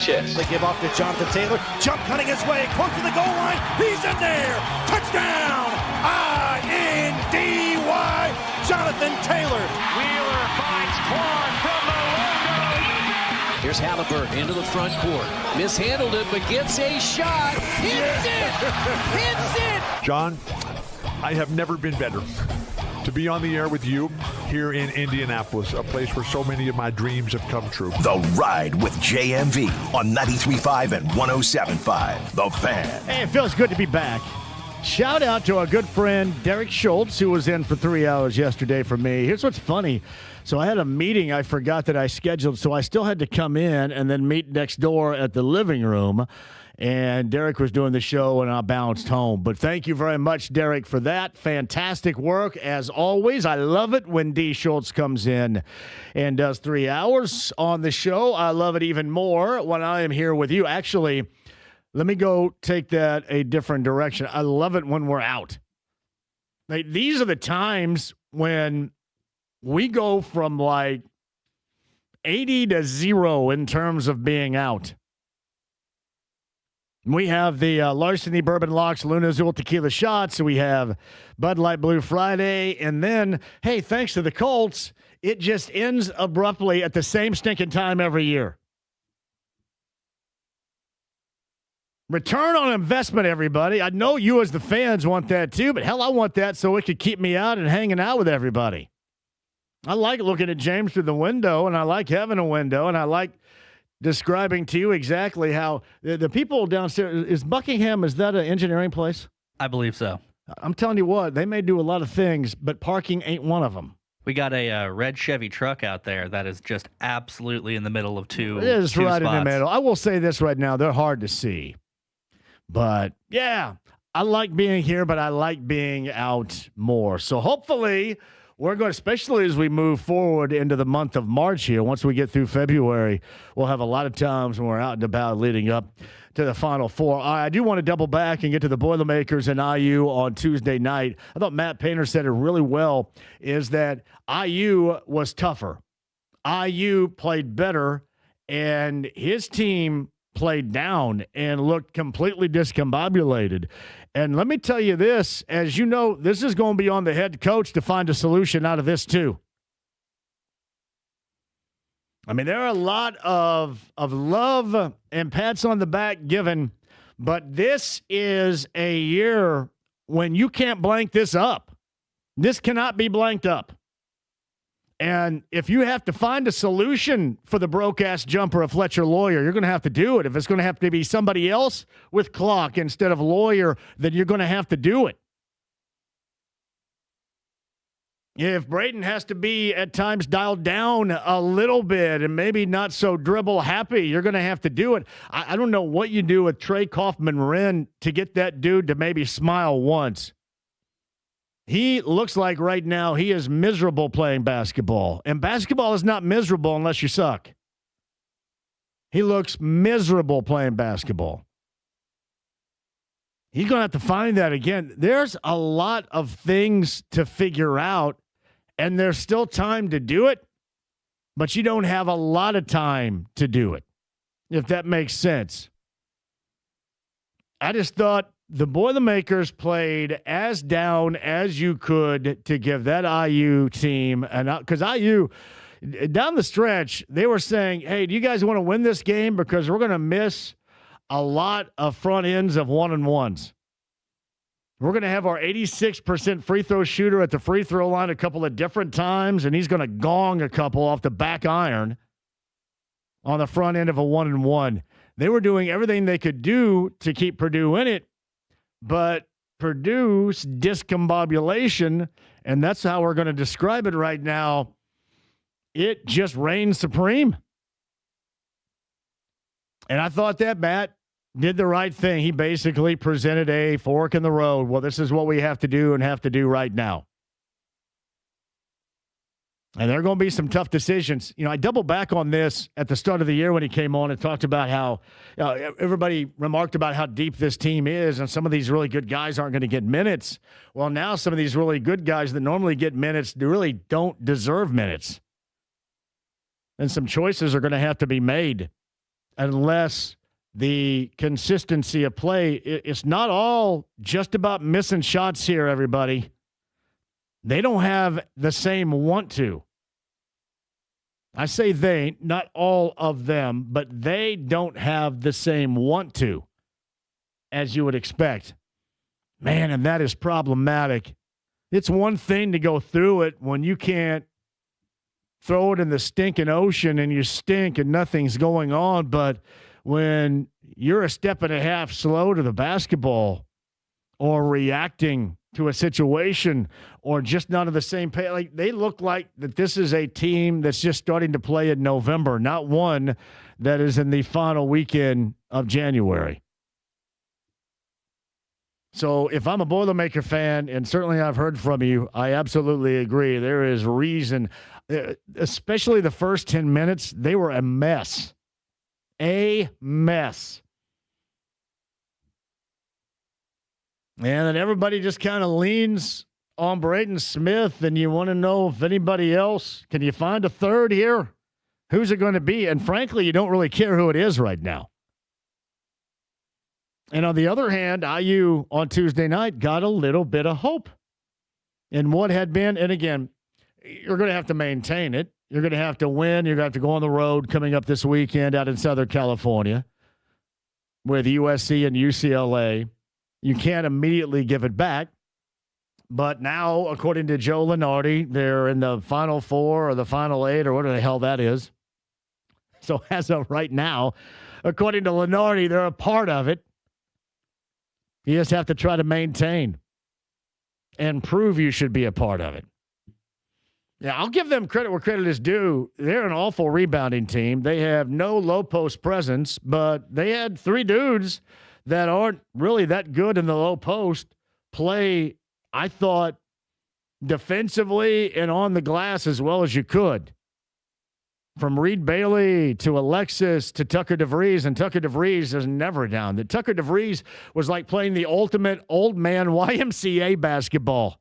They give off to Jonathan Taylor. Jump cutting his way. Close to the goal line. He's in there. Touchdown. I-N-D-Y. Jonathan Taylor. Wheeler finds Clark from the logo. Here's Halliburton into the front court. Mishandled it, but gets a shot. Hits it. Hits it. John, I have never been better to be on the air with you here in Indianapolis, a place where so many of my dreams have come true. The Ride with JMV on 93.5 and 107.5. The Fan. Hey, it feels good to be back. Shout out to our good friend Derek Schultz, who was in for 3 hours yesterday for me. Here's what's funny. So I had a meeting I forgot that I scheduled, so I still had to come in and then meet next door at the living room. And Derek was doing the show, and I bounced home. But thank you very much, Derek, for that. Fantastic work, as always. I love it when D. Schultz comes in and does 3 hours on the show. I love it even more when I am here with you. Actually, let me go take that a different direction. I love it when we're out. Like, these are the times when we go from like 80 to 0 in terms of being out. We have the Larceny Bourbon Locks Luna Azul Tequila Shots. We have Bud Light Blue Friday. And then, hey, thanks to the Colts, it just ends abruptly at the same stinking time every year. Return on investment, everybody. I know you as the fans want that too, but hell, I want that so it could keep me out and hanging out with everybody. I like looking at James through the window, and I like having a window, and I like describing to you exactly how the people downstairs, is Buckingham, is that an engineering place? I believe so. I'm telling you what, they may do a lot of things, but parking ain't one of them. We got a red Chevy truck out there that is just absolutely in the middle of two It is two right spots. in the middle. I will say this right now, they're hard to see. But, yeah, I like being here, but I like being out more. So hopefully we're going to, especially as we move forward into the month of March here, once we get through February, we'll have a lot of times when we're out and about leading up to the Final Four. I do want to double back and get to the Boilermakers and IU on Tuesday night. I thought Matt Painter said it really well, is that IU was tougher. IU played better, and his team played down and looked completely discombobulated. And let me tell you this, as you know, this is going to be on the head coach to find a solution out of this too. I mean, there are a lot of love and pats on the back given, but this is a year when you can't blank this up. This cannot be blanked up. And if you have to find a solution for the broke-ass jumper of Fletcher Lawyer, you're going to have to do it. If it's going to have to be somebody else with clock instead of Lawyer, then you're going to have to do it. If Braden has to be at times dialed down a little bit and maybe not so dribble happy, you're going to have to do it. I don't know what you do with Trey Kaufman-Wren to get that dude to maybe smile once. He looks like right now he is miserable playing basketball. And basketball is not miserable unless you suck. He looks miserable playing basketball. He's going to have to find that again. There's a lot of things to figure out, and there's still time to do it, but you don't have a lot of time to do it, if that makes sense. I just thought the Boilermakers played as down as you could to give that IU team, because IU, down the stretch, they were saying, hey, do you guys want to win this game? Because we're going to miss a lot of front ends of 1-and-1s. We're going to have our 86% free throw shooter at the free throw line a couple of different times, and he's going to gong a couple off the back iron on the front end of a 1-and-1. They were doing everything they could do to keep Purdue in it, but Purdue's discombobulation, and that's how we're going to describe it right now, it just reigns supreme. And I thought that Matt did the right thing. He basically presented a fork in the road. Well, this is what we have to do and have to do right now. And there are going to be some tough decisions. You know, I doubled back on this at the start of the year when he came on and talked about how everybody remarked about how deep this team is, and some of these really good guys aren't going to get minutes. Well, now some of these really good guys that normally get minutes, they really don't deserve minutes. And some choices are going to have to be made. unless the consistency of play, it's not all just about missing shots here, everybody. They don't have the same want to. I say they, not all of them, but they don't have the same want to as you would expect. Man, and that is problematic. It's one thing to go through it when you can't throw it in the stinking ocean and you stink and nothing's going on, but when you're a step and a half slow to the basketball or reacting to a situation or just not on the same page, like they look like that this is a team that's just starting to play in November, not one that is in the final weekend of January. So if I'm a Boilermaker fan, and certainly I've heard from you, I absolutely agree. There is reason, especially the first 10 minutes, they were a mess. A mess. And then everybody just kind of leans on Braden Smith, and you want to know if anybody else, can you find a third here? Who's it going to be? And frankly, you don't really care who it is right now. And on the other hand, IU on Tuesday night got a little bit of hope in what had been, and again, you're going to have to maintain it. You're going to have to win. You're going to have to go on the road coming up this weekend out in Southern California with USC and UCLA. You can't immediately give it back. But now, according to Joe Lunardi, they're in the Final Four or the Final Eight or whatever the hell that is. So as of right now, according to Lunardi, they're a part of it. You just have to try to maintain and prove you should be a part of it. Yeah, I'll give them credit where credit is due. They're an awful rebounding team. They have no low post presence, but they had three dudes that aren't really that good in the low post play, I thought, defensively and on the glass as well as you could. From Reed Bailey to Alexis to Tucker DeVries, and Tucker DeVries is never down. The Tucker DeVries was like playing the ultimate old man YMCA basketball.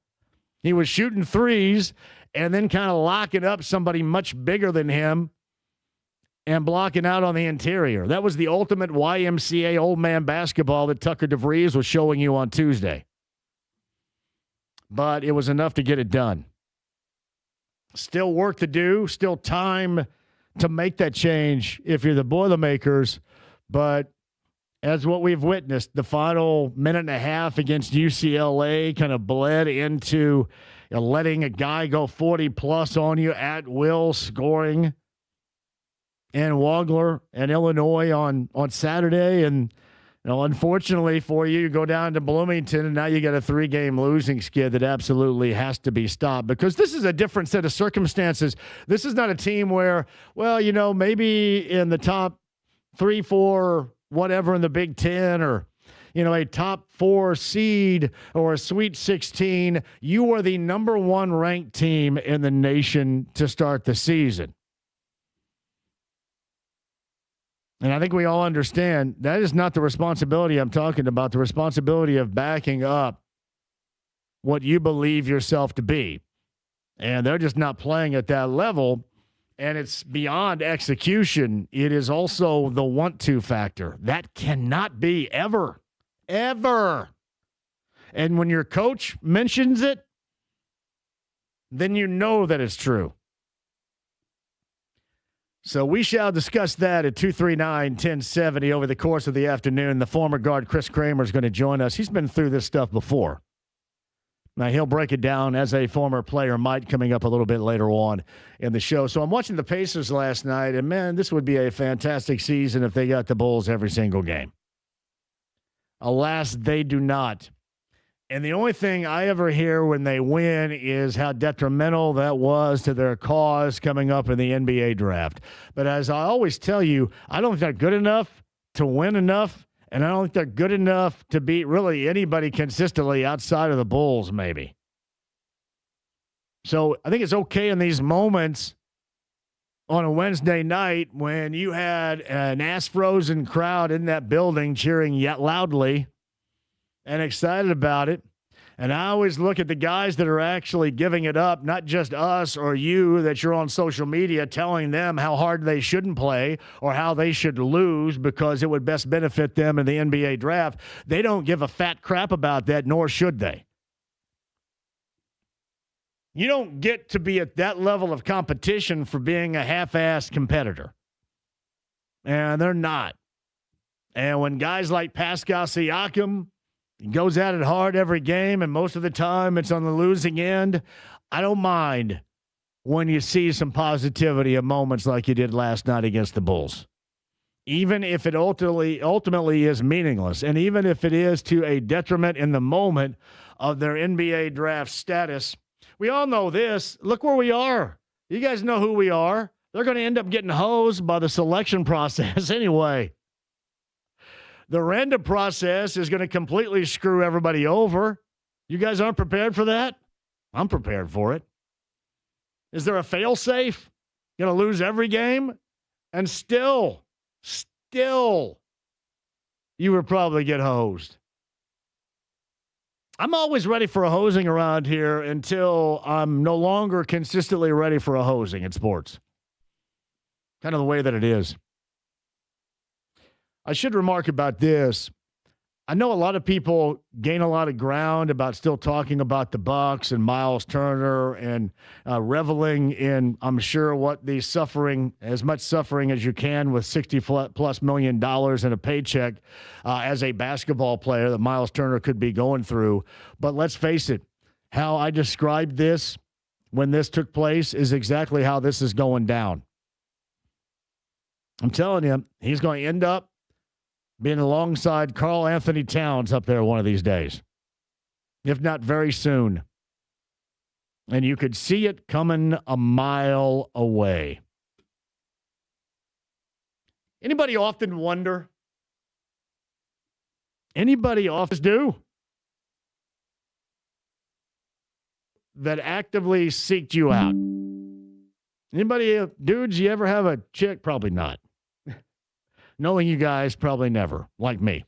He was shooting threes and then kind of locking up somebody much bigger than him and blocking out on the interior. That was the ultimate YMCA old man basketball that Tucker DeVries was showing you on Tuesday. But it was enough to get it done. Still work to do, still time to make that change if you're the Boilermakers. But as what we've witnessed, the final minute and a half against UCLA kind of bled into letting a guy go 40-plus on you at will, scoring. And Wagler and Illinois on Saturday. And unfortunately for you, you go down to Bloomington, and now you got a 3-game losing skid that absolutely has to be stopped, because this is a different set of circumstances. This is not a team where, maybe in the top 3, 4, whatever in the Big Ten, or, a top 4 seed or a Sweet 16, you are the number 1 ranked team in the nation to start the season. And I think we all understand that is not the responsibility I'm talking about, the responsibility of backing up what you believe yourself to be. And they're just not playing at that level. And it's beyond execution. It is also the want to factor. That cannot be ever. And when your coach mentions it, then you know that it's true. So we shall discuss that at 239-1070 over the course of the afternoon. The former guard Chris Kramer is going to join us. He's been through this stuff before. Now, he'll break it down as a former player might, coming up a little bit later on in the show. So I'm watching the Pacers last night, and, man, this would be a fantastic season if they got the Bulls every single game. Alas, they do not. And the only thing I ever hear when they win is how detrimental that was to their cause coming up in the NBA draft. But as I always tell you, I don't think they're good enough to win enough, and I don't think they're good enough to beat really anybody consistently outside of the Bulls, maybe. So I think it's okay in these moments on a Wednesday night when you had an ass-frozen crowd in that building cheering yet loudly and excited about it, And I always look at the guys that are actually giving it up, not just us or you that you're on social media telling them how hard they shouldn't play or how they should lose because it would best benefit them in the NBA draft. They don't give a fat crap about that, nor should they. You don't get to be at that level of competition for being a half-assed competitor. And they're not. And when guys like Pascal Siakam, he goes at it hard every game, and most of the time it's on the losing end. I don't mind when you see some positivity in moments like you did last night against the Bulls. Even if it ultimately is meaningless, and even if it is to a detriment in the moment of their NBA draft status, we all know this. Look where we are. You guys know who we are. They're going to end up getting hosed by the selection process anyway. The random process is going to completely screw everybody over. You guys aren't prepared for that? I'm prepared for it. Is there a fail-safe? Going to lose every game? And still, you would probably get hosed. I'm always ready for a hosing around here until I'm no longer consistently ready for a hosing in sports. Kind of the way that it is. I should remark about this. I know a lot of people gain a lot of ground about still talking about the Bucks and Miles Turner and reveling in, I'm sure, what the suffering, as much suffering as you can with $60+ million in a paycheck as a basketball player that Miles Turner could be going through. But let's face it, how I described this when this took place is exactly how this is going down. I'm telling you, he's going to end up being alongside Karl Anthony Towns up there one of these days, if not very soon. And you could see it coming a mile away. Anybody often wonder? Anybody often do? That actively seeked you out? Anybody, dudes, you ever have a chick? Probably not. Knowing you guys, probably never, like me.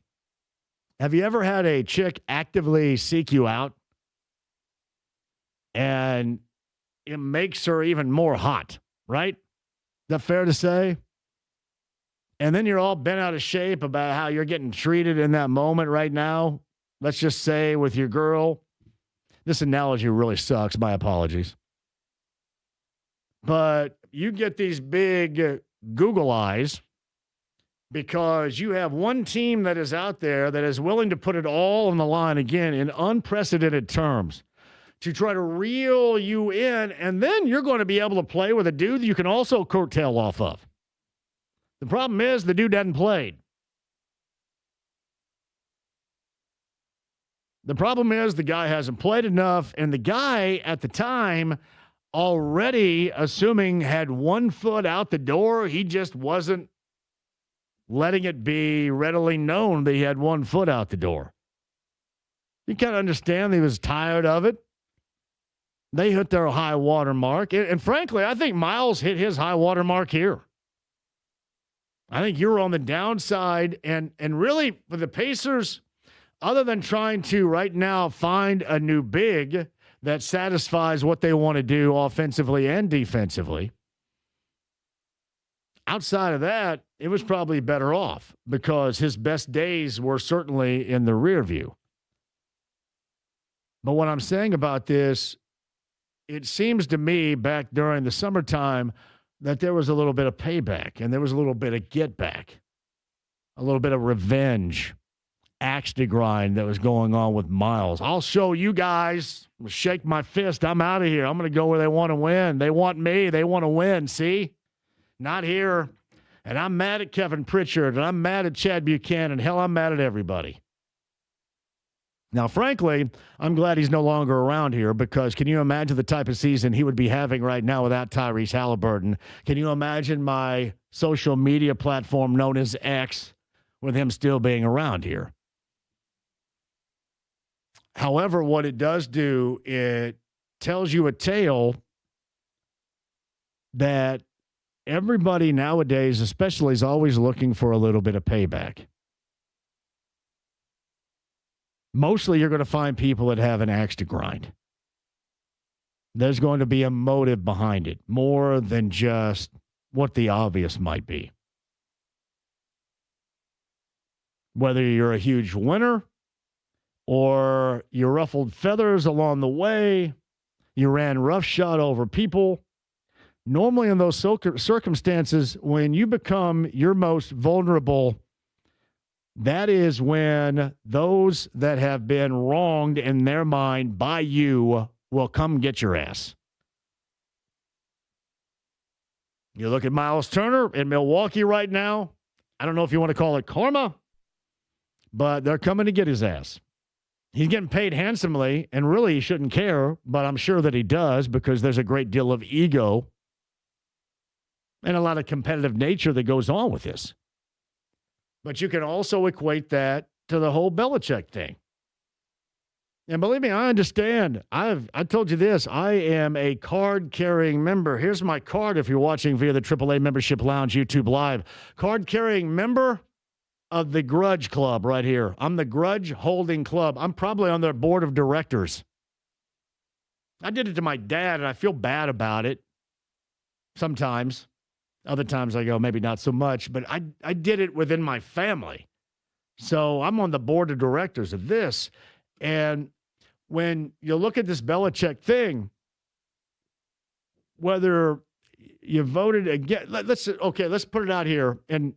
Have you ever had a chick actively seek you out? And it makes her even more hot, right? Is that fair to say? And then you're all bent out of shape about how you're getting treated in that moment right now. Let's just say with your girl. This analogy really sucks. My apologies. But you get these big Google eyes because you have one team that is out there that is willing to put it all on the line again in unprecedented terms to try to reel you in, and then you're going to be able to play with a dude you can also coattail off of. The problem is the dude hadn't played. The problem is the guy hasn't played enough, and the guy at the time already, assuming, had 1 foot out the door. He just wasn't letting it be readily known that he had 1 foot out the door. You kind of understand he was tired of it. They hit their high water mark. And frankly, I think Miles hit his high water mark here. I think you're on the downside. And really, for the Pacers, other than trying to right now find a new big that satisfies what they want to do offensively and defensively, outside of that, it was probably better off because his best days were certainly in the rear view. But what I'm saying about this, it seems to me back during the summertime that there was a little bit of payback and there was a little bit of get back, a little bit of revenge, axe to grind that was going on with Miles. I'll show you guys. I'm gonna shake my fist. I'm out of here. I'm going to go where they want to win. They want me. They want to win. See? Not here. And I'm mad at Kevin Pritchard, and I'm mad at Chad Buchanan. Hell, I'm mad at everybody. Now, frankly, I'm glad he's no longer around here because can you imagine the type of season he would be having right now without Tyrese Halliburton? Can you imagine my social media platform known as X with him still being around here? However, what it does do, it tells you a tale that everybody nowadays, especially, is always looking for a little bit of payback. Mostly you're going to find people that have an axe to grind. There's going to be a motive behind it, more than just what the obvious might be. Whether you're a huge winner or you ruffled feathers along the way, you ran roughshod over people. Normally in those circumstances, when you become your most vulnerable, that is when those that have been wronged in their mind by you will come get your ass. You look at Miles Turner in Milwaukee right now. I don't know if you want to call it karma, but they're coming to get his ass. He's getting paid handsomely, and really he shouldn't care, but I'm sure that he does because there's a great deal of ego and a lot of competitive nature that goes on with this. But you can also equate that to the whole Belichick thing. And believe me, I understand. I told you this. I am a card-carrying member. Here's my card if you're watching via the AAA Membership Lounge YouTube Live. Card-carrying member of the Grudge Club right here. I'm the Grudge Holding Club. I'm probably on their board of directors. I did it to my dad, and I feel bad about it sometimes. Other times I go, maybe not so much. But I did it within my family. So I'm on the board of directors of this. And when you look at this Belichick thing, whether you voted again, let's put it out here. And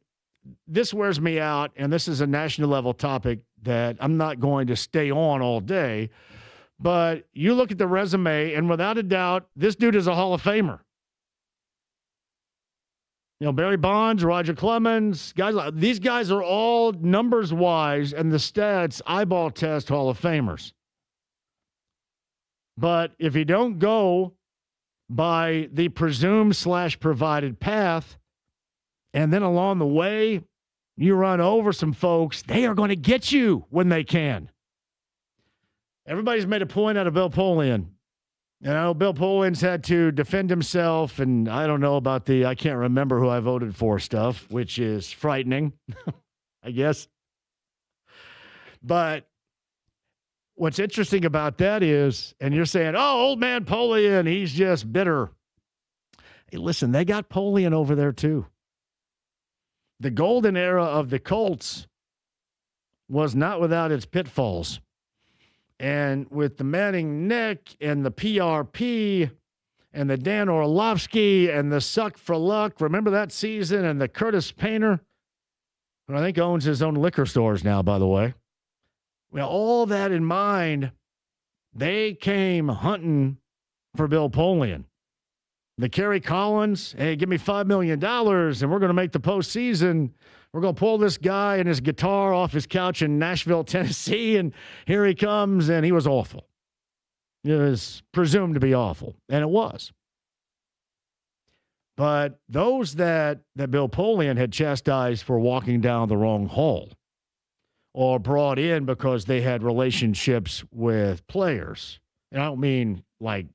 this wears me out, and this is a national level topic that I'm not going to stay on all day. But you look at the resume, and without a doubt, this dude is a Hall of Famer. You know, Barry Bonds, Roger Clemens, these guys are all numbers-wise and the stats eyeball test Hall of Famers. But if you don't go by the presumed/provided path, and then along the way you run over some folks, they are going to get you when they can. Everybody's made a point out of Bill Polian. You know, Bill Polian's had to defend himself, and I don't know about I can't remember who I voted for stuff, which is frightening, I guess. But what's interesting about that is, and you're saying, oh, old man Polian, he's just bitter. Hey, listen, they got Polian over there too. The golden era of the Colts was not without its pitfalls. And with the Manning Nick and the PRP and the Dan Orlovsky and the Suck for Luck, remember that season, and the Curtis Painter, who I think owns his own liquor stores now, by the way. Well, all that in mind, they came hunting for Bill Polian. The Kerry Collins, hey, give me $5 million and we're going to make the postseason. We're going to pull this guy and his guitar off his couch in Nashville, Tennessee, and here he comes, and he was awful. It was presumed to be awful, and it was. But those that Bill Polian had chastised for walking down the wrong hall or brought in because they had relationships with players, and I don't mean like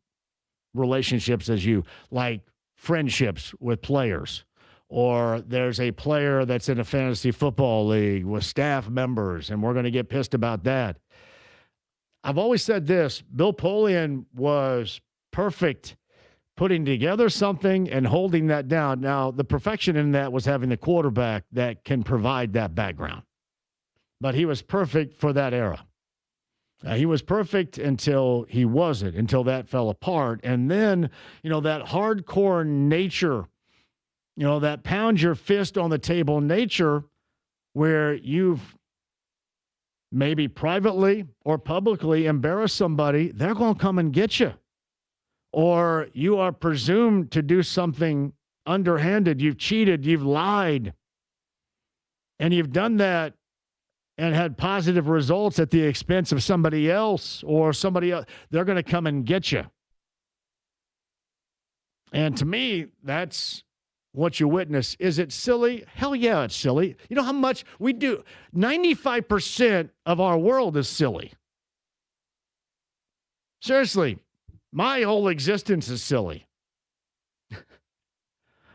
relationships as you, like friendships with players, or there's a player that's in a fantasy football league with staff members, and we're going to get pissed about that. I've always said this, Bill Polian was perfect putting together something and holding that down. Now, the perfection in that was having the quarterback that can provide that background. But he was perfect for that era. He was perfect until he wasn't, until that fell apart. And then, you know, that hardcore nature, you know, that pound your fist on the table nature where you've maybe privately or publicly embarrassed somebody, they're going to come and get you. Or you are presumed to do something underhanded. You've cheated, you've lied, and you've done that and had positive results at the expense of somebody else or somebody else. They're going to come and get you. And to me, that's what you witness. Is it silly? Hell yeah, it's silly. You know how much we do? 95% of our world is silly. Seriously, my whole existence is silly.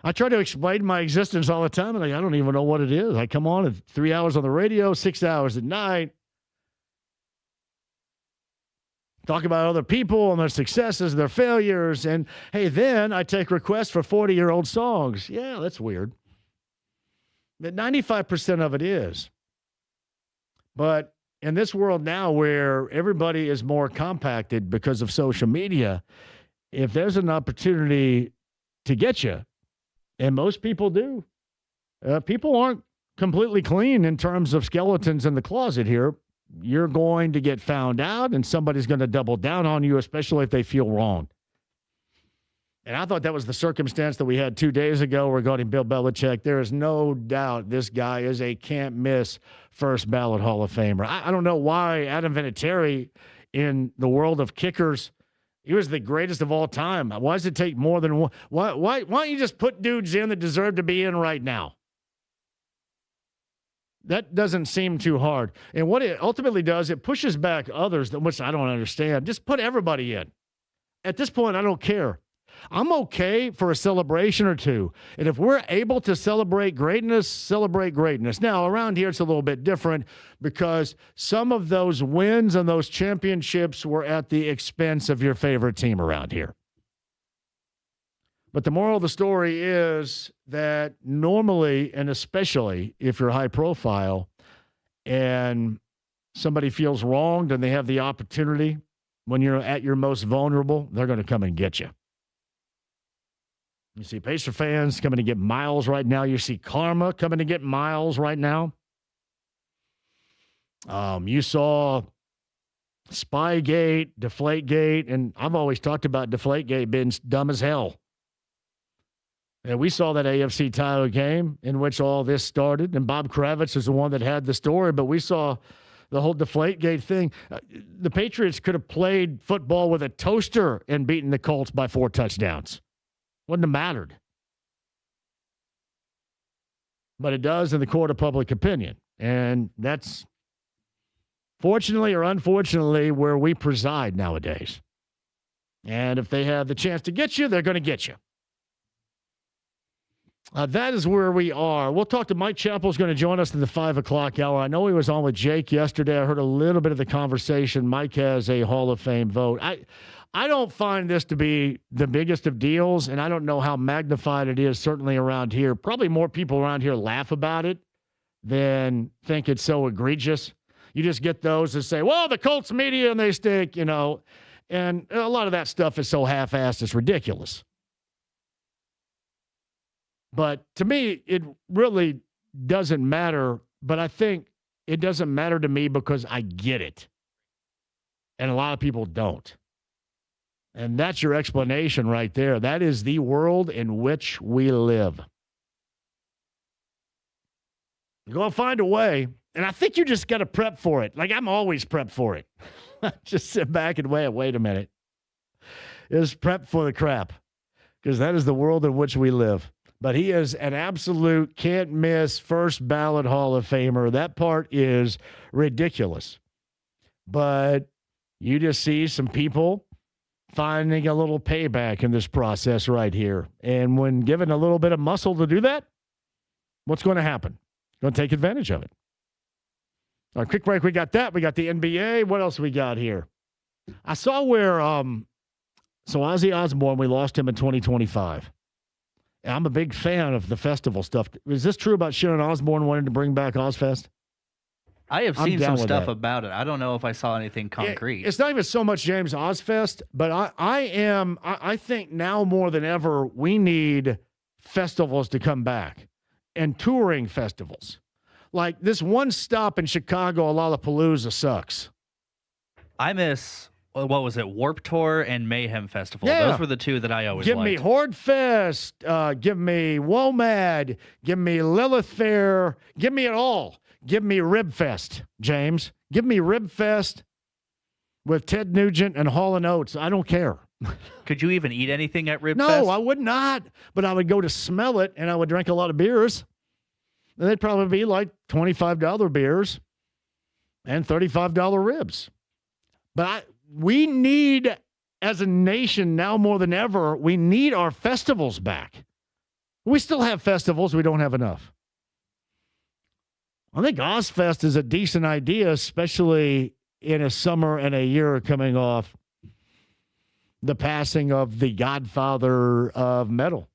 I try to explain my existence all the time, and I don't even know what it is. I come on at 3 hours on the radio, 6 hours at night. talk about other people and their successes, their failures. And, hey, then I take requests for 40-year-old songs. Yeah, that's weird. But 95% of it is. But in this world now where everybody is more compacted because of social media, if there's an opportunity to get you, and most people do, people aren't completely clean in terms of skeletons in the closet here. You're going to get found out, and somebody's going to double down on you, especially if they feel wrong. And I thought that was the circumstance that we had 2 days ago regarding Bill Belichick. There is no doubt this guy is a can't-miss first-ballot Hall of Famer. I don't know why Adam Vinatieri, in the world of kickers, he was the greatest of all time. Why does it take more than one? Why don't you just put dudes in that deserve to be in right now? That doesn't seem too hard. And what it ultimately does, it pushes back others, which I don't understand. Just put everybody in. At this point, I don't care. I'm okay for a celebration or two. And if we're able to celebrate greatness, celebrate greatness. Now, around here, it's a little bit different because some of those wins and those championships were at the expense of your favorite team around here. But the moral of the story is that normally, and especially if you're high profile and somebody feels wronged and they have the opportunity when you're at your most vulnerable, they're going to come and get you. You see Pacer fans coming to get Miles right now. You see Karma coming to get Miles right now. You saw Spygate, Deflategate, and I've always talked about Deflategate being dumb as hell. And we saw that AFC title game in which all this started, and Bob Kravitz is the one that had the story, but we saw the whole Deflategate thing. The Patriots could have played football with a toaster and beaten the Colts by 4 touchdowns. Wouldn't have mattered. But it does in the court of public opinion. And that's, fortunately or unfortunately, where we preside nowadays. And if they have the chance to get you, they're going to get you. That is where we are. We'll talk to Mike Chappell, who's going to join us in the 5 o'clock hour. I know he was on with Jake yesterday. I heard a little bit of the conversation. Mike has a Hall of Fame vote. I don't find this to be the biggest of deals, and I don't know how magnified it is, certainly around here. Probably more people around here laugh about it than think it's so egregious. You just get those that say, well, the Colts media and they stink, and a lot of that stuff is so half-assed, it's ridiculous. But to me, it really doesn't matter, but I think it doesn't matter to me because I get it, and a lot of people don't. And that's your explanation right there. That is the world in which we live. You're going to find a way, and I think you just got to prep for it. Like I'm always prepped for it. Just sit back and wait a minute. Just prep for the crap, because that is the world in which we live. But he is an absolute can't-miss first-ballot Hall of Famer. That part is ridiculous. But you just see some people finding a little payback in this process right here. And when given a little bit of muscle to do that, what's going to happen? Going to take advantage of it. All right, quick break. We got that. We got the NBA. What else we got here? I saw where so Ozzy Osbourne, we lost him in 2025. I'm a big fan of the festival stuff. Is this true about Sharon Osbourne wanting to bring back Ozfest? I have seen some stuff about it. I don't know if I saw anything concrete. It's not even so much James Ozfest, but I think now more than ever, we need festivals to come back and touring festivals. Like this one stop in Chicago, Lollapalooza sucks. I miss, what was it, Warp Tour and Mayhem Festival. Yeah. Those were the two that I always liked. Give me Horde Fest, give me WOMAD, give me Lilith Fair, give me it all. Give me Rib Fest, James. Give me Rib Fest with Ted Nugent and Hall & Oates. I don't care. Could you even eat anything at Rib Fest? No, I would not. But I would go to smell it, and I would drink a lot of beers. And they'd probably be like $25 beers and $35 ribs. But we need, as a nation now more than ever, we need our festivals back. We still have festivals. We don't have enough. I think Ozfest is a decent idea, especially in a summer and a year coming off the passing of the godfather of metal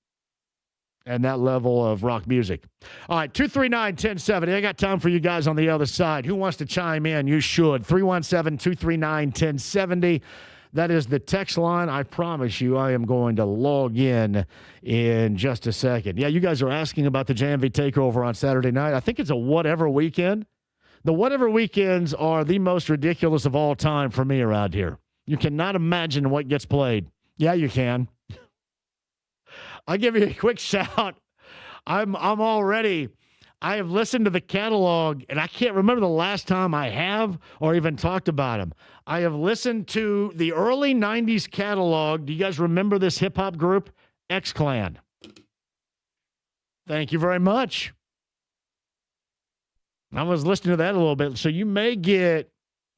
and that level of rock music. All right, 239-1070. I got time for you guys on the other side. Who wants to chime in? You should. 317-239-1070. That is the text line. I promise you I am going to log in just a second. Yeah, you guys are asking about the JMV takeover on Saturday night. I think it's a whatever weekend. The whatever weekends are the most ridiculous of all time for me around here. You cannot imagine what gets played. Yeah, you can. I'll give you a quick shout. I have listened to the catalog, and I can't remember the last time I have or even talked about them. I have listened to the early 90s catalog. Do you guys remember this hip-hop group? X-Clan. Thank you very much. I was listening to that a little bit. So you may get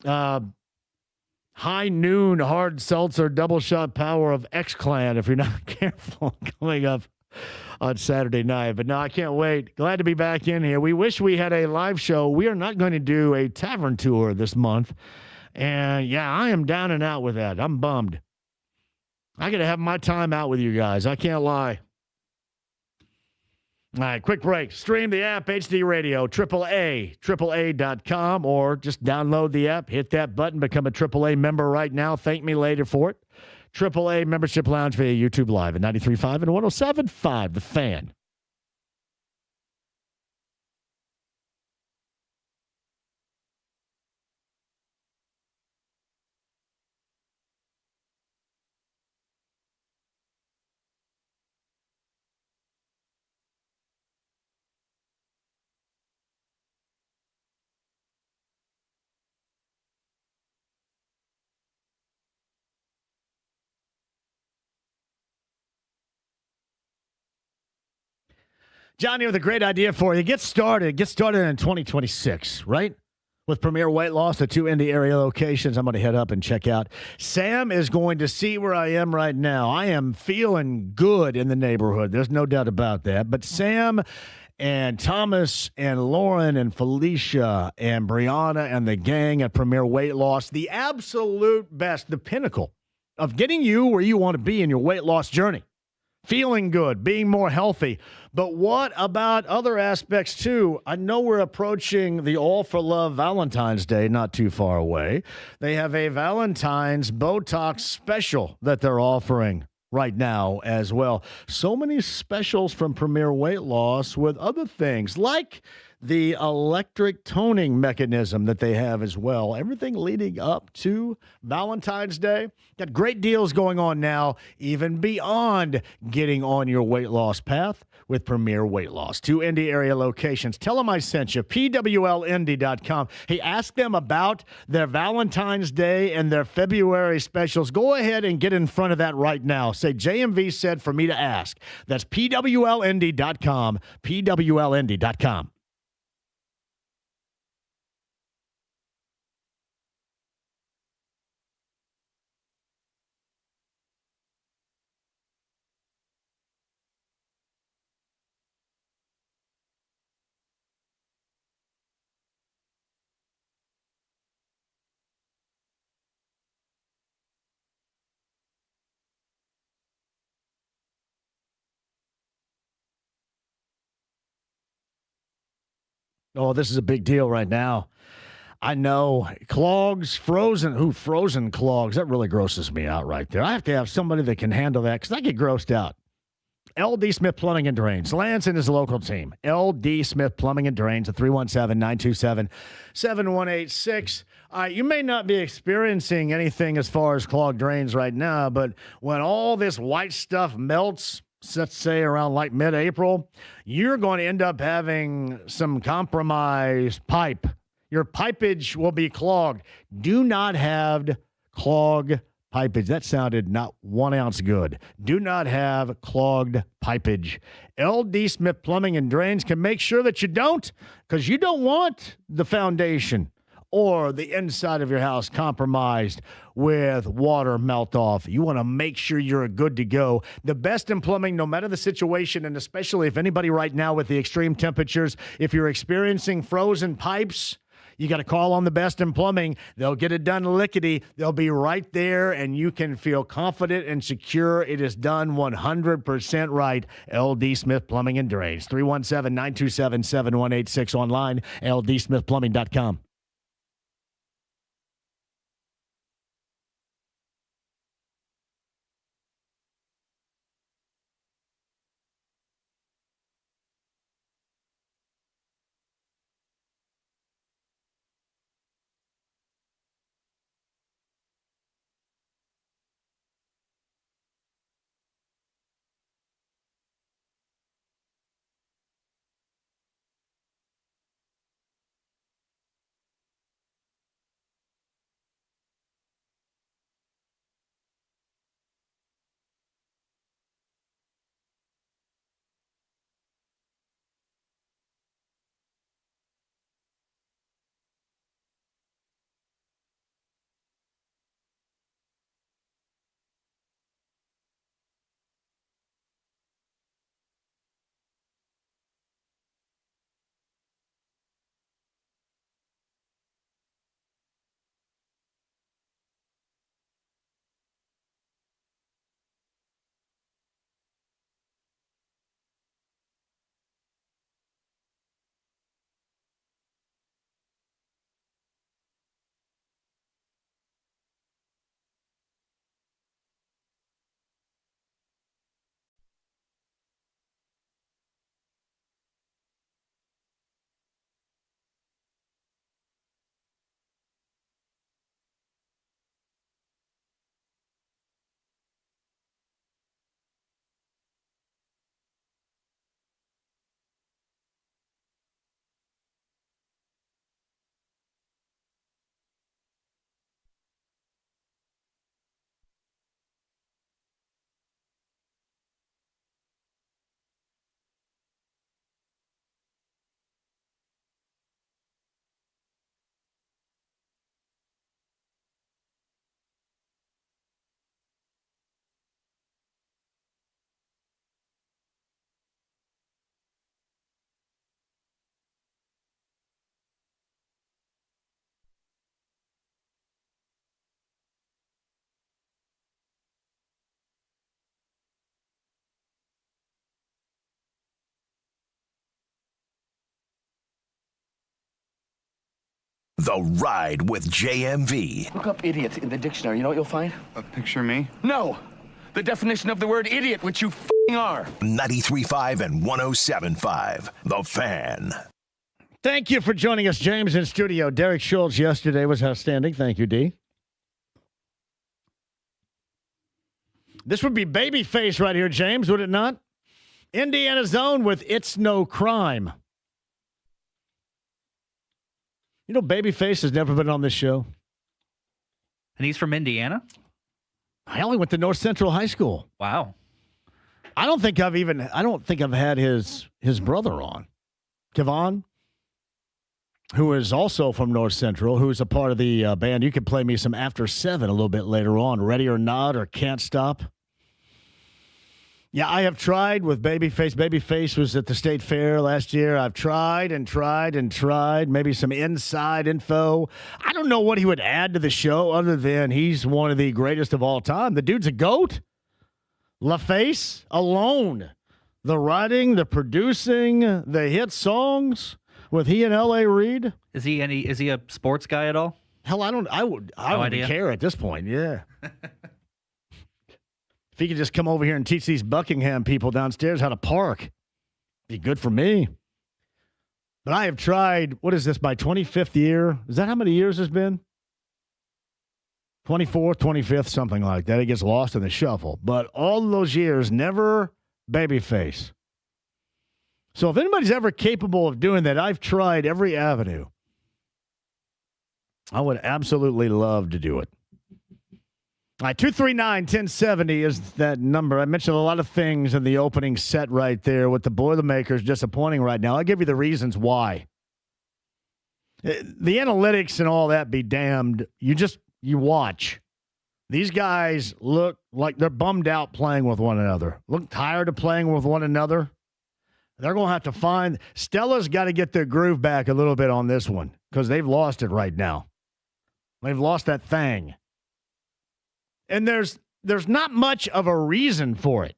high noon hard seltzer double shot power of X-Clan if you're not careful coming up on Saturday night. But no, I can't wait. Glad to be back in here. We wish we had a live show. We are not going to do a tavern tour this month. And yeah, I am down and out with that. I'm bummed. I got to have my time out with you guys. I can't lie. All right, quick break. Stream the app, HD Radio, AAA.com, or just download the app, hit that button, become a AAA member right now. Thank me later for it. AAA Membership Lounge via YouTube Live at 93.5 and 107.5, The Fan. Johnny with a great idea for you. Get started in 2026, right? With Premier Weight Loss, the 2 Indy area locations. I'm going to head up and check out. Sam is going to see where I am right now. I am feeling good in the neighborhood. There's no doubt about that. But Sam and Thomas and Lauren and Felicia and Brianna and the gang at Premier Weight Loss, the absolute best, the pinnacle of getting you where you want to be in your weight loss journey. Feeling good, being more healthy. But what about other aspects, too? I know we're approaching the All for Love Valentine's Day, not too far away. They have a Valentine's Botox special that they're offering right now as well. So many specials from Premier Weight Loss with other things like the electric toning mechanism that they have as well. Everything leading up to Valentine's Day. Got great deals going on now, even beyond getting on your weight loss path with Premier Weight Loss. 2 Indy area locations. Tell them I sent you. PWLindy.com. Hey, ask them about their Valentine's Day and their February specials. Go ahead and get in front of that right now. Say JMV said for me to ask. That's PWLindy.com. PWLindy.com. Oh, this is a big deal right now. I know. Clogs, frozen clogs. That really grosses me out right there. I have to have somebody that can handle that because I get grossed out. LD Smith Plumbing and Drains. Lance and his local team. LD Smith Plumbing and Drains at 317-927-7186. You may not be experiencing anything as far as clogged drains right now, but when all this white stuff melts, let's say around like mid-April, you're going to end up having some compromised pipe. Your pipage will be clogged. Do not have clogged pipage. That sounded not 1 ounce good. Do not have clogged pipage. LD Smith Plumbing and Drains can make sure that you don't, because you don't want the foundation or the inside of your house compromised with water melt off. You want to make sure you're good to go. The best in plumbing, no matter the situation, and especially if anybody right now with the extreme temperatures, if you're experiencing frozen pipes, You got to call on the best in plumbing. They'll get it done lickety. They'll be right there, and you can feel confident and secure it is done 100% right. LD Smith Plumbing and Drains. 317-927-7186 online, ldsmithplumbing.com. The Ride with JMV. Look up idiot in the dictionary. You know what you'll find? Picture me. No! The definition of the word idiot, which you f***ing are. 93.5 and 107.5. The Fan. Thank you for joining us, James, in studio. Derek Schultz yesterday was outstanding. Thank you, D. This would be Babyface right here, James, would it not? Indiana Zone with It's No Crime. You know, Babyface has never been on this show. And he's from Indiana? I only went to North Central High School. Wow. I don't think I've had his brother on. Kevon, who is also from North Central, who's a part of the band. You can play me some After 7 a little bit later on. Ready or Not or Can't Stop. Yeah, I have tried with Babyface. Babyface was at the State Fair last year. I've tried and tried and tried. Maybe some inside info. I don't know what he would add to the show other than he's one of the greatest of all time. The dude's a GOAT. LaFace alone. The writing, the producing, the hit songs with he and L.A. Reid. Is he a sports guy at all? Hell, I don't even care at this point. Yeah. If he could just come over here and teach these Buckingham people downstairs how to park, be good for me. But I have tried, what is this, my 25th year? Is that how many years it's been? 24th, 25th, something like that. It gets lost in the shuffle. But all those years, never Babyface. So if anybody's ever capable of doing that, I've tried every avenue. I would absolutely love to do it. All right, 239-1070 is that number. I mentioned a lot of things in the opening set right there with the Boilermakers disappointing right now. I'll give you the reasons why. The analytics and all that be damned. You watch. These guys look like they're bummed out playing with one another. Look tired of playing with one another. They're going to have to find – Stella's got to get their groove back a little bit on this one because they've lost it right now. They've lost that thing. And there's not much of a reason for it.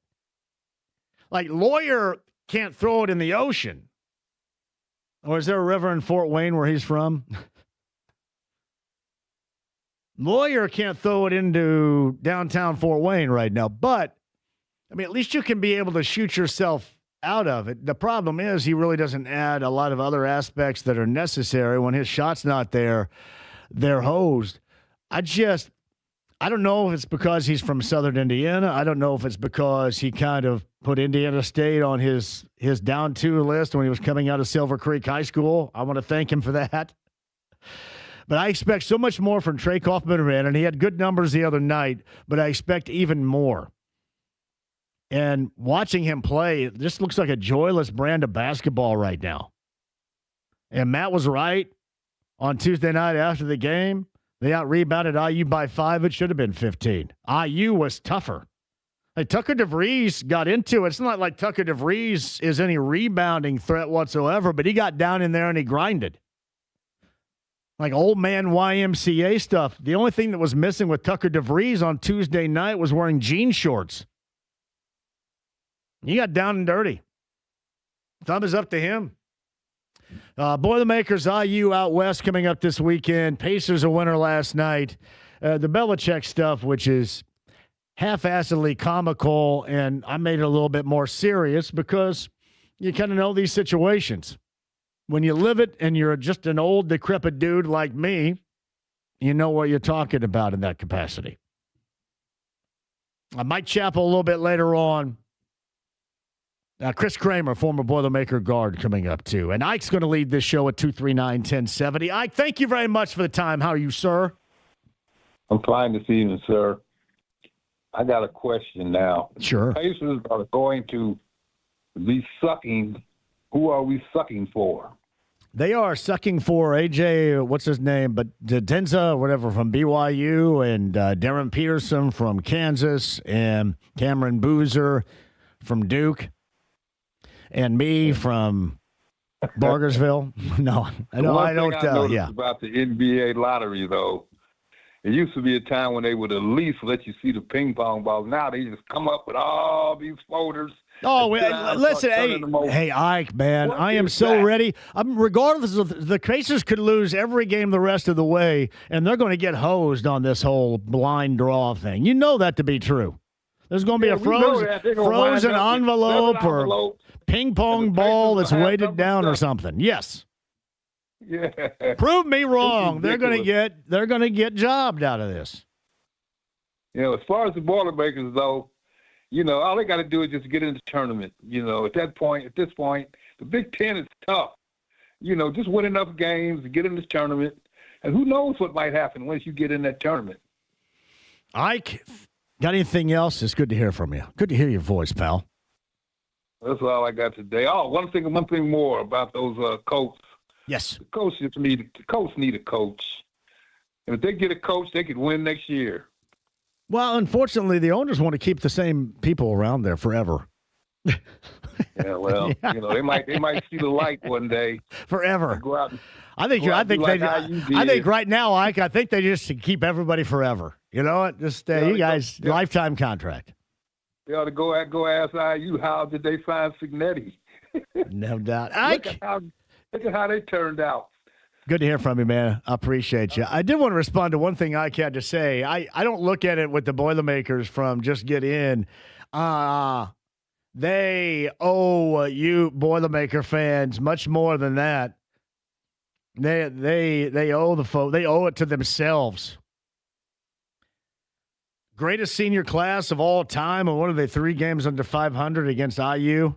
Like, Lawyer can't throw it in the ocean. Or is there a river in Fort Wayne where he's from? Lawyer can't throw it into downtown Fort Wayne right now. But, I mean, at least you can be able to shoot yourself out of it. The problem is he really doesn't add a lot of other aspects that are necessary. When his shot's not there, they're hosed. I don't know if it's because he's from Southern Indiana. I don't know if it's because he kind of put Indiana State on his down to list when he was coming out of Silver Creek High School. I want to thank him for that. But I expect so much more from Trey Kaufman, and he had good numbers the other night, but I expect even more. And watching him play, it just looks like a joyless brand of basketball right now. And Matt was right on Tuesday night after the game. They out-rebounded IU by 5. It should have been 15. IU was tougher. Like, Tucker DeVries got into it. It's not like Tucker DeVries is any rebounding threat whatsoever, but he got down in there and he grinded. Like old man YMCA stuff. The only thing that was missing with Tucker DeVries on Tuesday night was wearing jean shorts. He got down and dirty. Thumb is up to him. Boilermakers, IU out west coming up this weekend. Pacers a winner last night. The Belichick stuff, which is half-assedly comical, and I made it a little bit more serious because you kind of know these situations. When you live it and you're just an old, decrepit dude like me, you know what you're talking about in that capacity. Mike Chappell a little bit later on. Chris Kramer, former Boilermaker guard, coming up too. And Ike's going to lead this show at 239-1070. Ike, thank you very much for the time. How are you, sir? I'm fine this evening, sir. I got a question now. Sure. Pacers are going to be sucking. Who are we sucking for? They are sucking for AJ, what's his name, but Denza, whatever, from BYU, and Darren Peterson from Kansas, and Cameron Boozer from Duke. And me from Bargersville. No, I don't. Yeah. About the NBA lottery, though, it used to be a time when they would at least let you see the ping pong balls. Now they just come up with all these folders. Oh, listen, hey, Ike, man, I am so ready. Regardless of the Pacers could lose every game the rest of the way, and they're going to get hosed on this whole blind draw thing. You know that to be true. There's going to be a frozen envelope or ping pong ball that's weighted down or something. Yes. Yeah. Prove me wrong. They're going to get jobbed out of this. You know, as far as the Boilermakers, though, you know, all they got to do is just get in the tournament. You know, at this point, the Big Ten is tough. You know, just win enough games to get in this tournament, and who knows what might happen once you get in that tournament. Ike, got anything else? It's good to hear from you. Good to hear your voice, pal. That's all I got today. Oh, one thing more about those coaches. Yes. The coach need a coach. And if they get a coach, they could win next year. Well, unfortunately, the owners want to keep the same people around there forever. Yeah, well, you know, they might see the light one day. Forever. Go out I think right now, Ike, I think they just keep everybody forever. You know what? Just you guys, lifetime contract. They ought to go ask IU how did they find Signetti. No doubt. Ike. Look at how they turned out. Good to hear from you, man. I appreciate you. I did want to respond to one thing Ike had to say. I don't look at it with the Boilermakers from just get in. They owe you Boilermaker fans much more than that. They owe they owe it to themselves. Greatest senior class of all time, and what are they, 3 games under 500 against IU?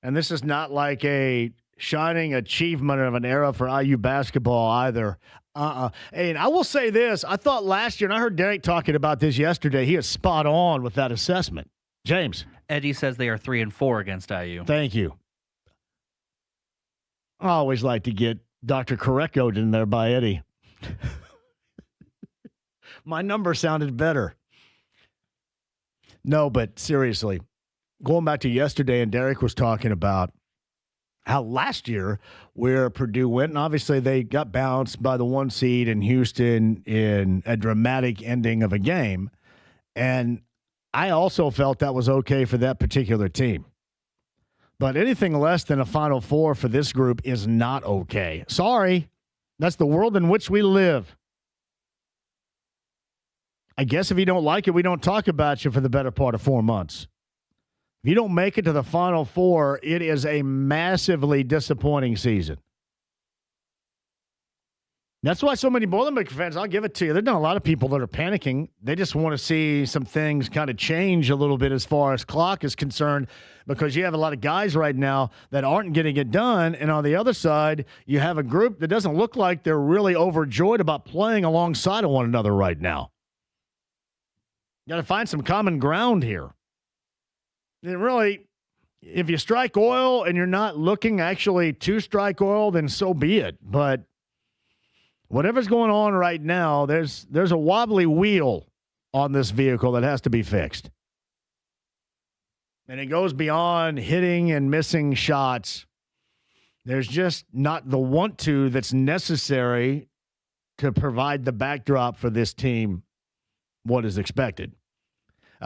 And this is not like a shining achievement of an era for IU basketball either. And I will say this. I thought last year, and I heard Derek talking about this yesterday, he is spot on with that assessment. James. Eddie says they are 3-4 against IU. Thank you. I always like to get Dr. Correccoed in there by Eddie. My number sounded better. No, but seriously, going back to yesterday, and Derek was talking about how last year where Purdue went, and obviously they got bounced by the 1 seed in Houston in a dramatic ending of a game. And I also felt that was okay for that particular team. But anything less than a Final Four for this group is not okay. Sorry. That's the world in which we live. I guess if you don't like it, we don't talk about you for the better part of 4 months. If you don't make it to the Final Four, it is a massively disappointing season. That's why so many Boilermaker fans, I'll give it to you, there's not a lot of people that are panicking. They just want to see some things kind of change a little bit as far as clock is concerned, because you have a lot of guys right now that aren't getting it done. And on the other side, you have a group that doesn't look like they're really overjoyed about playing alongside of one another right now. You got to find some common ground here. And really, if you strike oil and you're not looking actually to strike oil, then so be it. But whatever's going on right now, there's a wobbly wheel on this vehicle that has to be fixed. And it goes beyond hitting and missing shots. There's just not the want to that's necessary to provide the backdrop for this team, what is expected.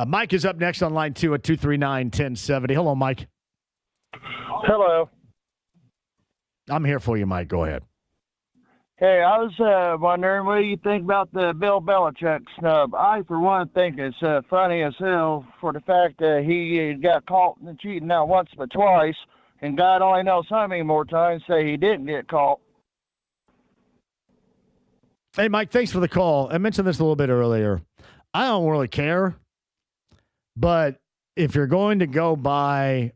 Mike is up next on line 2 at 239-1070. Hello, Mike. Hello. I'm here for you, Mike. Go ahead. Hey, I was wondering, what do you think about the Bill Belichick snub? I, for one, think it's funny as hell for the fact that he got caught in cheating not once but twice, and God only knows how many more times say he didn't get caught. Hey, Mike, thanks for the call. I mentioned this a little bit earlier. I don't really care, but if you're going to go by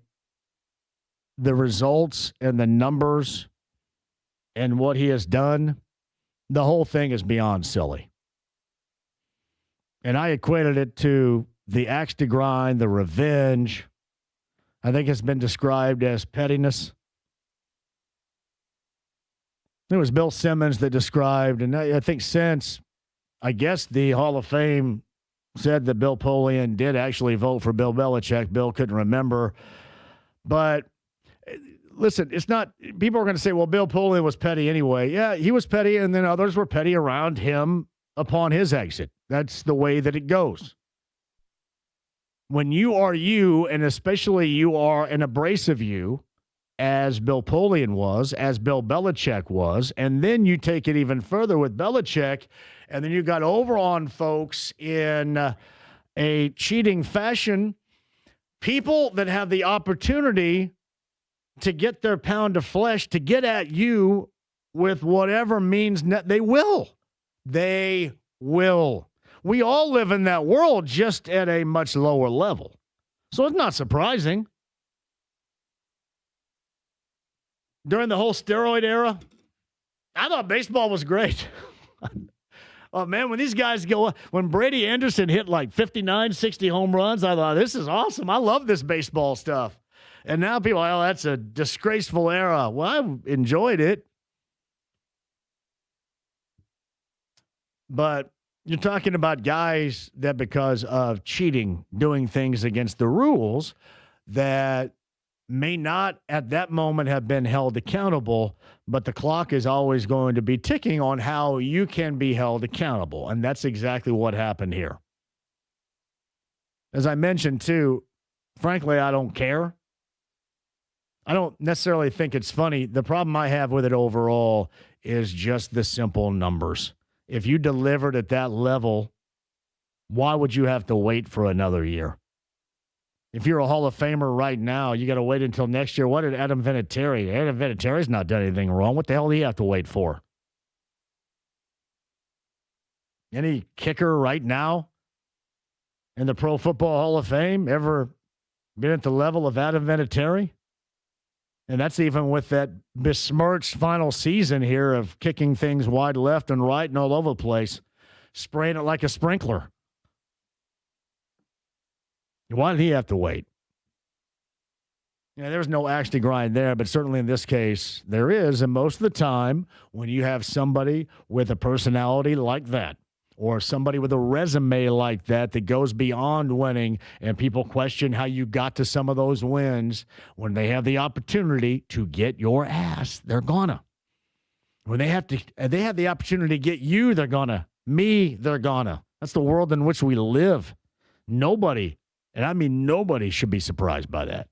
the results and the numbers and what he has done, the whole thing is beyond silly. And I equated it to the axe to grind, the revenge. I think it's been described as pettiness. It was Bill Simmons that described, and I think since, I guess the Hall of Fame said that Bill Polian did actually vote for Bill Belichick. Bill couldn't remember. But listen, it's not, people are going to say, well, Bill Polian was petty anyway. Yeah, he was petty, and then others were petty around him upon his exit. That's the way that it goes. When you are you, and especially you are an abrasive you, as Bill Polian was, as Bill Belichick was, and then you take it even further with Belichick, and then you got over on folks in a cheating fashion, people that have the opportunity to get their pound of flesh, to get at you with whatever means they will. They will. We all live in that world, just at a much lower level. So it's not surprising. During the whole steroid era, I thought baseball was great. Oh, man, when these guys when Brady Anderson hit like 59, 60 home runs, I thought, this is awesome. I love this baseball stuff. And now people, well, that's a disgraceful era. Well, I enjoyed it. But you're talking about guys that because of cheating, doing things against the rules that may not at that moment have been held accountable, but the clock is always going to be ticking on how you can be held accountable. And that's exactly what happened here. As I mentioned, too, frankly, I don't care. I don't necessarily think it's funny. The problem I have with it overall is just the simple numbers. If you delivered at that level, why would you have to wait for another year? If you're a Hall of Famer right now, you got to wait until next year. What did Adam Vinatieri? Adam Vinatieri's not done anything wrong. What the hell do you have to wait for? Any kicker right now in the Pro Football Hall of Fame ever been at the level of Adam Vinatieri? And that's even with that besmirched final season here of kicking things wide left and right and all over the place, spraying it like a sprinkler. Why did he have to wait? Yeah, there's no axe to grind there, but certainly in this case, there is. And most of the time, when you have somebody with a personality like that, or somebody with a resume like that goes beyond winning, and people question how you got to some of those wins, when they have the opportunity to get your ass, they're gonna. When they have the opportunity to get you, they're gonna. Me, they're gonna. That's the world in which we live. Nobody, and I mean nobody, should be surprised by that.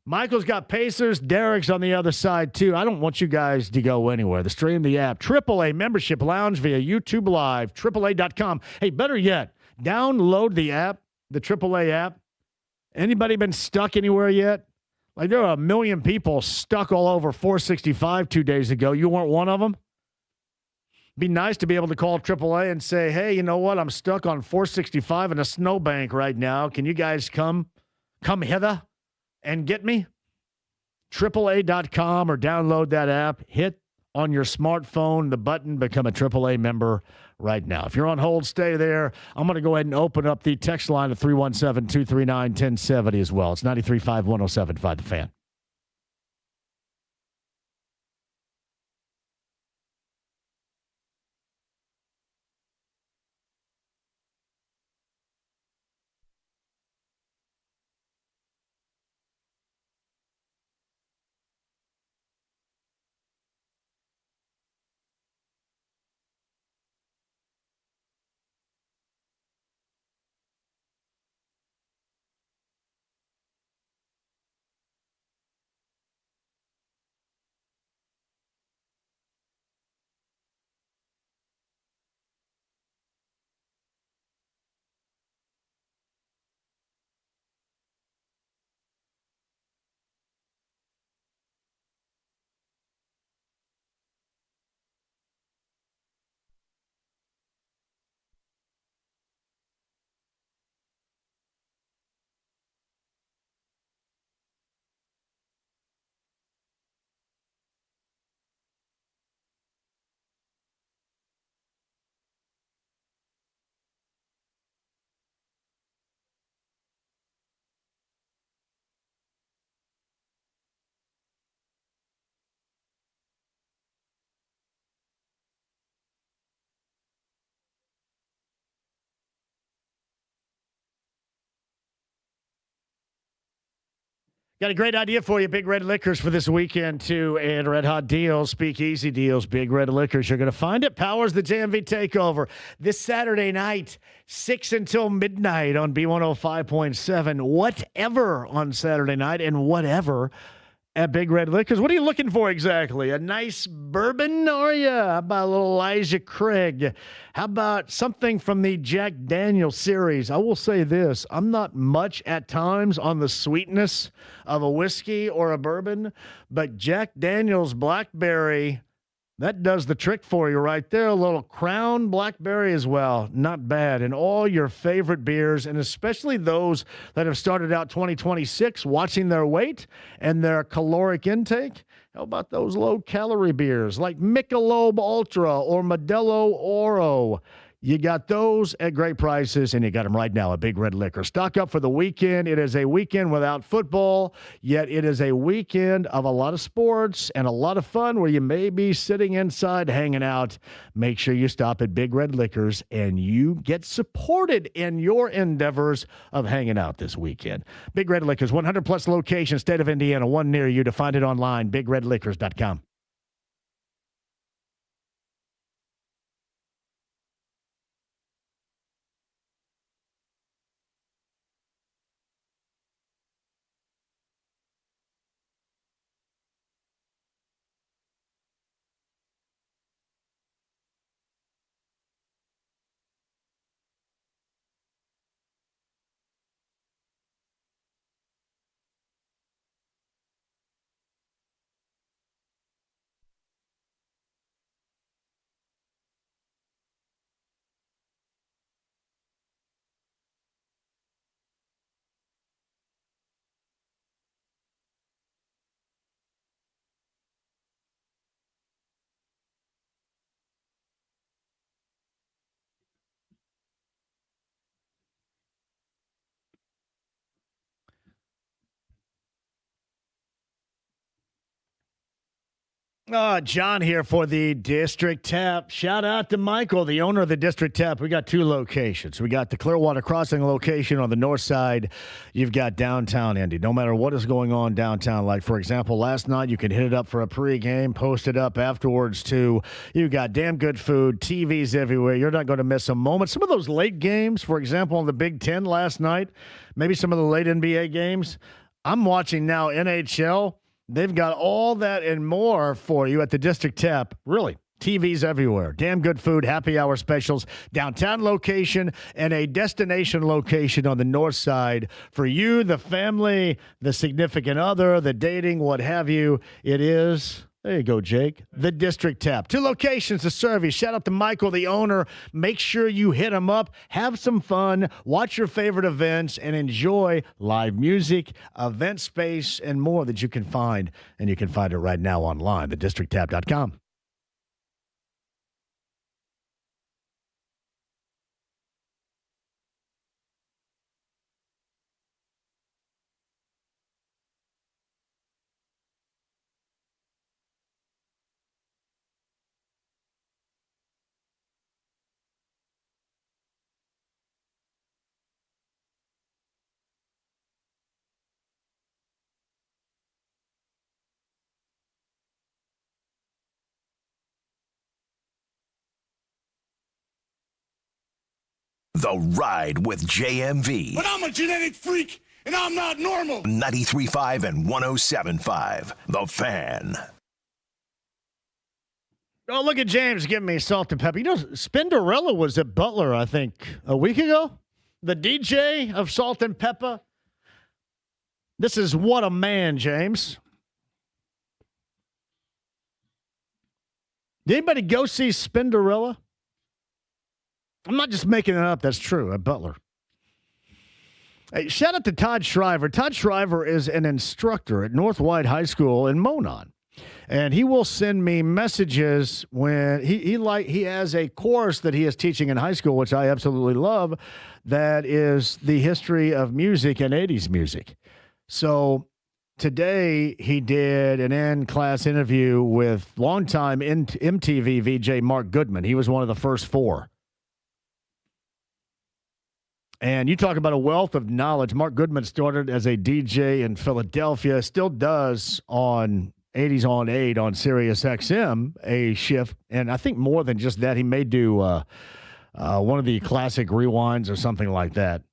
Michael's got Pacers. Derek's on the other side, too. I don't want you guys to go anywhere. The Stream the app. AAA membership lounge via YouTube Live. AAA.com. Hey, better yet, download the app, the AAA app. Anybody been stuck anywhere yet? Like, there are a million people stuck all over 465 2 days ago. You weren't one of them? Be nice to be able to call AAA and say, hey, you know what? I'm stuck on 465 in a snowbank right now. Can you guys come hither and get me? AAA.com, or download that app. Hit on your smartphone the button, become a AAA member right now. If you're on hold, stay there. I'm going to go ahead and open up the text line of 317-239-1070 as well. It's 93.5-107.5 The Fan. Got a great idea for you, Big Red Liquors, for this weekend, too. And Red Hot Deals, Speakeasy Deals, Big Red Liquors. You're going to find it. Powers the JMV Takeover this Saturday night, 6 until midnight on B105.7. Whatever on Saturday night and whatever at Big Red Liquors. What are you looking for exactly? A nice bourbon, are you? How about a little Elijah Craig? How about something from the Jack Daniel's series? I will say this. I'm not much at times on the sweetness of a whiskey or a bourbon, but Jack Daniel's Blackberry, that does the trick for you right there. A little Crown Blackberry as well. Not bad. And all your favorite beers, and especially those that have started out 2026 watching their weight and their caloric intake. How about those low-calorie beers like Michelob Ultra or Modelo Oro? You got those at great prices, and you got them right now at Big Red Liquor. Stock up for the weekend. It is a weekend without football, yet it is a weekend of a lot of sports and a lot of fun where you may be sitting inside hanging out. Make sure you stop at Big Red Liquors, and you get supported in your endeavors of hanging out this weekend. Big Red Liquors, 100-plus locations, state of Indiana, one near you. To find it online, bigredliquors.com. John here for the District Tap. Shout out to Michael, the owner of the District Tap. We got two locations. We got the Clearwater Crossing location on the north side. You've got downtown Indy. No matter what is going on downtown, like, for example, last night you can hit it up for a pregame, post it up afterwards, too. You got damn good food, TVs everywhere. You're not going to miss a moment. Some of those late games, for example, in the Big Ten last night, maybe some of the late NBA games. I'm watching now NHL. They've got all that and more for you at the District Tap. Really, TVs everywhere. Damn good food, happy hour specials, downtown location, and a destination location on the north side. For you, the family, the significant other, the dating, what have you, it is... There you go, Jake. The District Tap. Two locations to serve you. Shout out to Michael, the owner. Make sure you hit him up. Have some fun. Watch your favorite events and enjoy live music, event space, and more that you can find. And you can find it right now online, thedistricttap.com. The Ride with JMV. But I'm a genetic freak, and I'm not normal. 93.5 and 107.5. The Fan. Oh, look at James giving me salt and pepper. You know, Spinderella was at Butler, I think, a week ago. The DJ of Salt and Pepper. This is what a man, James. Did anybody go see Spinderella? I'm not just making it up. That's true at Butler. Hey, shout out to Todd Shriver. Todd Shriver is an instructor at North White High School in Monon. And he will send me messages when he has a course that he is teaching in high school, which I absolutely love, that is the history of music and 80s music. So today he did an in-class interview with longtime MTV VJ Mark Goodman. He was one of the first four. And you talk about a wealth of knowledge. Mark Goodman started as a DJ in Philadelphia, still does on 80s on 8 on Sirius XM, a shift. And I think more than just that, he may do one of the classic rewinds or something like that.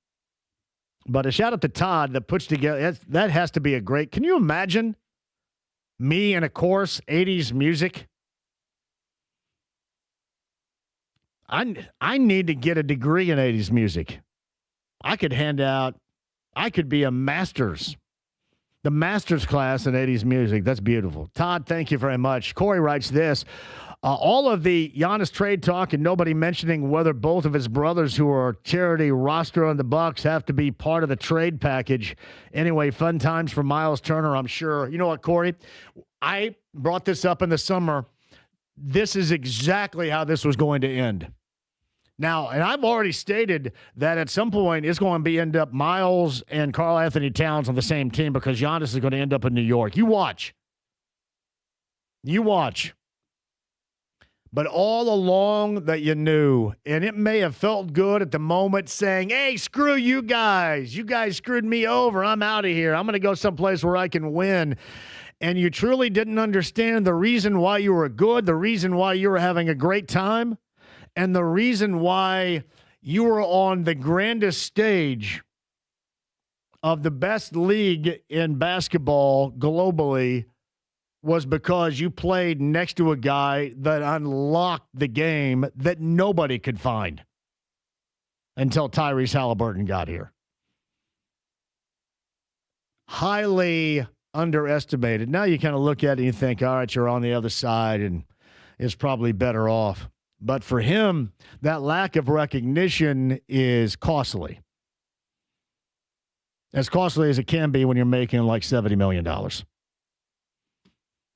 But a shout out to Todd that puts together, that has to be a great, can you imagine me in a course, 80s music? I need to get a degree in 80s music. I could be a master's, the master's class in 80s music. That's beautiful. Todd, thank you very much. Corey writes this. All of the Giannis trade talk and nobody mentioning whether both of his brothers who are charity roster on the Bucks have to be part of the trade package. Anyway, fun times for Miles Turner, I'm sure. You know what, Corey? I brought this up in the summer. This is exactly how this was going to end. Now, and I've already stated that at some point it's going to end up Miles and Karl Anthony Towns on the same team because Giannis is going to end up in New York. You watch. You watch. But all along that you knew, and it may have felt good at the moment saying, hey, screw you guys. You guys screwed me over. I'm out of here. I'm going to go someplace where I can win. And you truly didn't understand the reason why you were good, the reason why you were having a great time. And the reason why you were on the grandest stage of the best league in basketball globally was because you played next to a guy that unlocked the game that nobody could find until Tyrese Halliburton got here. Highly underestimated. Now you kind of look at it and you think, all right, you're on the other side and it's probably better off. But for him, that lack of recognition is costly. As costly as it can be when you're making like $70 million. If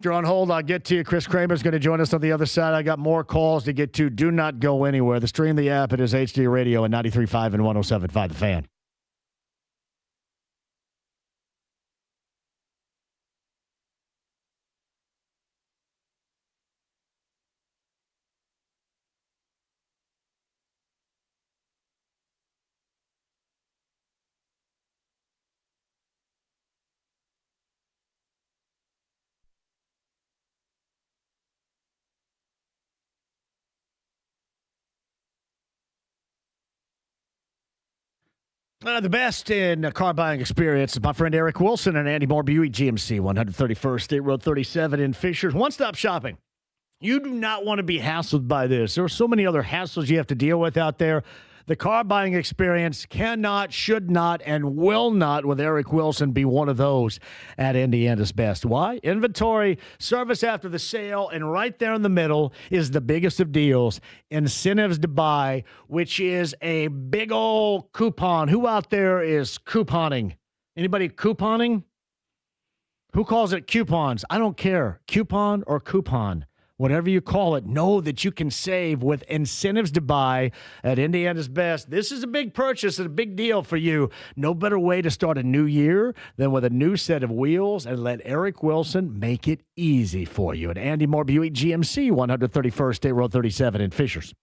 you're on hold, I'll get to you. Chris Kramer's going to join us on the other side. I got more calls to get to. Do not go anywhere. The stream, the app, it is HD Radio at 93.5 and 107.5 The Fan. The best in car buying experience is my friend Eric Wilson and Andy Moore Buick GMC, 131st State Road 37 in Fishers. One-stop shopping. You do not want to be hassled by this. There are so many other hassles you have to deal with out there. The car buying experience cannot, should not, and will not, with Eric Wilson, be one of those at Indiana's best. Why? Inventory, service after the sale, and right there in the middle is the biggest of deals, incentives to buy, which is a big old coupon. Who out there is couponing? Anybody couponing? Who calls it coupons? I don't care. Coupon or coupon. Whatever you call it, know that you can save with incentives to buy at Indiana's best. This is a big purchase and a big deal for you. No better way to start a new year than with a new set of wheels, and let Eric Wilson make it easy for you. At Andy Moore Buick GMC, 131st State Road 37 in Fishers.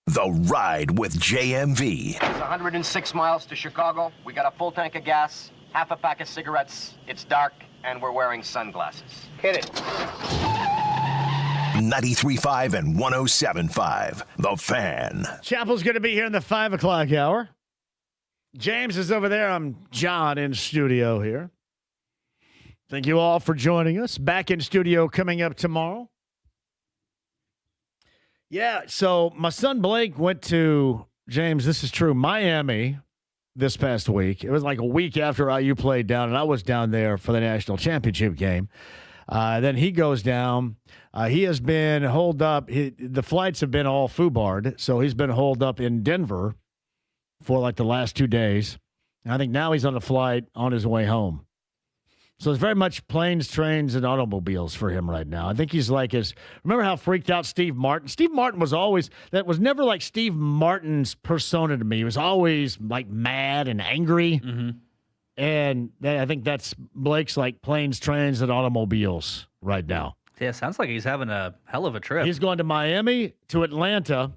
The Ride with JMV. It's 106 miles to Chicago. We got a full tank of gas, half a pack of cigarettes. It's dark, and we're wearing sunglasses. Hit it. 93.5 and 107.5. The Fan. Chapel's going to be here in the 5 o'clock hour. James is over there. I'm John in studio here. Thank you all for joining us. Back in studio coming up tomorrow. Yeah, so my son Blake went to, James, this is true, Miami this past week. It was like a week after IU played down, and I was down there for the national championship game. Then he goes down. He has been holed up. The flights have been all FUBAR'd, so he's been holed up in Denver for like the last 2 days. And I think now he's on a flight on his way home. So it's very much planes, trains, and automobiles for him right now. I think he's like remember how freaked out Steve Martin? Steve Martin that was never like Steve Martin's persona to me. He was always like mad and angry. Mm-hmm. And I think that's Blake's like planes, trains, and automobiles right now. Yeah, sounds like he's having a hell of a trip. He's going to Miami to Atlanta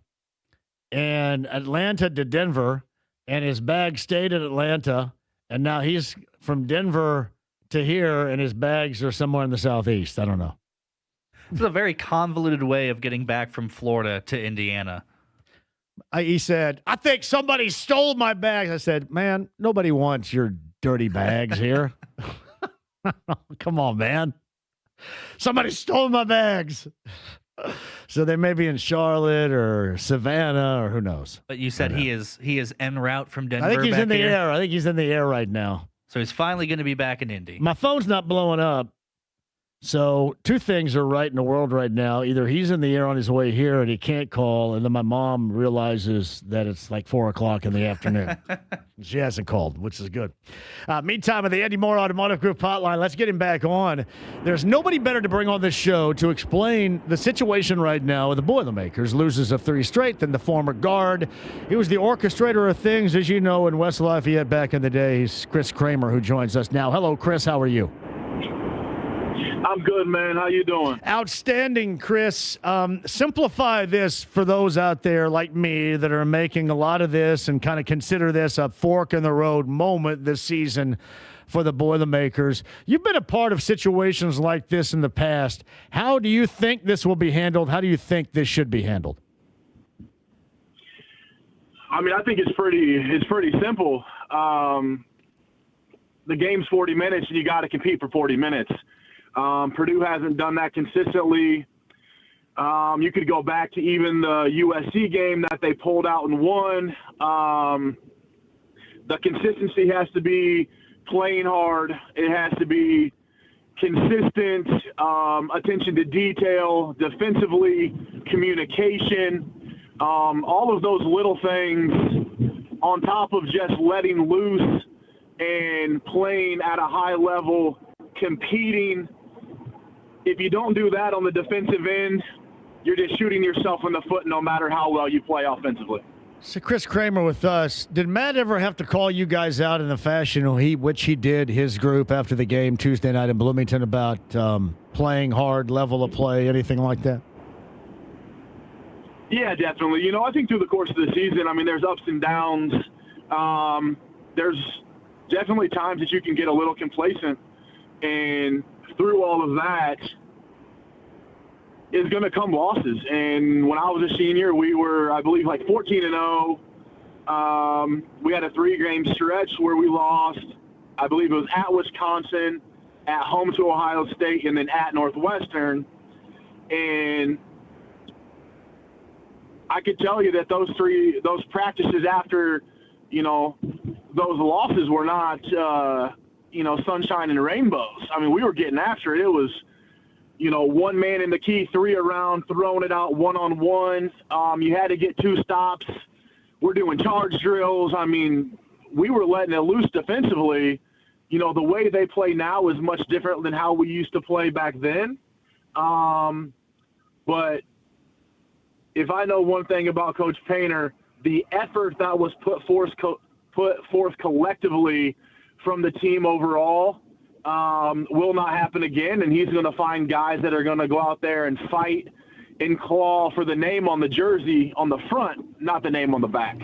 and Atlanta to Denver, and his bag stayed in Atlanta, and now he's from Denver to here, and his bags are somewhere in the southeast. I don't know. It's a very convoluted way of getting back from Florida to Indiana. He said, I think somebody stole my bags. I said, man, nobody wants your dirty bags here. Come on, man. Somebody stole my bags. So they may be in Charlotte or Savannah or who knows. But you said he is en route from Denver. I think he's back in the here. air. I think he's in the air right now. So he's finally going to be back in Indy. My phone's not blowing up. So two things are right in the world right now. Either he's in the air on his way here and he can't call, and then my mom realizes that it's like 4 o'clock in the afternoon. She hasn't called, which is good. Meantime, at the Andy Moore Automotive Group hotline, let's get him back on. There's nobody better to bring on this show to explain the situation right now with the Boilermakers. Loses of 3 straight than the former guard. He was the orchestrator of things, as you know, in West Lafayette back in the day. He's Chris Kramer, who joins us now. Hello, Chris. How are you? I'm good, man. How you doing? Outstanding, Chris. Simplify this for those out there like me that are making a lot of this and kind of consider this a fork in the road moment this season for the Boilermakers. You've been a part of situations like this in the past. How do you think this will be handled? How do you think this should be handled? I mean, I think it's pretty simple. The game's 40 minutes, and you got to compete for 40 minutes. Purdue hasn't done that consistently. You could go back to even the USC game that they pulled out and won. The consistency has to be playing hard. It has to be consistent, attention to detail, defensively, communication, all of those little things on top of just letting loose and playing at a high level, competing. If you don't do that on the defensive end, you're just shooting yourself in the foot no matter how well you play offensively. So Chris Kramer with us. Did Matt ever have to call you guys out in the fashion which he did his group after the game Tuesday night in Bloomington about playing hard, level of play, anything like that? Yeah, definitely. You know, I think through the course of the season, I mean, there's ups and downs. There's definitely times that you can get a little complacent. And through all of that is going to come losses. And when I was a senior, we were, I believe, like 14-0. We had a 3-game stretch where we lost. I believe it was at Wisconsin, at home to Ohio State, and then at Northwestern. And I could tell you that those practices after, you know, those losses were not sunshine and rainbows. I mean, we were getting after it. It was, you know, one man in the key, 3 around, throwing it out one-on-one. You had to get 2 stops. We're doing charge drills. I mean, we were letting it loose defensively. You know, the way they play now is much different than how we used to play back then. But if I know one thing about Coach Painter, the effort that was put forth collectively from the team overall will not happen again, and he's going to find guys that are going to go out there and fight and claw for the name on the jersey on the front, not the name on the back.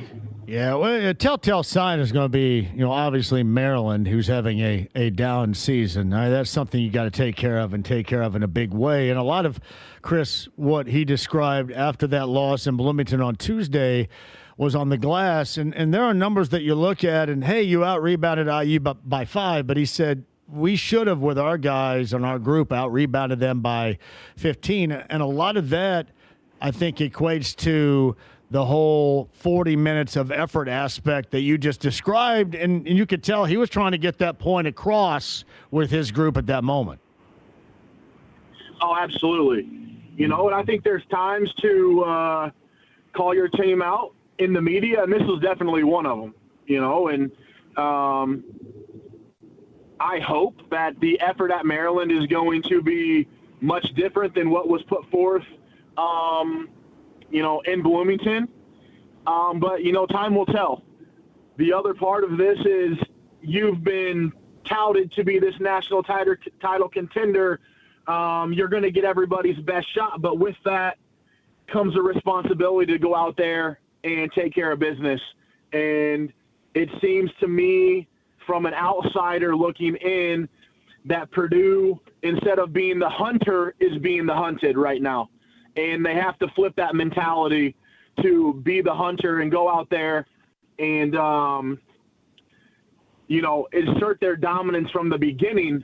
Yeah, well, a telltale sign is going to be, obviously Maryland, who's having a down season. That's something you got to take care of in a big way. And a lot of, Chris, what he described after that loss in Bloomington on Tuesday was on the glass. And there are numbers that you look at, and, hey, you out-rebounded IU by 5, but he said, we should have, with our guys and our group, out-rebounded them by 15. And a lot of that, I think, equates to the whole 40 minutes of effort aspect that you just described. And you could tell he was trying to get that point across with his group at that moment. Oh, absolutely. And I think there's times to call your team out in the media, and this was definitely one of them, and I hope that the effort at Maryland is going to be much different than what was put forth in Bloomington. But, time will tell. The other part of this is you've been touted to be this national title contender. You're going to get everybody's best shot. But with that comes a responsibility to go out there and take care of business. And it seems to me, from an outsider looking in, that Purdue, instead of being the hunter, is being the hunted right now. And they have to flip that mentality to be the hunter and go out there and, insert their dominance from the beginning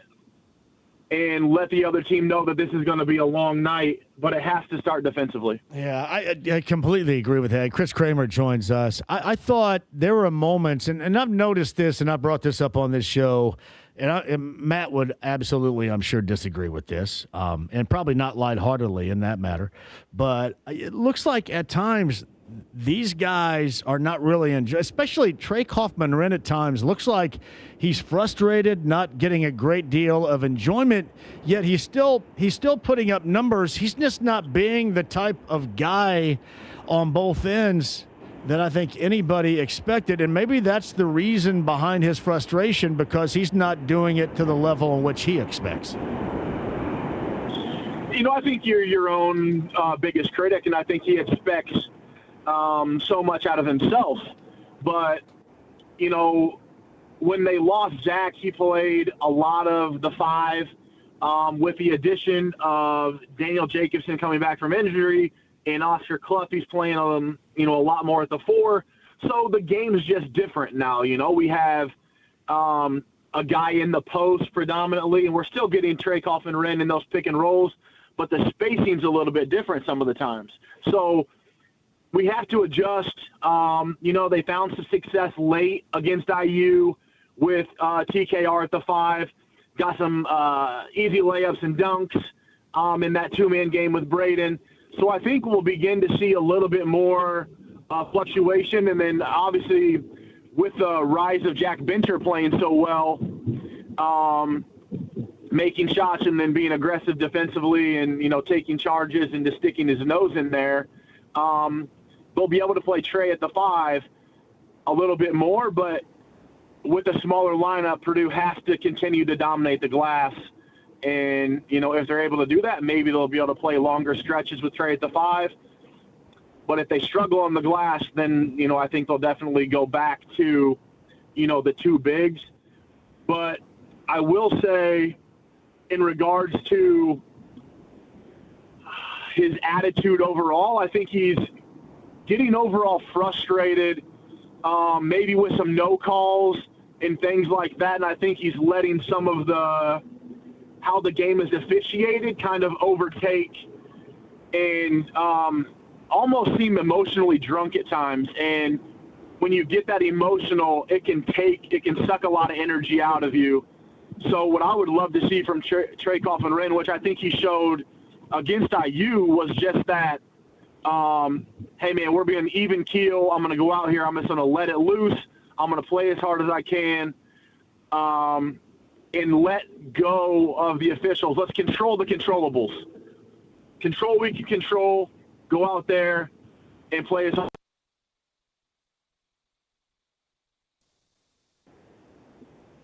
and let the other team know that this is going to be a long night, but it has to start defensively. Yeah, I completely agree with that. Chris Kramer joins us. I thought there were moments, and I've noticed this, and I brought this up on this show, and Matt would absolutely, I'm sure, disagree with this, and probably not lightheartedly in that matter. But it looks like at times these guys are not really enjoying, especially Trey Kaufman-Renn at times. Looks like he's frustrated, not getting a great deal of enjoyment, yet he's still putting up numbers. He's just not being the type of guy on both ends that I think anybody expected, and maybe that's the reason behind his frustration, because he's not doing it to the level in which he expects. I think you're your own biggest critic, and I think he expects so much out of himself. But, when they lost Zach, he played a lot of the 5 with the addition of Daniel Jacobson coming back from injury, and Oscar Clough, he's playing a lot more at the 4. So the game is just different now. We have a guy in the post predominantly, and we're still getting Trey Kaufman-Renn in those pick and rolls, but the spacing's a little bit different some of the times. So we have to adjust. They found some success late against IU with TKR at the 5, got some easy layups and dunks in that 2-man game with Braden. So I think we'll begin to see a little bit more fluctuation. And then obviously with the rise of Jack Benter playing so well, making shots and then being aggressive defensively and, taking charges and just sticking his nose in there, they'll be able to play Trey at the 5 a little bit more. But with a smaller lineup, Purdue has to continue to dominate the glass. And, if they're able to do that, maybe they'll be able to play longer stretches with Trey at the 5. But if they struggle on the glass, then, I think they'll definitely go back to, the 2 bigs. But I will say, in regards to his attitude overall, I think he's getting overall frustrated, maybe with some no calls and things like that. And I think he's letting some of how the game is officiated kind of overtake and almost seem emotionally drunk at times. And when you get that emotional, it can suck a lot of energy out of you. So what I would love to see from Trey Kaufman-Renn, which I think he showed against IU, was just that, hey, man, we're being even keel. I'm going to go out here. I'm just going to let it loose. I'm going to play as hard as I can. And let go of the officials. Let's control the controllables. Control what we can control. Go out there and play as hard.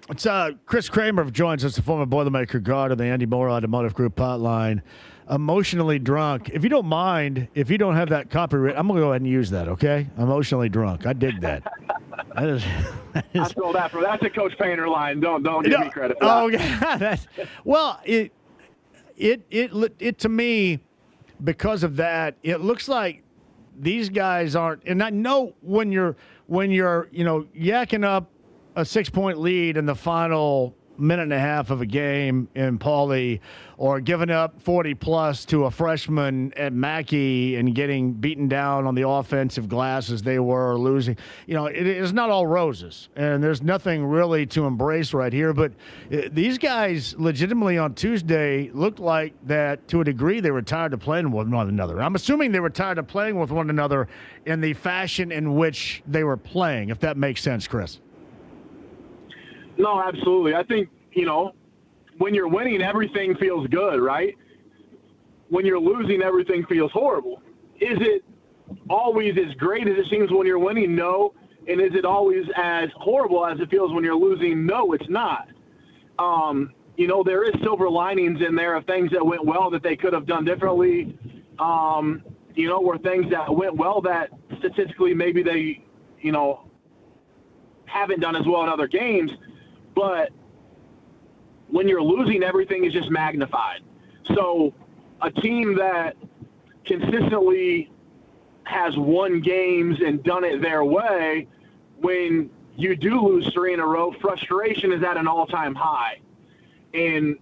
It's Chris Kramer joins us, the former Boilermaker guard of the Andy Moore Automotive Group hotline. emotionally drunk. If you don't mind, if you don't have that copyright, I'm going to go ahead and use that, okay? Emotionally drunk. I dig that. I stole that from. That's a Coach Painter line. Don't give me credit for that. Oh, yeah. Well, it to me, because of that, it looks like these guys aren't. And I know when you're yakking up a 6-point lead in the final minute and a half of a game in Pauly, or giving up 40+ to a freshman at Mackey and getting beaten down on the offensive glass as they were losing. It is not all roses, and there's nothing really to embrace right here. But these guys legitimately on Tuesday looked like that to a degree they were tired of playing with one another. I'm assuming they were tired of playing with one another in the fashion in which they were playing, if that makes sense, Chris. No, absolutely. I think, when you're winning, everything feels good, right? When you're losing, everything feels horrible. Is it always as great as it seems when you're winning? No. And is it always as horrible as it feels when you're losing? No, it's not. There is silver linings in there of things that went well that they could have done differently. Or things that went well that statistically maybe they, haven't done as well in other games. But when you're losing, everything is just magnified. So a team that consistently has won games and done it their way, when you do lose 3 in a row, frustration is at an all-time high. And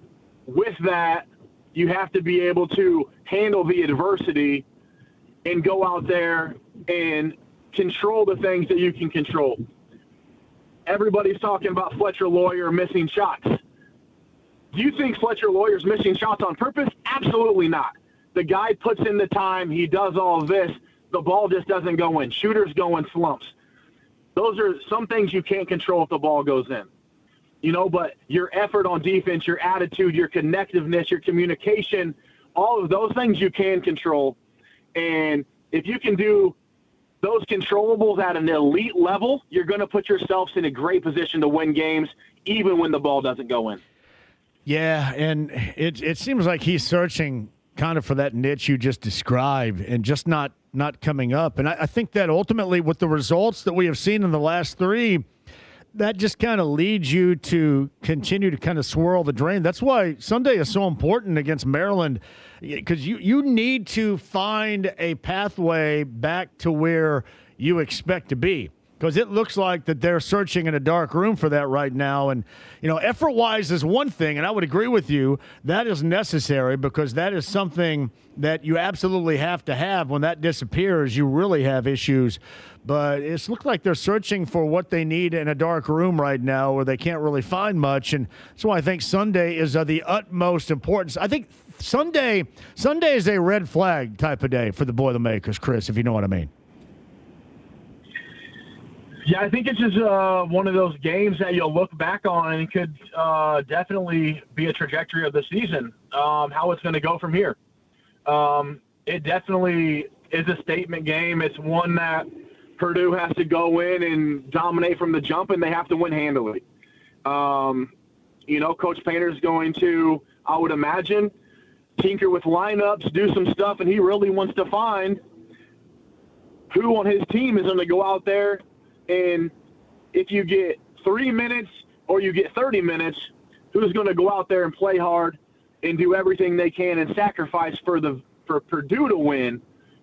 with that, you have to be able to handle the adversity and go out there and control the things that you can control. Everybody's talking about Fletcher Lawyer missing shots. Do you think Fletcher Lawyer's missing shots on purpose? Absolutely not. The guy puts in the time. He does all of this. The ball just doesn't go in. Shooters go in slumps. Those are some things you can't control if the ball goes in. But your effort on defense, your attitude, your connectiveness, your communication, all of those things you can control. And if you can do those controllables at an elite level, you're going to put yourselves in a great position to win games, even when the ball doesn't go in. Yeah, and it seems like he's searching kind of for that niche you just described and just not coming up. And I think that ultimately with the results that we have seen in the last 3, that just kind of leads you to continue to kind of swirl the drain. That's why Sunday is so important against Maryland, because you need to find a pathway back to where you expect to be, because it looks like that they're searching in a dark room for that right now. And, effort-wise is one thing, and I would agree with you, that is necessary, because that is something that you absolutely have to have. When that disappears, you really have issues. But it's looked like they're searching for what they need in a dark room right now where they can't really find much. And that's why I think Sunday is of the utmost importance. I think Sunday is a red flag type of day for the Boilermakers, Chris, if you know what I mean. Yeah, I think it's just one of those games that you'll look back on and it could definitely be a trajectory of the season, how it's going to go from here. It definitely is a statement game. It's one that Purdue has to go in and dominate from the jump, and they have to win handily. Coach Painter's going to, I would imagine, tinker with lineups, do some stuff, and he really wants to find who on his team is going to go out there. And if you get 3 minutes or you get 30 minutes, who's going to go out there and play hard and do everything they can and sacrifice for Purdue to win?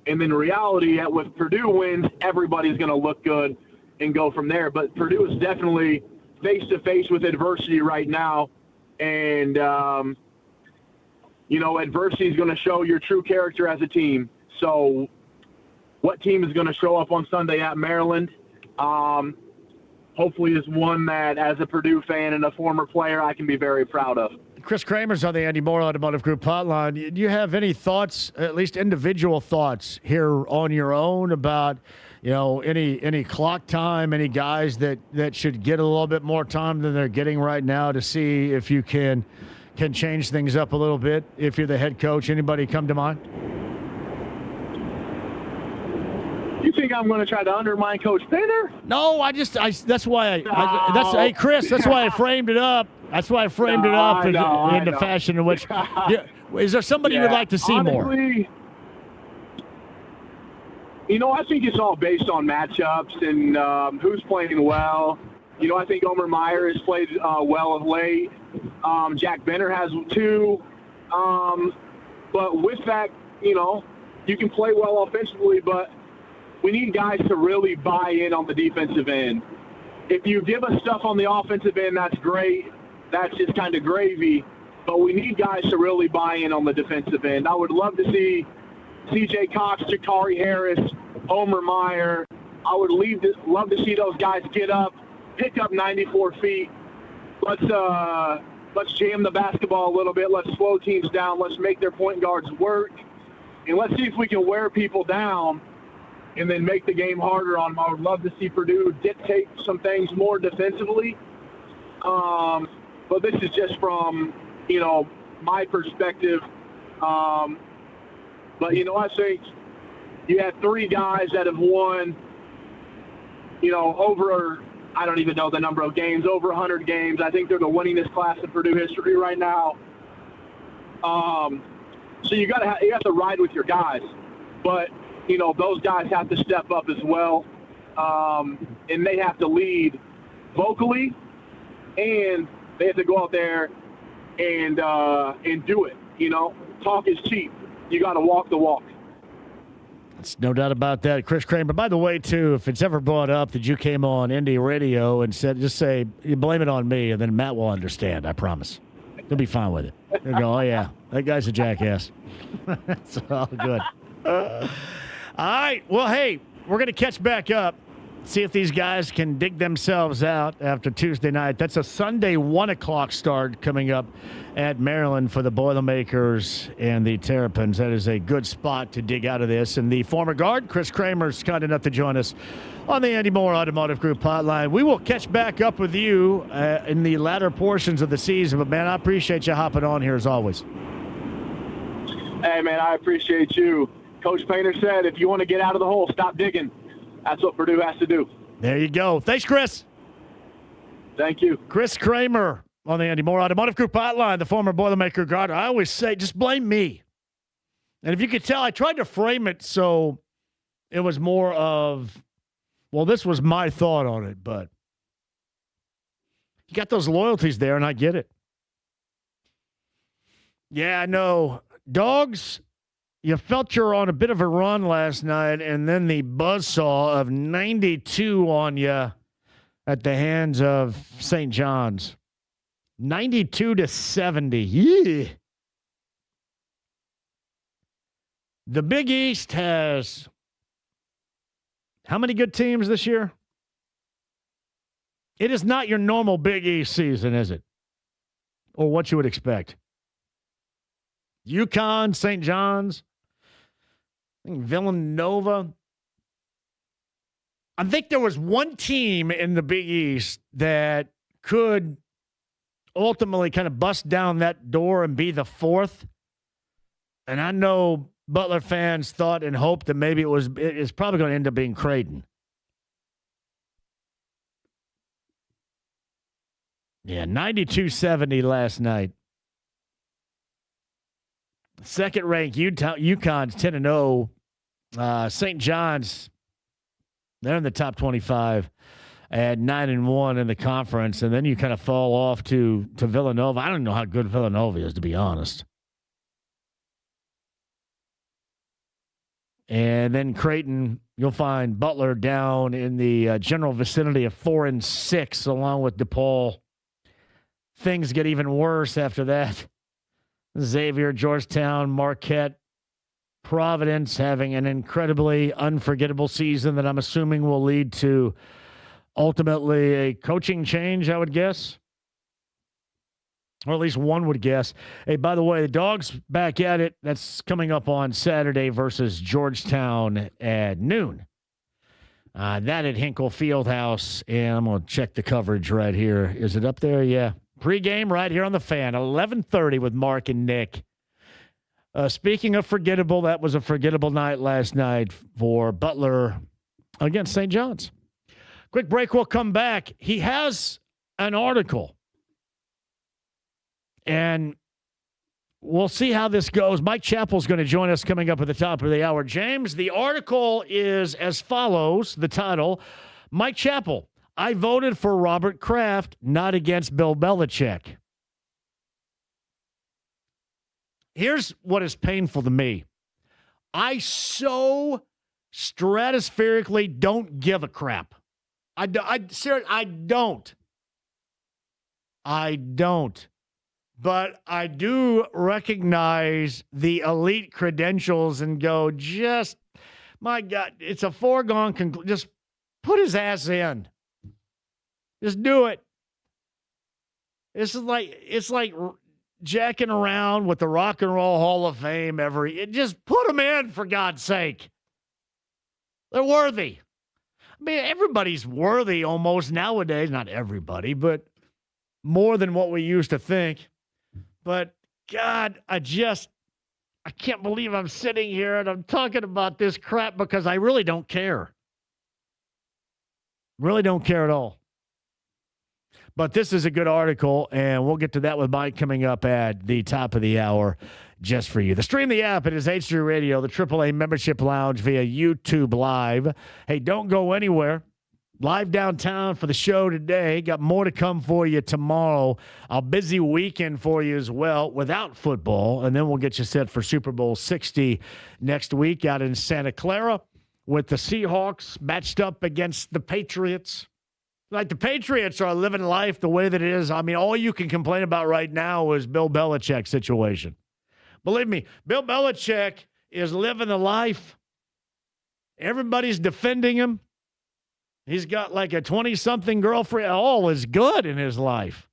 And then reality, with Purdue wins, everybody's going to look good and go from there. But Purdue is definitely face-to-face with adversity right now. And, adversity is going to show your true character as a team. So what team is going to show up on Sunday at Maryland? Hopefully is one that, as a Purdue fan and a former player, I can be very proud of. Chris Kramer's on the Andy Moore Automotive Group hotline. Do you have any thoughts, at least individual thoughts, here on your own about, any clock time, any guys that should get a little bit more time than they're getting right now to see if you can change things up a little bit? If you're the head coach, anybody come to mind? You think I'm going to try to undermine Coach Painter? No, that's why Chris, that's why I framed it up. That's why I framed it up in the fashion in which Is there somebody you would like to see more? I think it's all based on matchups and who's playing well. I think Omer Meyer has played well of late. Jack Benner has too. But with that, you can play well offensively, but we need guys to really buy in on the defensive end. If you give us stuff on the offensive end, that's great. That's just kind of gravy. But we need guys to really buy in on the defensive end. I would love to see C.J. Cox, Jakari Harris, Omer Meyer. I would love to see those guys get up, pick up 94 feet. Let's jam the basketball a little bit. Let's slow teams down. Let's make their point guards work. And let's see if we can wear people down and then make the game harder on them. I would love to see Purdue dictate some things more defensively. But this is just from, my perspective. But, I think you had 3 guys that have won, over, I don't even know the number of games, over 100 games. I think they're the winningest class in Purdue history right now. So you have to ride with your guys. But, those guys have to step up as well. And they have to lead vocally, and they have to go out there and do it. Talk is cheap. You got to walk the walk. It's no doubt about that, Chris Kramer. By the way, too, if it's ever brought up that you came on Indy Radio and said, just say, you blame it on me, and then Matt will understand, I promise. He'll be fine with it. He'll go, oh, yeah, that guy's a jackass. It's all good. All right. Well, hey, we're going to catch back up, see if these guys can dig themselves out after Tuesday night. That's a Sunday 1 o'clock start coming up at Maryland for the Boilermakers and the Terrapins. That is a good spot to dig out of this. And the former guard, Chris Kramer, is kind enough to join us on the Andy Moore Automotive Group hotline. We will catch back up with you in the latter portions of the season. But, man, I appreciate you hopping on here as always. Hey, man, I appreciate you. Coach Painter said, if you want to get out of the hole, stop digging. That's what Purdue has to do. There you go. Thanks, Chris. Thank you. Chris Kramer on the Andy Moore Automotive Group hotline, the former Boilermaker guard. I always say, just blame me. And if you could tell, I tried to frame it so it was more of, well, this was my thought on it, but you got those loyalties there, and I get it. Yeah, I know. Dogs, you felt you were on a bit of a run last night, and then the buzzsaw of 92 on you at the hands of St. John's. 92-70. Yeah. The Big East has how many good teams this year? It is not your normal Big East season, is it? Or what you would expect. UConn, St. John's, I think Villanova. I think there was one team in the Big East that could ultimately kind of bust down that door and be the 4th. And I know Butler fans thought and hoped that maybe it's probably going to end up being Creighton. Yeah, 92-70 last night. Second-ranked UConn's 10-0. St. John's, they're in the top 25 at 9-1 in the conference, and then you kind of fall off to Villanova. I don't know how good Villanova is, to be honest. And then Creighton, you'll find Butler down in the general vicinity of 4-6, along with DePaul. Things get even worse after that. Xavier, Georgetown, Marquette, Providence having an incredibly unforgettable season that I'm assuming will lead to ultimately a coaching change, I would guess. Or at least one would guess. Hey, by the way, the Dogs back at it. That's coming up on Saturday versus Georgetown at noon. That at Hinkle Fieldhouse. And I'm going to check the coverage right here. Is it up there? Yeah. Pre-game right here on the Fan, 11:30 with Mark and Nick. Speaking of forgettable, that was a forgettable night last night for Butler against St. John's. Quick break, we'll come back. He has an article. And we'll see how this goes. Mike Chappell's going to join us coming up at the top of the hour. James, the article is as follows, the title, Mike Chappell, I voted for Robert Kraft, not against Bill Belichick. Here's what is painful to me. I so stratospherically don't give a crap. Seriously, I don't. But I do recognize the elite credentials and go, just, my God, it's a foregone conclusion. Just put his ass in. Just do it. It's like jacking around with the Rock and Roll Hall of Fame just put them in, for God's sake. They're worthy. I mean, everybody's worthy almost nowadays. Not everybody, but more than what we used to think. But, God, I can't believe I'm sitting here and I'm talking about this crap because I really don't care. Really don't care at all. But this is a good article, and we'll get to that with Mike coming up at the top of the hour just for you. Stream the app. It is H3 Radio, the AAA Membership Lounge via YouTube Live. Hey, don't go anywhere. Live downtown for the show today. Got more to come for you tomorrow. A busy weekend for you as well without football. And then we'll get you set for Super Bowl 60 next week out in Santa Clara with the Seahawks matched up against the Patriots. Like, the Patriots are living life the way that it is. I mean, all you can complain about right now is Bill Belichick's situation. Believe me, Bill Belichick is living the life. Everybody's defending him. He's got like a 20-something girlfriend. All is good in his life.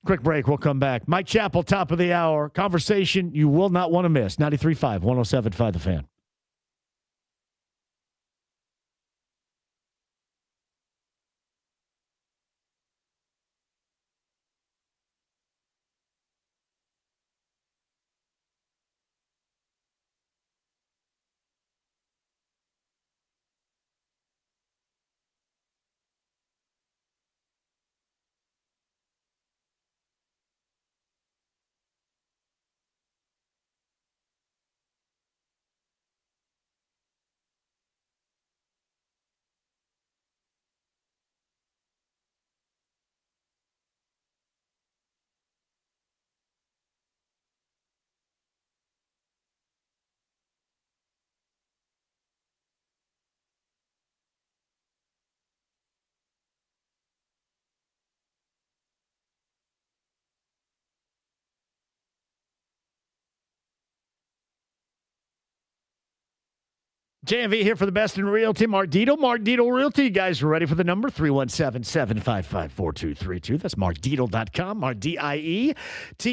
Quick break. We'll come back. Mike Chappell, top of the hour. Conversation you will not want to miss. 93.5, 107.5 The Fan. JMV here for the best in realty. Mark Dietel Realty. You guys are ready for the number? 317-755-4232. That's markdietel.com.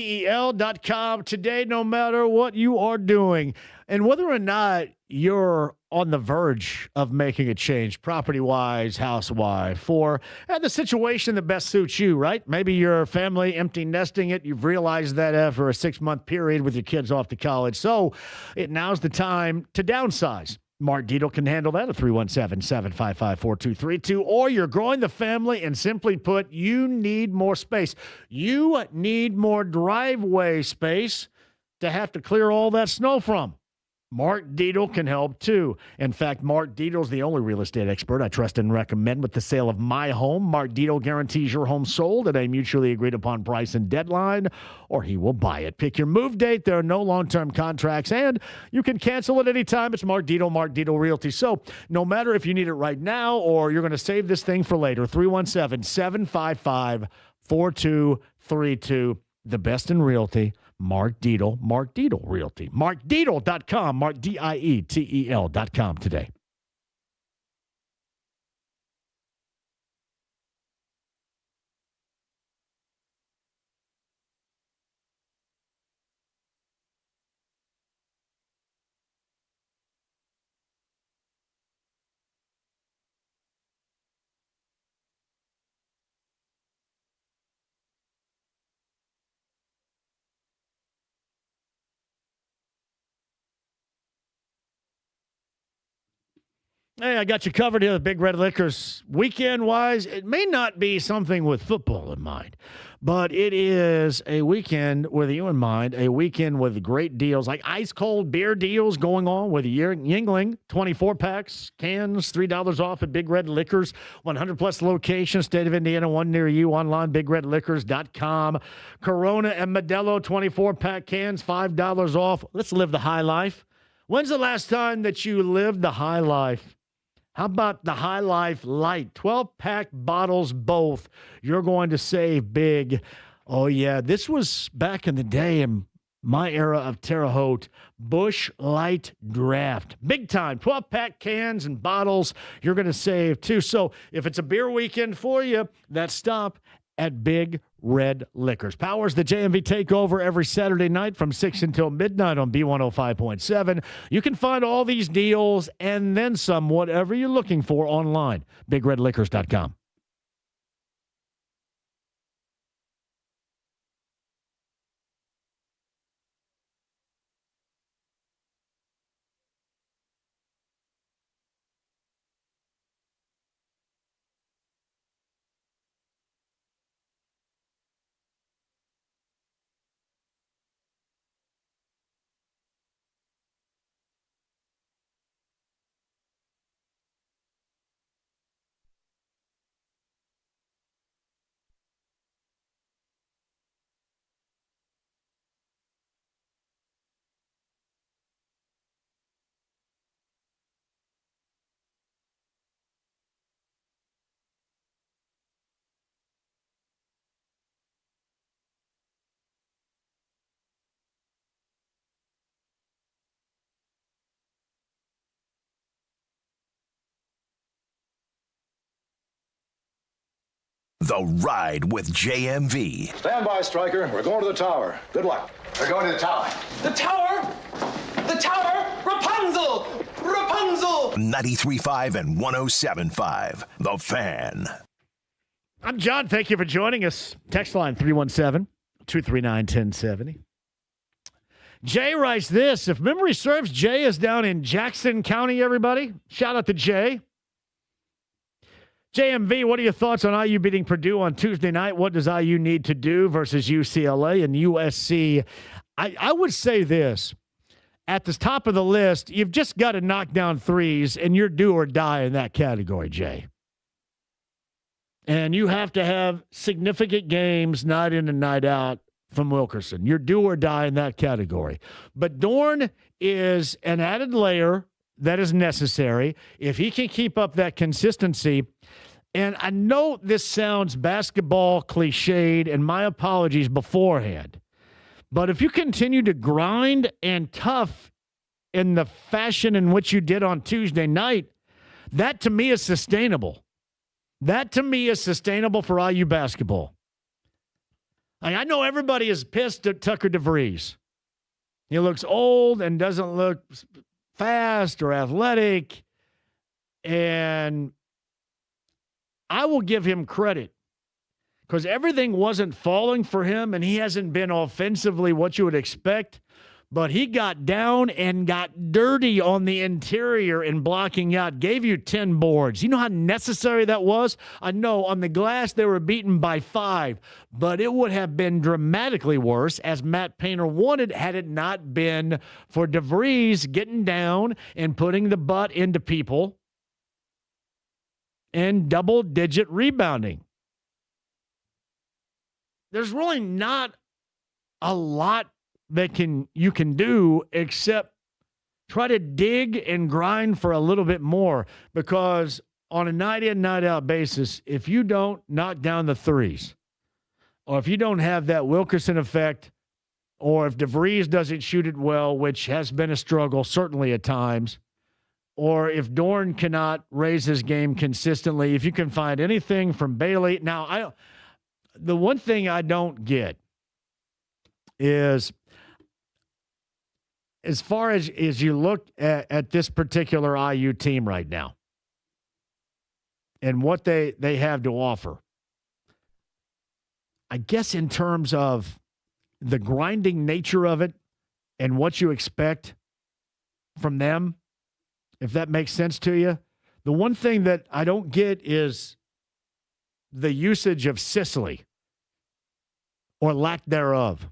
MarkDietel.com. Today, no matter what you are doing, and whether or not you're on the verge of making a change, property-wise, house-wise, for the situation that best suits you, right? Maybe your family empty nesting it. You've realized that after a 6-month period with your kids off to college. So now's the time to downsize. Mark Dietel can handle that at 317-755-4232. Or you're growing the family, and simply put, you need more space. You need more driveway space to have to clear all that snow from. Mark Dietel can help too. In fact, Mark Dietel is the only real estate expert I trust and recommend with the sale of my home. Mark Dietel guarantees your home sold at a mutually agreed upon price and deadline, or he will buy it. Pick your move date. There are no long-term contracts, and you can cancel at any time. It's Mark Dietel Realty. So no matter if you need it right now or you're going to save this thing for later, 317-755-4232. The best in realty. Mark Dietel Realty. MarkDietel.com, MarkDietel.com today. Hey, I got you covered here with Big Red Liquors. Weekend-wise, it may not be something with football in mind, but it is a weekend with you in mind, a weekend with great deals, like ice-cold beer deals going on with Yingling, 24-packs, cans, $3 off at Big Red Liquors, 100-plus locations, state of Indiana, one near you, online, bigredliquors.com. Corona and Modelo 24-pack cans, $5 off. Let's live the high life. When's the last time that you lived the high life? How about the High Life Light? 12-pack bottles both. You're going to save big. Oh, yeah. This was back in the day in my era of Terre Haute. Busch Light Draft. Big time. 12-pack cans and bottles. You're going to save, too. So if it's a beer weekend for you, that stop at Big Red Liquors. Powers the JMV Takeover every Saturday night from 6 until midnight on B105.7. You can find all these deals and then some, whatever you're looking for, online. BigRedLiquors.com. The Ride with JMV. Stand by, Stryker. We're going to the tower. Good luck. We're going to the tower. The tower? The tower? Rapunzel! Rapunzel! 93.5 and 107.5. The Fan. I'm John. Thank you for joining us. Text line 317-239-1070. Jay writes this. If memory serves, Jay is down in Jackson County, everybody. Shout out to Jay. JMV, what are your thoughts on IU beating Purdue on Tuesday night? What does IU need to do versus UCLA and USC? I would say this. At the top of the list, you've just got to knock down threes, and you're do or die in that category, Jay. And you have to have significant games night in and night out from Wilkerson. You're do or die in that category. But Dorn is an added layer that is necessary. If he can keep up that consistency, and I know this sounds basketball cliched, and my apologies beforehand, but if you continue to grind and tough in the fashion in which you did on Tuesday night, that to me is sustainable. That to me is sustainable for IU basketball. I know everybody is pissed at Tucker DeVries. He looks old and doesn't look fast or athletic, and I will give him credit because everything wasn't falling for him, and he hasn't been offensively what you would expect, but he got down and got dirty on the interior in blocking out, gave you 10 boards. You know how necessary that was? I know on the glass they were beaten by 5, but it would have been dramatically worse, as Matt Painter wanted, had it not been for DeVries getting down and putting the butt into people and double-digit rebounding. There's really not a lot that you can do except try to dig and grind for a little bit more, because on a night-in, night-out basis, if you don't knock down the threes, or if you don't have that Wilkerson effect, or if DeVries doesn't shoot it well, which has been a struggle certainly at times, or if Dorn cannot raise his game consistently, if you can find anything from Bailey. Now, the one thing I don't get is, as far as you look at this particular IU team right now and what they have to offer, I guess in terms of the grinding nature of it and what you expect from them, if that makes sense to you, The one thing that I don't get is the usage of Sicily or lack thereof.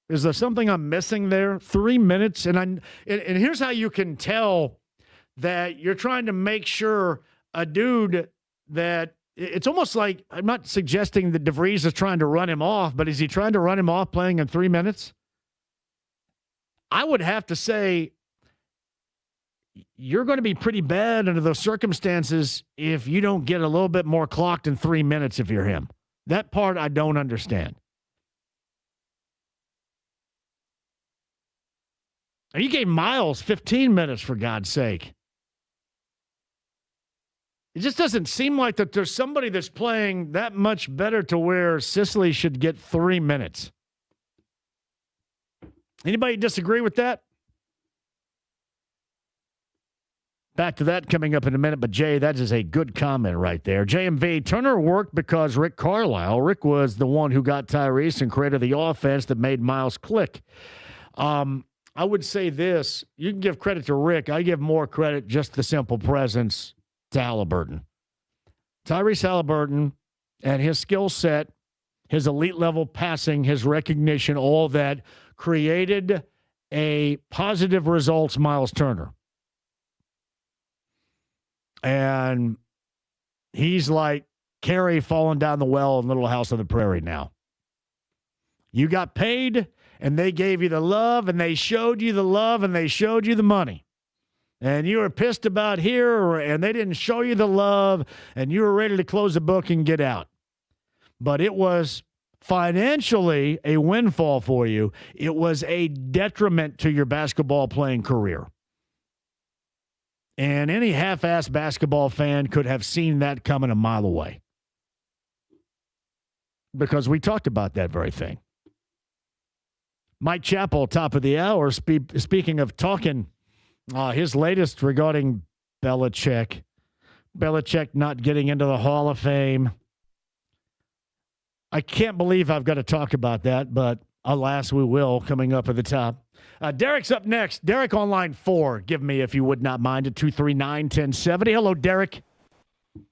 Is there something I'm missing there? 3 minutes, and here's how you can tell that you're trying to make sure a dude that it's almost like, I'm not suggesting that DeVries is trying to run him off, but is he trying to run him off playing in 3 minutes? I would have to say you're going to be pretty bad under those circumstances if you don't get a little bit more clocked in 3 minutes if you're him. That part I don't understand. And you gave Miles 15 minutes, for God's sake. It just doesn't seem like that there's somebody that's playing that much better to where Sicily should get 3 minutes. Anybody disagree with that? Back to that coming up in a minute, but Jay, that is a good comment right there. JMV, Turner worked because Rick Carlisle. Rick was the one who got Tyrese and created the offense that made Miles click. I would say this. You can give credit to Rick. I give more credit just the simple presence to Halliburton. Tyrese Halliburton and his skill set, his elite level passing, his recognition, all that created a positive results Miles Turner. And he's like Carrie falling down the well in Little House on the Prairie now. You got paid, and they gave you the love, and they showed you the love, and they showed you the money. And you were pissed about here, and they didn't show you the love, and you were ready to close the book and get out. But it was financially a windfall for you. It was a detriment to your basketball playing career. And any half-assed basketball fan could have seen that coming a mile away. Because we talked about that very thing. Mike Chappell, top of the hour, speaking of talking, his latest regarding Belichick. Belichick not getting into the Hall of Fame. I can't believe I've got to talk about that, but alas, we will, coming up at the top. Derek's up next. Derek on line 4. Give me, if you would not mind, at 239-1070. Hello, Derek.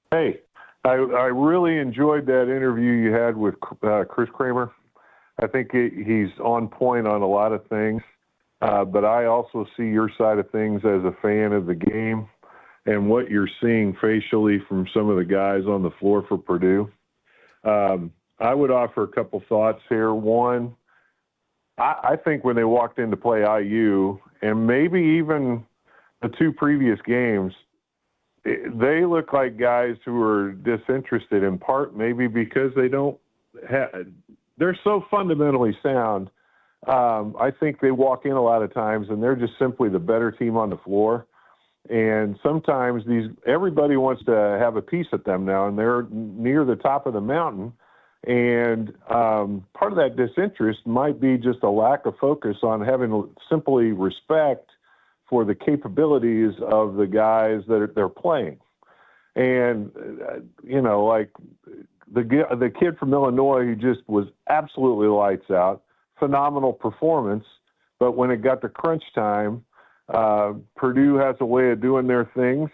Hey, I really enjoyed that interview you had with Chris Kramer. I think he's on point on a lot of things, but I also see your side of things as a fan of the game and what you're seeing facially from some of the guys on the floor for Purdue. I would offer a couple thoughts here. One, I think when they walked in to play IU, and maybe even the 2 previous games, they look like guys who are disinterested, in part maybe because they don't have – they're so fundamentally sound. I think they walk in a lot of times, and they're just simply the better team on the floor. And sometimes everybody wants to have a piece at them now, and they're near the top of the mountain. And part of that disinterest might be just a lack of focus on having simply respect for the capabilities of the guys that they're playing. And, like the kid from Illinois who just was absolutely lights out, phenomenal performance. But when it got to crunch time, Purdue has a way of doing their things,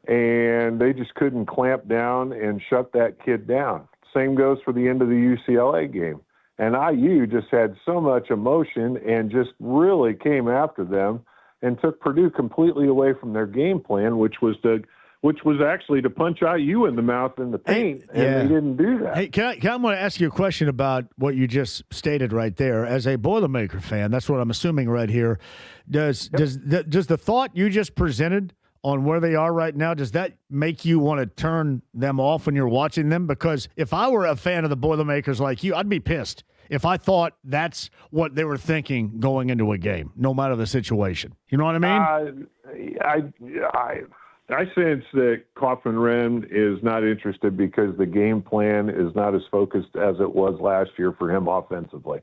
and they just couldn't clamp down and shut that kid down. Same goes for the end of the UCLA game. And IU just had so much emotion and just really came after them and took Purdue completely away from their game plan, which was actually to punch IU in the mouth in the paint, and they didn't do that. Hey, I want to ask you a question about what you just stated right there. As a Boilermaker fan, that's what I'm assuming right here. Does the thought you just presented on where they are right now, does that make you want to turn them off when you're watching them? Because if I were a fan of the Boilermakers like you, I'd be pissed if I thought that's what they were thinking going into a game, no matter the situation. You know what I mean? I sense that Kaufman-Renn is not interested because the game plan is not as focused as it was last year for him offensively.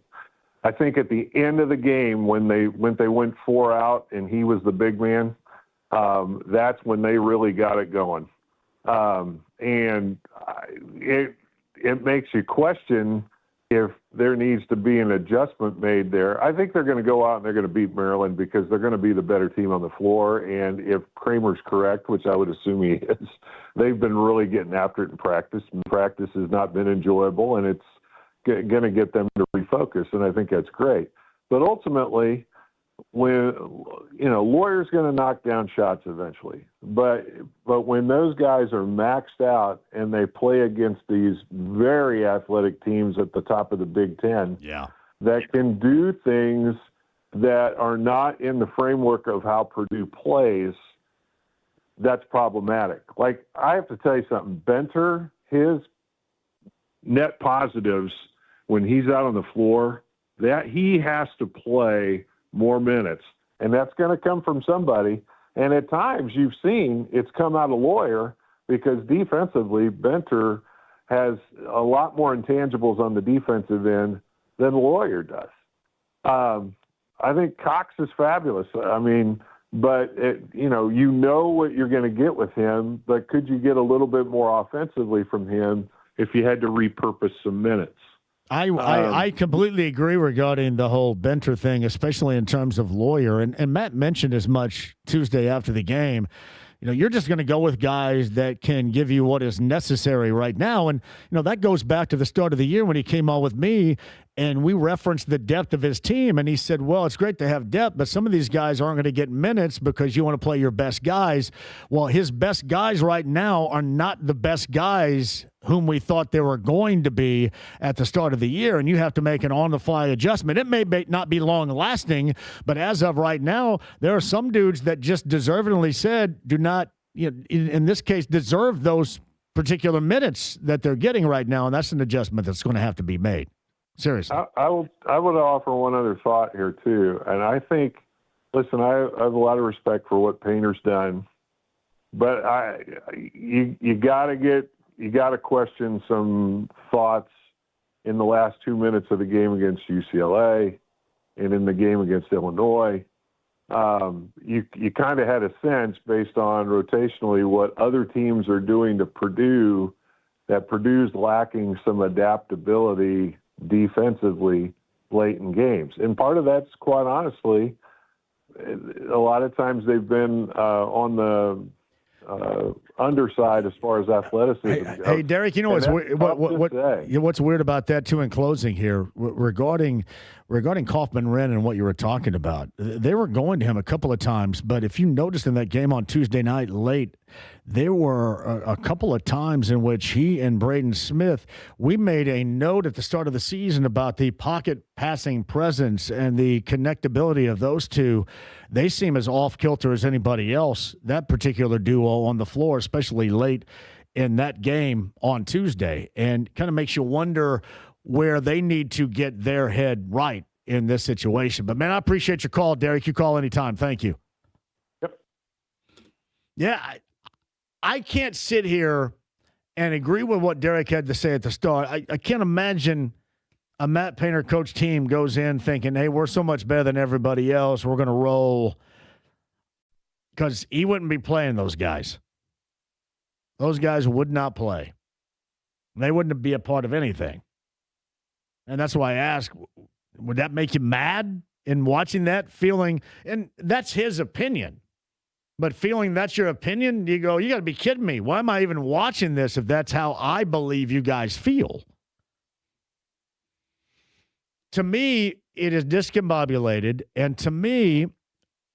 I think at the end of the game, when they went 4 out and he was the big man, that's when they really got it going. And it makes you question if there needs to be an adjustment made there. I think they're going to go out and they're going to beat Maryland because they're going to be the better team on the floor. And if Kramer's correct, which I would assume he is, they've been really getting after it in practice. And practice has not been enjoyable, and it's going to get them to refocus. And I think that's great. But ultimately, when Lawyer's going to knock down shots eventually, but when those guys are maxed out and they play against these very athletic teams at the top of the Big Ten, that can do things that are not in the framework of how Purdue plays, that's problematic. Like, I have to tell you something, Benter, his net positives when he's out on the floor, that he has to play more minutes, and that's going to come from somebody. And at times you've seen it's come out of Lawyer because defensively Benter has a lot more intangibles on the defensive end than Lawyer does. I think Cox is fabulous. I mean, but you know what you're going to get with him, but could you get a little bit more offensively from him if you had to repurpose some minutes? I completely agree regarding the whole Benter thing, especially in terms of Lawyer. And Matt mentioned as much Tuesday after the game. You're just going to go with guys that can give you what is necessary right now. And, that goes back to the start of the year when he came on with me and we referenced the depth of his team. And he said, well, it's great to have depth, but some of these guys aren't going to get minutes because you want to play your best guys. Well, his best guys right now are not the best guys whom we thought they were going to be at the start of the year, and you have to make an on-the-fly adjustment. It may not be long-lasting, but as of right now, there are some dudes that just deservedly said do not, in this case, deserve those particular minutes that they're getting right now, and that's an adjustment that's going to have to be made. Seriously. I would offer one other thought here, too, and I think, listen, I have a lot of respect for what Painter's done, but you got to question some thoughts in the last 2 minutes of the game against UCLA and in the game against Illinois. You kind of had a sense based on rotationally what other teams are doing to Purdue, that Purdue's lacking some adaptability defensively late in games. And part of that's, quite honestly, a lot of times they've been on the underside as far as athleticism goes. Hey, Derek, what's weird about that too? In closing here, regarding Kaufman-Wren and what you were talking about, they were going to him a couple of times, but if you noticed in that game on Tuesday night late, there were a couple of times in which he and Braden Smith, we made a note at the start of the season about the pocket passing presence and the connectability of those two. They seem as off-kilter as anybody else, that particular duo on the floor, especially late in that game on Tuesday, and kind of makes you wonder where they need to get their head right in this situation. But, man, I appreciate your call, Derek. You call anytime. Thank you. Yep. Yeah, I can't sit here and agree with what Derek had to say at the start. I can't imagine a Matt Painter coach team goes in thinking, hey, we're so much better than everybody else, we're going to roll, because he wouldn't be playing those guys. Those guys would not play. They wouldn't be a part of anything. And that's why I ask, would that make you mad in watching that, feeling, and that's his opinion, but feeling that's your opinion, you go, you got to be kidding me. Why am I even watching this if that's how I believe you guys feel? To me, it is discombobulated, and to me,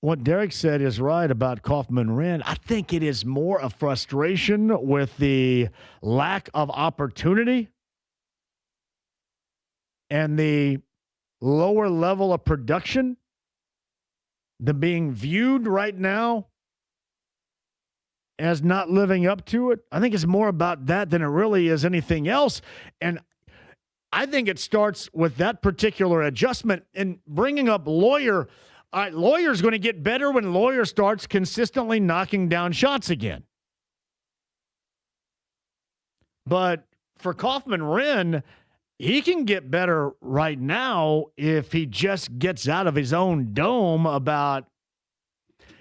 what Derek said is right about Kaufman-Wren. I think it is more a frustration with the lack of opportunity and the lower level of production, the being viewed right now as not living up to it. I think it's more about that than it really is anything else. And I think it starts with that particular adjustment and bringing up Lawyer. All right, Lawyer's going to get better when Lawyer starts consistently knocking down shots again. But for Kaufman-Wren, he can get better right now if he just gets out of his own dome about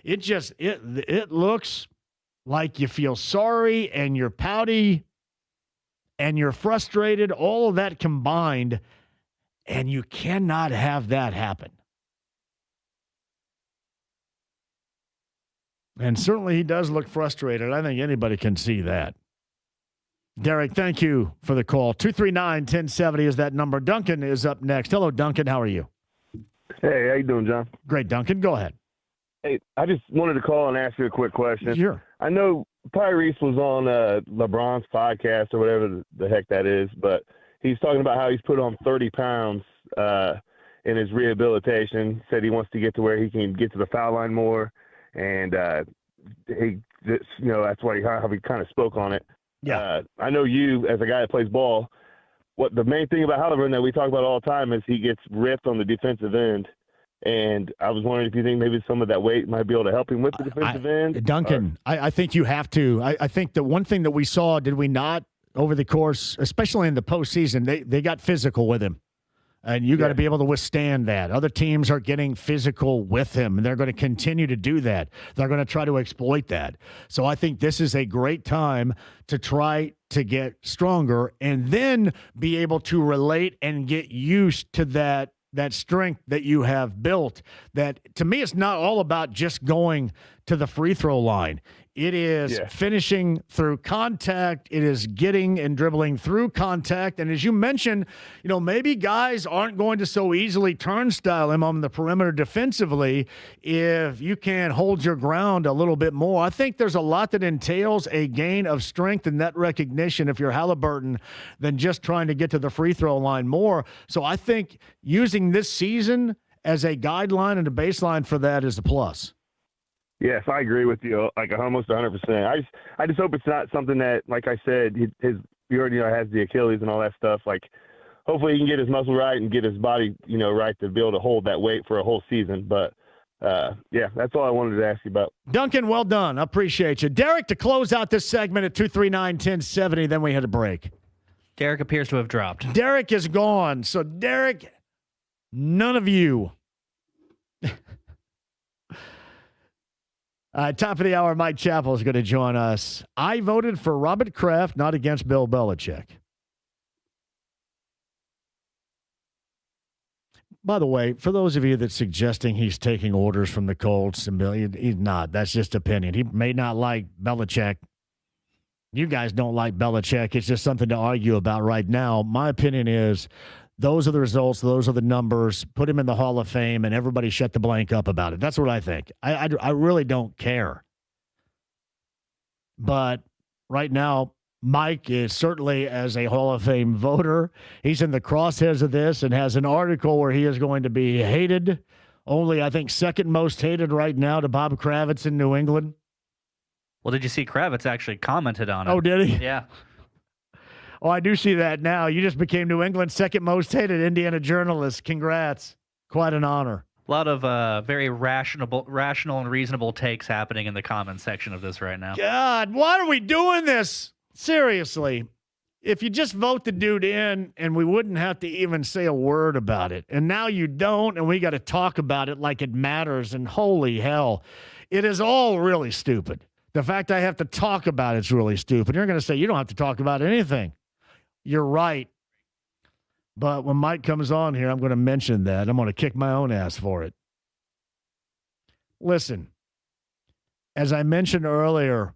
it. It looks like you feel sorry and you're pouty and you're frustrated. All of that combined And you cannot have that happen. And certainly he does look frustrated. I think anybody can see that. Derek, thank you for the call. 239-1070 is that number. Duncan is up next. Hello, Duncan. How are you? Hey, how you doing, John? Great, Duncan. Go ahead. Hey, I just wanted to call and ask you a quick question. Sure. I know Tyrese was on LeBron's podcast or whatever the heck that is, but he's talking about how he's put on 30 pounds in his rehabilitation. Said he wants to get to where he can get to the foul line more, and he, just, that's why how he kind of spoke on it. Yeah. I know you, as a guy that plays ball, what the main thing about Halliburton that we talk about all the time is he gets ripped on the defensive end. And I was wondering if you think maybe some of that weight might be able to help him with the defensive end. Duncan, I think you have to. I think the one thing that we saw, did we not, over the course, especially in the postseason, they got physical with him. And you got to be able to withstand that. Other teams are getting physical with him, and they're going to continue to do that. They're going to try to exploit that. So I think this is a great time to try to get stronger and then be able to relate and get used to that strength that you have built. That, to me, it's not all about just going to the free throw line. It is finishing through contact. It is getting and dribbling through contact. And as you mentioned, maybe guys aren't going to so easily turnstile him on the perimeter defensively if you can hold your ground a little bit more. I think there's a lot that entails a gain of strength and net recognition if you're Halliburton than just trying to get to the free throw line more. So I think using this season as a guideline and a baseline for that is a plus. Yes, I agree with you, like almost 100%. I just hope it's not something that, like I said, he already has the Achilles and all that stuff. Like, hopefully he can get his muscle right and get his body, right to be able to hold that weight for a whole season. But, that's all I wanted to ask you about. Duncan, well done. I appreciate you. Derek, to close out this segment at 239-1070, then we had a break. Derek appears to have dropped. Derek is gone. So, Derek, none of you. Top of the hour, Mike Chappell is going to join us. I voted for Robert Kraft, not against Bill Belichick. By the way, for those of you that's suggesting he's taking orders from the Colts, and Bill, he's not. That's just opinion. He may not like Belichick. You guys don't like Belichick. It's just something to argue about right now. My opinion is those are the results. Those are the numbers. Put him in the Hall of Fame, and everybody shut the blank up about it. That's what I think. I really don't care. But right now, Mike is certainly, as a Hall of Fame voter, he's in the crosshairs of this and has an article where he is going to be hated. Only, I think, second most hated right now to Bob Kravitz in New England. Well, did you see Kravitz actually commented on it? Oh, did he? Yeah. Oh, I do see that now. You just became New England's second most hated Indiana journalist. Congrats. Quite an honor. A lot of very rational and reasonable takes happening in the comments section of this right now. God, why are we doing this? Seriously. If you just vote the dude in and we wouldn't have to even say a word about it. And now you don't, and we got to talk about it like it matters. And holy hell, it is all really stupid. The fact I have to talk about it's really stupid. You're going to say you don't have to talk about anything. You're right. But when Mike comes on here, I'm going to mention that. I'm going to kick my own ass for it. Listen, as I mentioned earlier,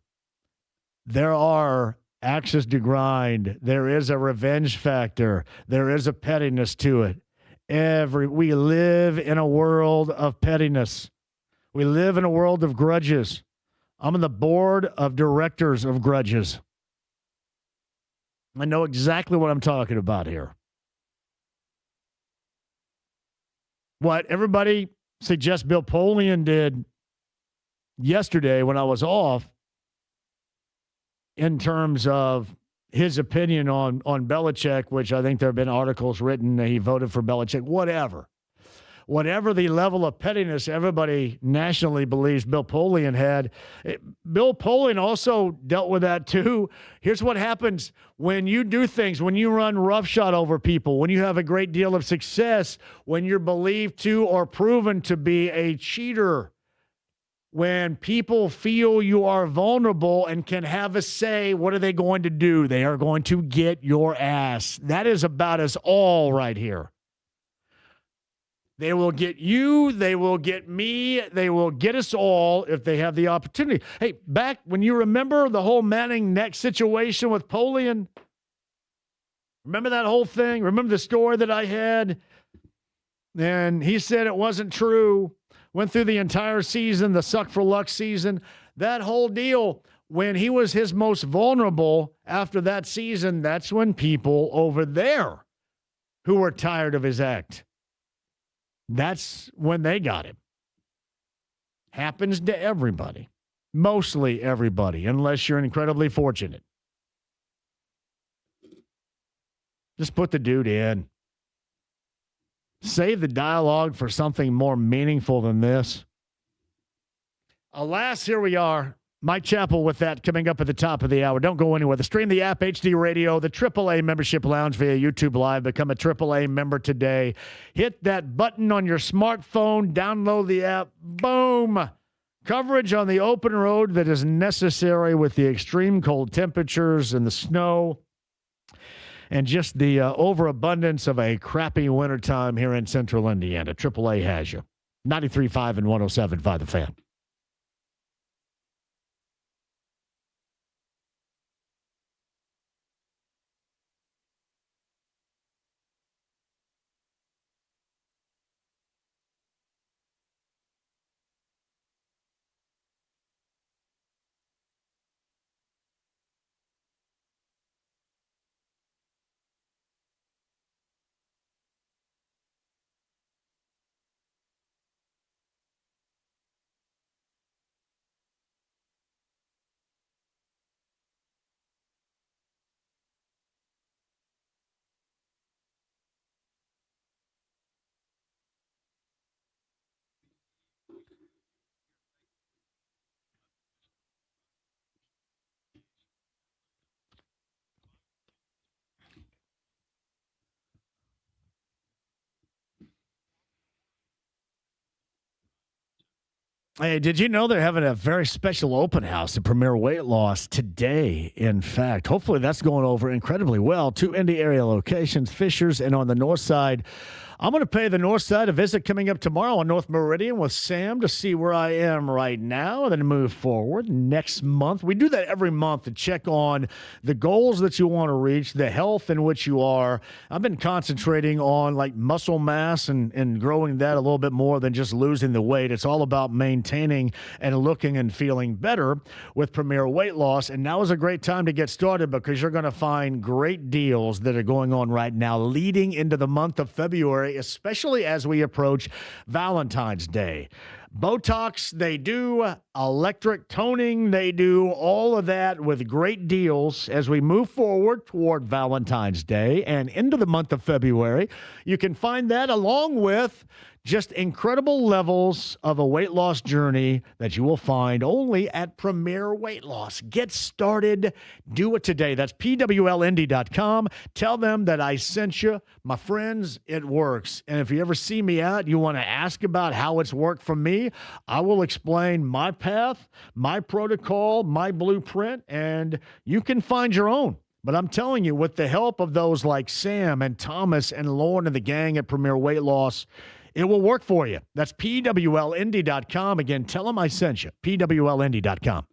there are axes to grind. There is a revenge factor. There is a pettiness to it. We live in a world of pettiness. We live in a world of grudges. I'm on the board of directors of grudges. I know exactly what I'm talking about here. What everybody suggests Bill Polian did yesterday when I was off in terms of his opinion on Belichick, which I think there have been articles written that he voted for Belichick, whatever. Whatever the level of pettiness everybody nationally believes Bill Polian had, Bill Polian also dealt with that too. Here's what happens when you do things, when you run roughshod over people, when you have a great deal of success, when you're believed to or proven to be a cheater, when people feel you are vulnerable and can have a say, what are they going to do? They are going to get your ass. That is about us all right here. They will get you. They will get me. They will get us all if they have the opportunity. Hey, back when you remember the whole Manning neck situation with Polian, remember that whole thing? Remember the story that I had? And he said it wasn't true. Went through the entire season, the suck for luck season. That whole deal, when he was his most vulnerable after that season, that's when people over there who were tired of his act, that's when they got him. Happens to everybody. Mostly everybody, unless you're incredibly fortunate. Just put the dude in. Save the dialogue for something more meaningful than this. Alas, here we are. Mike Chappell with that coming up at the top of the hour. Don't go anywhere. Stream the app, HD Radio, the AAA Membership Lounge via YouTube Live. Become a AAA member today. Hit that button on your smartphone. Download the app. Boom. Coverage on the open road that is necessary with the extreme cold temperatures and the snow and just the overabundance of a crappy wintertime here in central Indiana. AAA has you. 93.5 and 107.5 The Fan. Hey, did you know they're having a very special open house at Premier Weight Loss today? In fact, hopefully that's going over incredibly well. 2 Indy area locations, Fishers, and on the north side. I'm going to pay the north side a visit coming up tomorrow on North Meridian with Sam to see where I am right now and then move forward next month. We do that every month to check on the goals that you want to reach, the health in which you are. I've been concentrating on like muscle mass and growing that a little bit more than just losing the weight. It's all about maintaining and looking and feeling better with Premier Weight Loss. And now is a great time to get started because you're going to find great deals that are going on right now leading into the month of February, especially as we approach Valentine's Day. Botox, they do. Electric toning, they do. All of that with great deals as we move forward toward Valentine's Day and into the month of February. You can find that along with just incredible levels of a weight loss journey that you will find only at Premier Weight Loss. Get started. Do it today. That's PWLindy.com. Tell them that I sent you. My friends, it works. And if you ever see me out, you want to ask about how it's worked for me, I will explain my path, my protocol, my blueprint, and you can find your own. But I'm telling you, with the help of those like Sam and Thomas and Lauren and the gang at Premier Weight Loss, it will work for you. That's PWLindy.com. Again, tell them I sent you. PWLindy.com.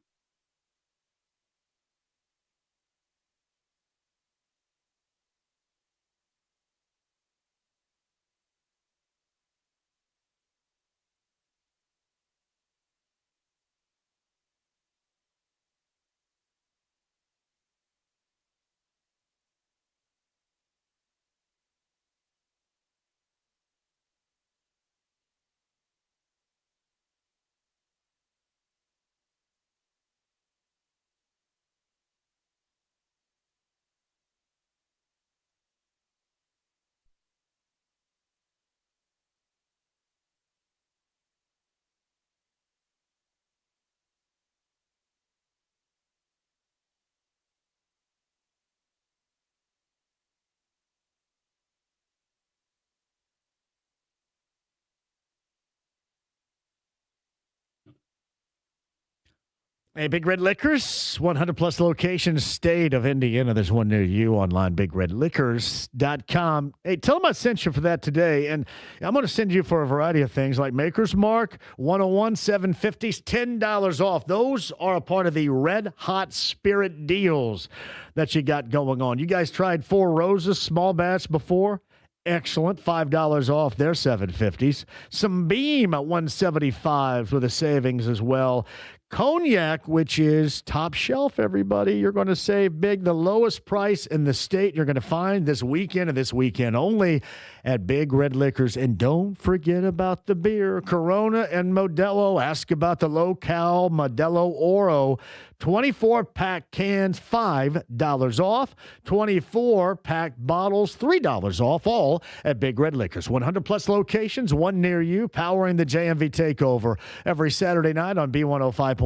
Hey, Big Red Liquors, 100 plus locations, state of Indiana. There's one near you online, bigredliquors.com. Hey, tell them I sent you for that today. And I'm going to send you for a variety of things like Maker's Mark, 101, 750s, $10 off. Those are a part of the Red Hot Spirit deals that you got going on. You guys tried Four Roses small batch before? Excellent. $5 off their 750s. Some Beam at 175s with a savings as well. Cognac, which is top shelf, everybody. You're going to save big. The lowest price in the state you're going to find this weekend and this weekend only at Big Red Liquors. And don't forget about the beer. Corona and Modelo. Ask about the low-cal Modelo Oro. 24-pack cans, $5 off. 24-pack bottles, $3 off. All at Big Red Liquors. 100-plus locations, one near you, powering the JMV Takeover every Saturday night on B105.7.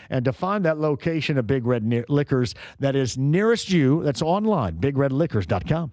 And to find that location of Big Red Liquors that is nearest you, that's online, bigredliquors.com.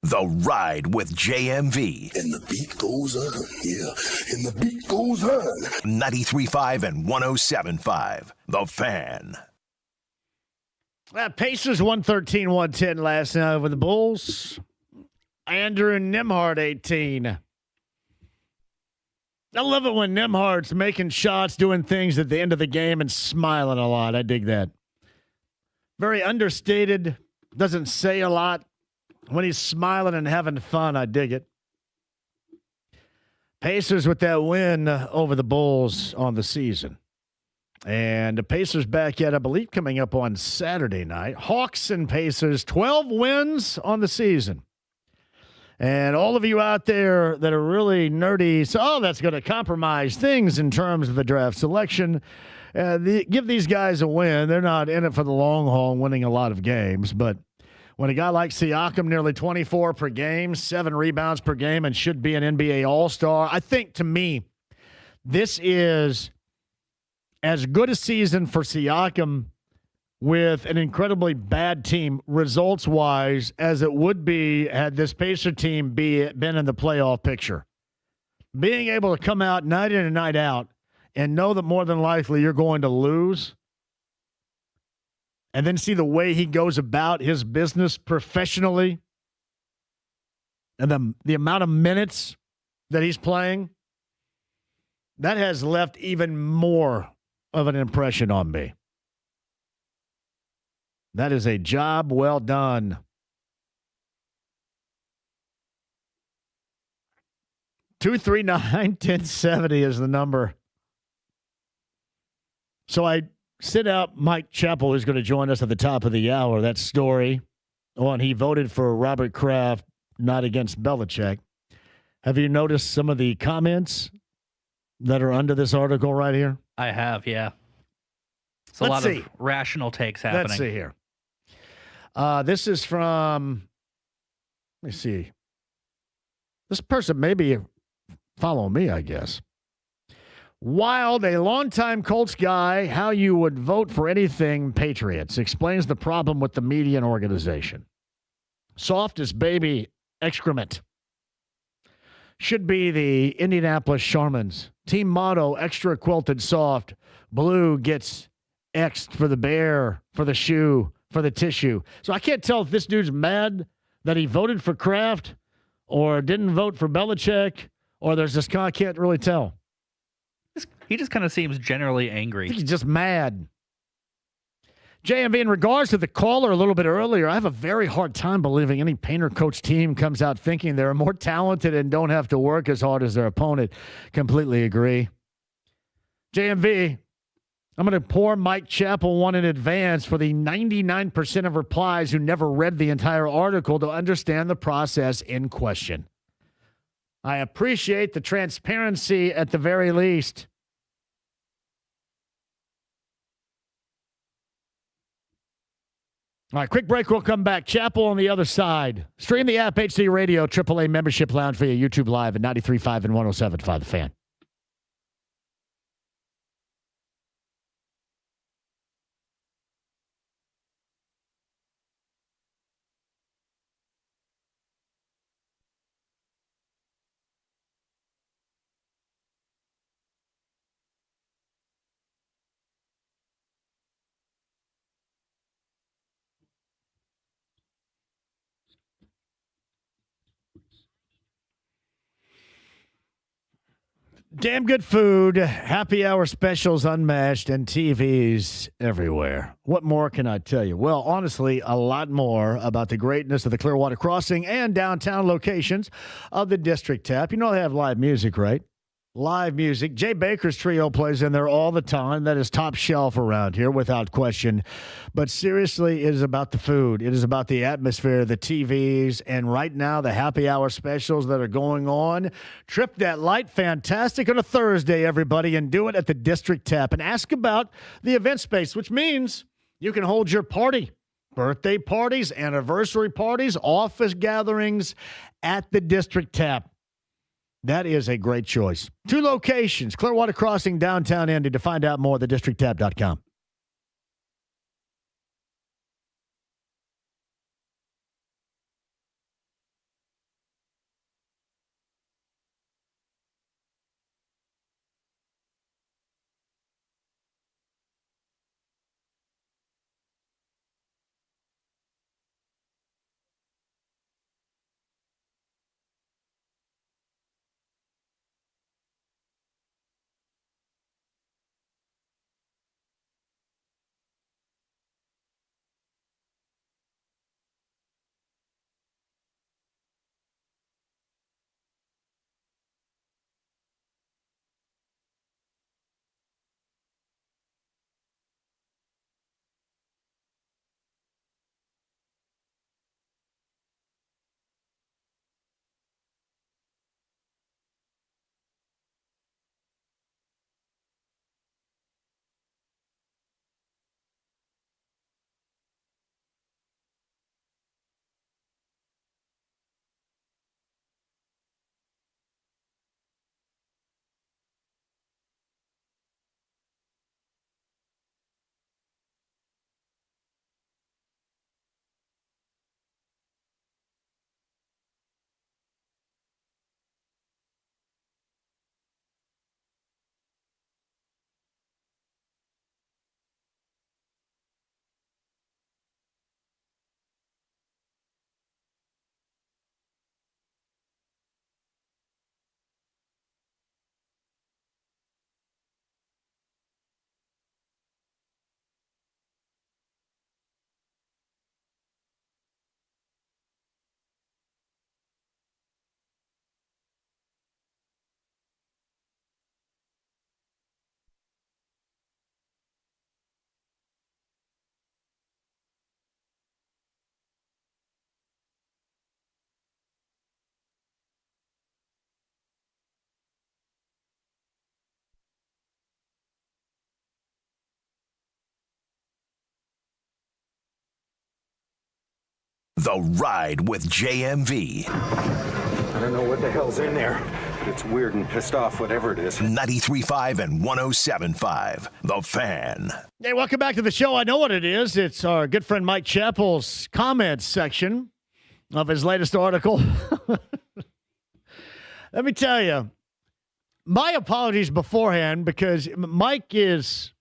The Ride with JMV. And the beat goes on, yeah. And the beat goes on. 93.5 and 107.5. The Fan. Pacers 113-110 last night over the Bulls. Andrew Nembhard, 18. I love it when Nembhard's making shots, doing things at the end of the game and smiling a lot. I dig that. Very understated, doesn't say a lot. When he's smiling and having fun, I dig it. Pacers with that win over the Bulls on the season. And the Pacers back yet, I believe, coming up on Saturday night. Hawks and Pacers, 12 wins on the season. And all of you out there that are really nerdy, so that's going to compromise things in terms of the draft selection. Give these guys a win. They're not in it for the long haul, winning a lot of games, but when a guy like Siakam, nearly 24 per game, 7 rebounds per game, and should be an NBA All-Star, I think, to me, this is as good a season for Siakam with an incredibly bad team, results-wise, as it would be had this Pacer team been in the playoff picture. Being able to come out night in and night out and know that more than likely you're going to lose, and then see the way he goes about his business professionally and the amount of minutes that he's playing, that has left even more of an impression on me. That is a job well done. $239-1070 is the number. So I sent out Mike Chappell, who's going to join us at the top of the hour, that story on he voted for Robert Kraft not against Belichick. Have you noticed some of the comments that are under this article right here? I have, yeah. It's a Let's lot see. of rational takes happening. Let's see here. This is from, let me see. This person maybe follow me, I guess. Wild, a longtime Colts guy, how you would vote for anything Patriots, explains the problem with the media and organization. Soft as baby excrement. Should be the Indianapolis Sharmans. Team motto, extra quilted soft. Blue gets X'd for the bear, for the shoe, for the tissue. So I can't tell if this dude's mad that he voted for Kraft or didn't vote for Belichick, or there's this guy, I can't really tell. He just kind of seems generally angry. I think he's just mad. JMV, in regards to the caller a little bit earlier, I have a very hard time believing any Painter coach team comes out thinking they're more talented and don't have to work as hard as their opponent. Completely agree. JMV, I'm going to pour Mike Chappell one in advance for the 99% of replies who never read the entire article to understand the process in question. I appreciate the transparency at the very least. All right, quick break. We'll come back. Chappell on the other side. Stream the app, HC Radio, AAA Membership Lounge via YouTube Live at 93.5 and 107.5 The Fan. Damn good food, happy hour specials unmatched, and TVs everywhere. What more can I tell you? Well, honestly, a lot more about the greatness of the Clearwater Crossing and downtown locations of the District Tap. You know they have live music, right? Live music. Jay Baker's trio plays in there all the time. That is top shelf around here, without question. But seriously, it is about the food. It is about the atmosphere, the TVs, and right now, the happy hour specials that are going on. Trip that light fantastic on a Thursday, everybody, and do it at the District Tap. And ask about the event space, which means you can hold your party. Birthday parties, anniversary parties, office gatherings at the District Tap. That is a great choice. 2 locations, Clearwater Crossing, downtown Indy. To find out more, thedistricttap.com. The Ride with JMV. I don't know what the hell's in there, but it's weird and pissed off, whatever it is. 93.5 and 107.5. The Fan. Hey, welcome back to the show. I know what it is. It's our good friend Mike Chappell's comments section of his latest article. Let me tell you, my apologies beforehand because Mike is,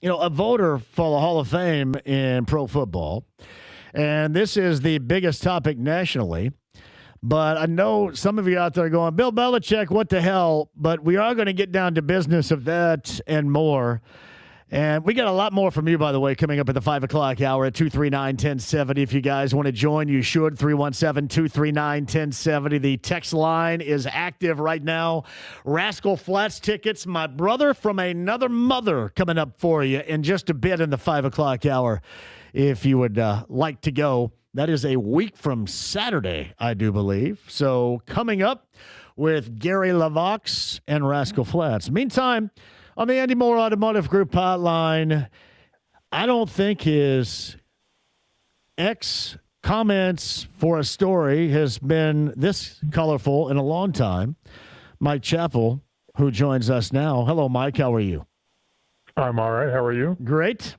a voter for the Hall of Fame in pro football. And this is the biggest topic nationally. But I know some of you out there going, Bill Belichick, what the hell? But we are going to get down to business of that and more. And we got a lot more from you, by the way, coming up at the 5 o'clock hour at 239-1070. If you guys want to join, you should. 317-239-1070. The text line is active right now. Rascal Flats tickets, my brother from another mother, coming up for you in just a bit in the 5 o'clock hour. If you would like to go, that is a week from Saturday, I do believe. So coming up with Gary LaVox and Rascal Flats. Meantime, on the Andy Moore Automotive Group hotline, I don't think his comments for a story has been this colorful in a long time. Mike Chappell, who joins us now. Hello, Mike. How are you? I'm all right. How are you? Great.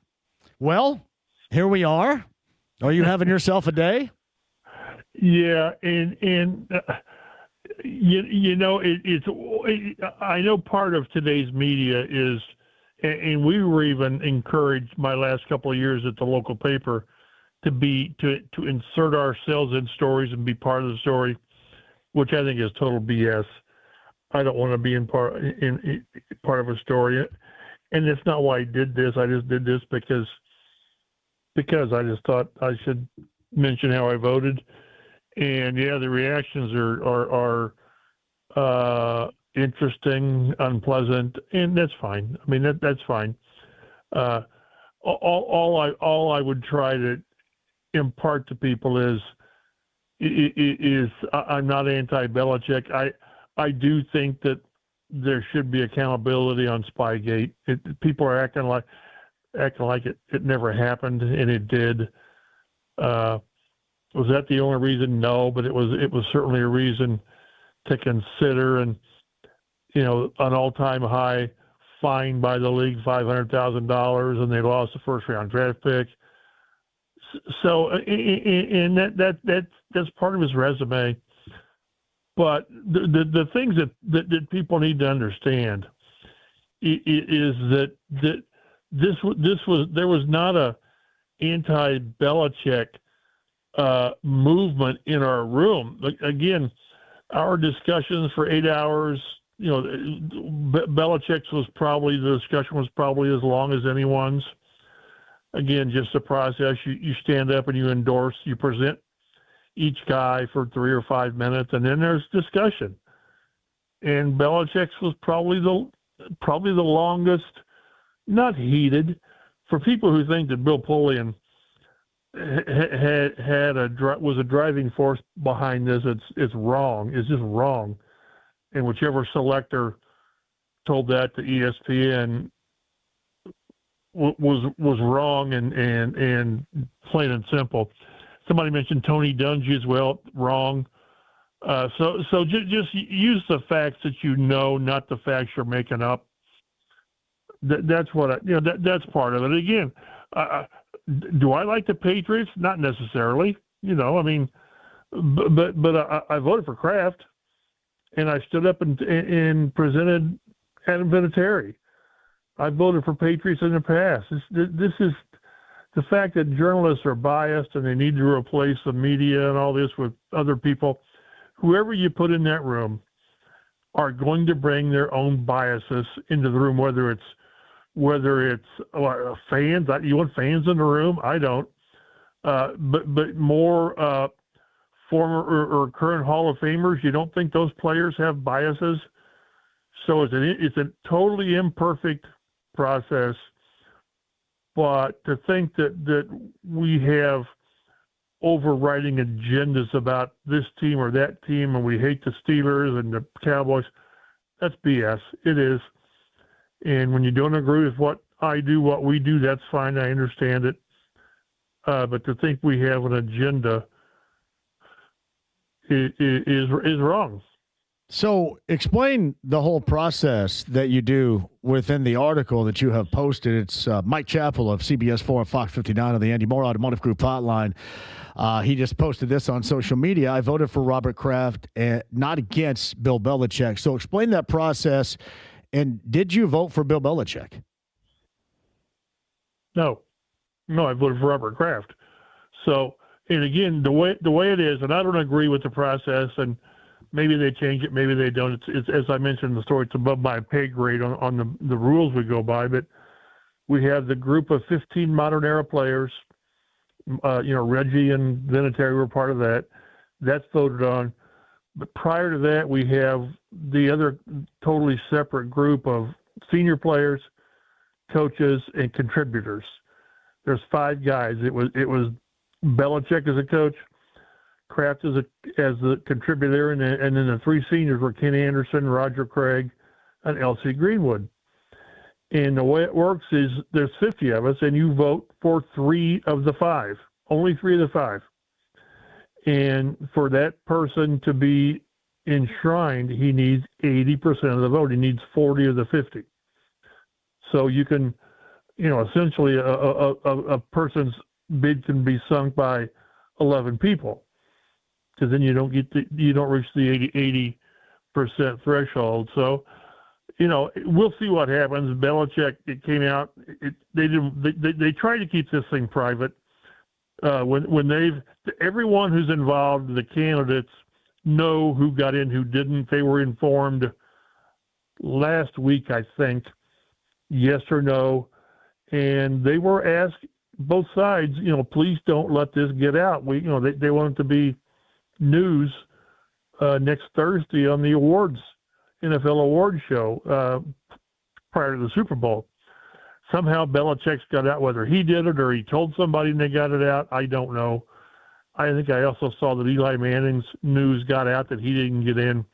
Well, here we are. Are you having yourself a day? Yeah, and I know part of today's media is, and we were even encouraged my last couple of years at the local paper to insert ourselves in stories and be part of the story, which I think is total BS. I don't want to be in part of a story, and it's not why I did this. I just did this because I just thought I should mention how I voted. And yeah, the reactions are interesting, unpleasant, and that's fine. I mean, that's fine. All I would try to impart to people is I'm not anti-Belichick. I do think that there should be accountability on Spygate. People are acting like it never happened, and it did. Was that the only reason? No, but it was certainly a reason to consider. And an all-time high fine by the league, $500,000, and they lost the first-round draft pick. So, and that's part of his resume. But the things that people need to understand is that there was not a anti-Belichick movement in our room. Again, our discussions for 8 hours, Belichick's the discussion was probably as long as anyone's. Again, just the process. You stand up and you endorse, you present each guy for 3 or 5 minutes, and then there's discussion. And Belichick's was probably the longest, not heated. For people who think that Bill Polian was a driving force behind this, it's wrong. It's just wrong. And whichever selector told that to ESPN was wrong and plain and simple. Somebody mentioned Tony Dungy as well. Wrong. So just use the facts that not the facts you're making up. That's what that's part of it. Again, do I like the Patriots? Not necessarily. I mean, but I voted for Kraft, and I stood up and presented Adam Vinatieri. I voted for Patriots in the past. This is the fact that journalists are biased and they need to replace the media and all this with other people. Whoever you put in that room are going to bring their own biases into the room, whether it's fans. You want fans in the room? I don't. But more former or current Hall of Famers, you don't think those players have biases? So it's a totally imperfect process. But to think that we have overriding agendas about this team or that team, and we hate the Steelers and the Cowboys, that's BS. It is. And when you don't agree with what I do, what we do, that's fine. I understand it. but to think we have an agenda is wrong. So explain the whole process that you do within the article that you have posted. It's Mike Chappell of CBS 4 and Fox 59 on the Andy Moore Automotive Group hotline. He just posted this on social media. I voted for Robert Kraft and not against Bill Belichick. So explain that process. And did you vote for Bill Belichick? No, I voted for Robert Kraft. So, and again, the way it is, and I don't agree with the process, and maybe they change it, maybe they don't. It's as I mentioned in the story, it's above my pay grade on the rules we go by. But we have the group of 15 modern era players. Reggie and Vinatieri were part of that. That's voted on. But prior to that, we have the other totally separate group of senior players, coaches, and contributors. There's 5 guys. It was Belichick as a coach, Kraft as a contributor, and then the 3 seniors were Ken Anderson, Roger Craig, and L.C. Greenwood. And the way it works is there's 50 of us, and you vote for 3 of the 5, only 3 of the 5. And for that person to be enshrined, he needs 80% of the vote. He needs 40 of the 50. So you can, essentially a person's bid can be sunk by 11 people, because then you don't reach the 80% threshold. So, we'll see what happens. Belichick, it came out. They tried to keep this thing private. Everyone who's involved, the candidates know who got in, who didn't. They were informed last week, I think, yes or no, and they were asked, both sides, please don't let this get out. They want it to be news next Thursday on the NFL awards show prior to the Super Bowl. Somehow Belichick's got out, whether he did it or he told somebody and they got it out, I don't know. I think I also saw that Eli Manning's news got out that he didn't get in.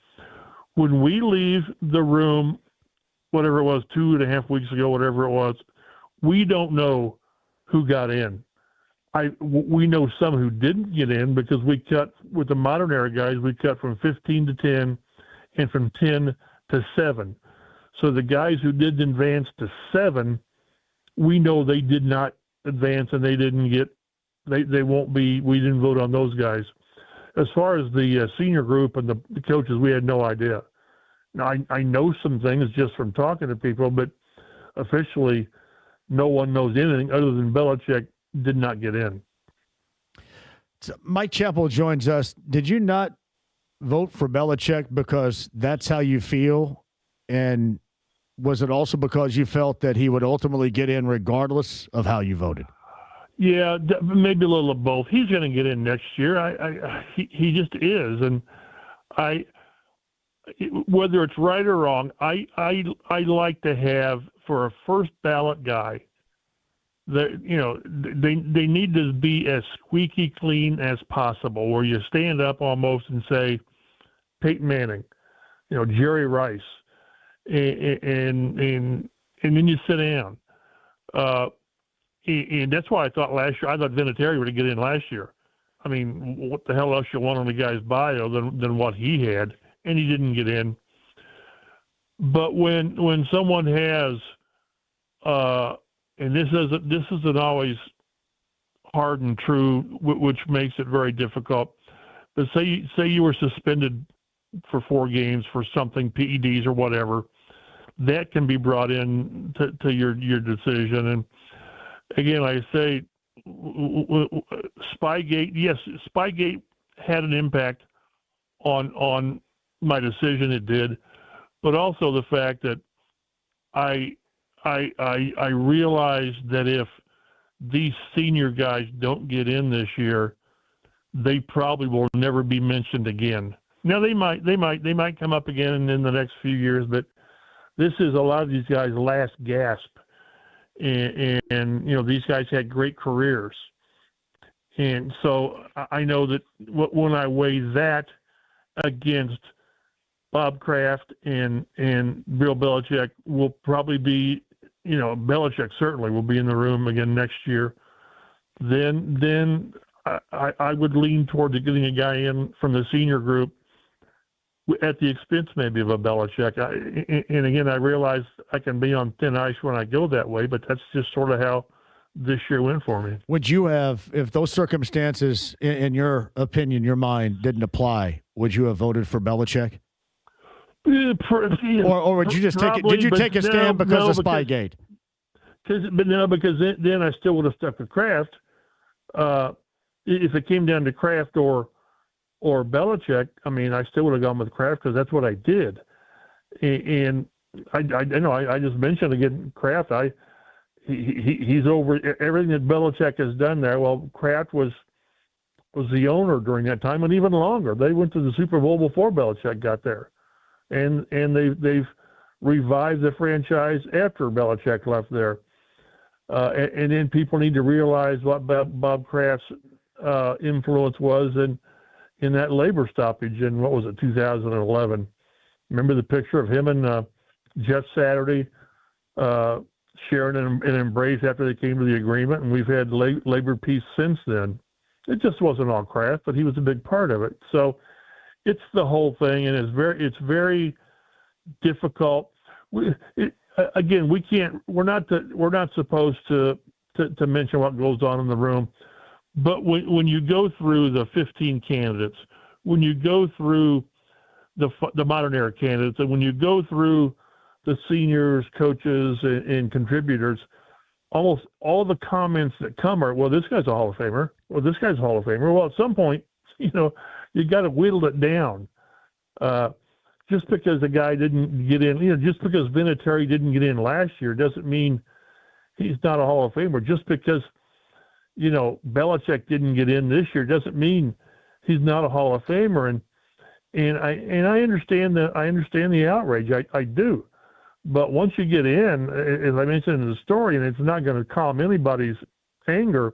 When we leave the room, whatever it was, 2.5 weeks ago, whatever it was, we don't know who got in. We know some who didn't get in, because we cut, with the modern era guys, we cut from 15 to 10 and from 10 to 7. So the guys who did advance to 7, we know they did not advance, and they didn't get, they won't be, we didn't vote on those guys. As far as the senior group and the coaches, we had no idea. Now, I know some things just from talking to people, but officially no one knows anything other than Belichick did not get in. So Mike Chappell joins us. Did you not vote for Belichick because that's how you feel? And was it also because you felt that he would ultimately get in regardless of how you voted? Yeah, maybe a little of both. He's going to get in next year. He just is. And whether it's right or wrong, I like to have, for a first ballot guy, they need to be as squeaky clean as possible, where you stand up almost and say Peyton Manning, Jerry Rice, and then you sit down. And that's why I thought last year, I thought Vinatieri would get in last year. I mean, what the hell else you want on the guy's bio than what he had, and he didn't get in. But when someone has, and this isn't always hard and true, which makes it very difficult. But say you were suspended for 4 games for something, PEDs or whatever, that can be brought in to your decision. And again, like I say, Spygate, yes, Spygate had an impact on my decision. It did, but also the fact that I realized that if these senior guys don't get in this year, they probably will never be mentioned again. Now they might come up again in the next few years, but this is a lot of these guys' last gasp. And these guys had great careers. And so I know that when I weigh that against Bob Kraft and Bill Belichick, will probably be, Belichick certainly will be in the room again next year. then I would lean toward getting a guy in from the senior group at the expense maybe of a Belichick. And again, I realize I can be on thin ice when I go that way, but that's just sort of how this year went for me. Would you have, if those circumstances, in your opinion, your mind, didn't apply, would you have voted for Belichick? Or would you just did you take a stand because of Spygate? Because then I still would have stuck with Kraft. If it came down to Kraft or Belichick, I mean, I still would have gone with Kraft because that's what I did. And I know I just mentioned again Kraft. He's over everything that Belichick has done there. Well, Kraft was the owner during that time, and even longer. They went to the Super Bowl before Belichick got there, and they've revived the franchise after Belichick left there. And then people need to realize what Bob Kraft's influence was in that labor stoppage in, what was it, 2011. Remember the picture of him and Jeff Saturday sharing an embrace after they came to the agreement, and we've had labor peace since then. It just wasn't all Kraft, but he was a big part of it. So it's the whole thing, and it's very difficult. Again, we're not supposed to mention what goes on in the room, but when you go through the 15 candidates, when you go through the modern era candidates, and when you go through the seniors, coaches, and contributors, almost all the comments that come are, well, this guy's a Hall of Famer. Well, this guy's a Hall of Famer. Well, at some point, you got to whittle it down. Just because the guy didn't get in, just because Vinatieri didn't get in last year doesn't mean he's not a Hall of Famer. Just because, Belichick didn't get in this year doesn't mean he's not a Hall of Famer. And I understand the outrage. I do. But once you get in, as I mentioned in the story, and it's not going to calm anybody's anger,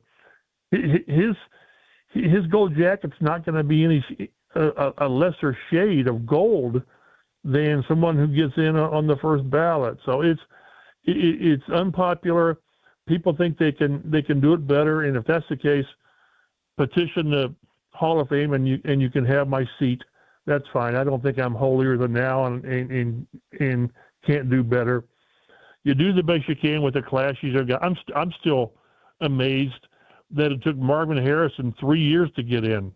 his gold jacket's not going to be a lesser shade of gold than someone who gets in on the first ballot. So it's unpopular. People think they can do it better, and if that's the case, petition the Hall of Fame, and you can have my seat. That's fine. I don't think I'm holier than thou and can't do better. You do the best you can with the class you got. I'm still amazed that it took Marvin Harrison 3 years to get in.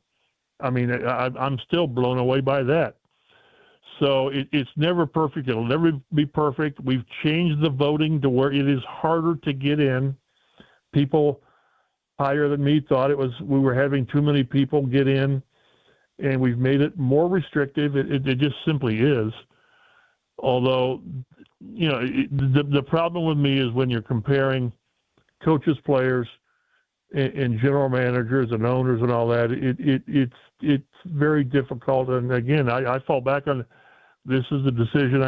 I mean, I'm still blown away by that. So it's never perfect. It'll never be perfect. We've changed the voting to where it is harder to get in. People higher than me thought we were having too many people get in, and we've made it more restrictive. It just simply is. Although, the problem with me is when you're comparing coaches, players, and general managers and owners and all that, it's very difficult. And again, I fall back on this is the decision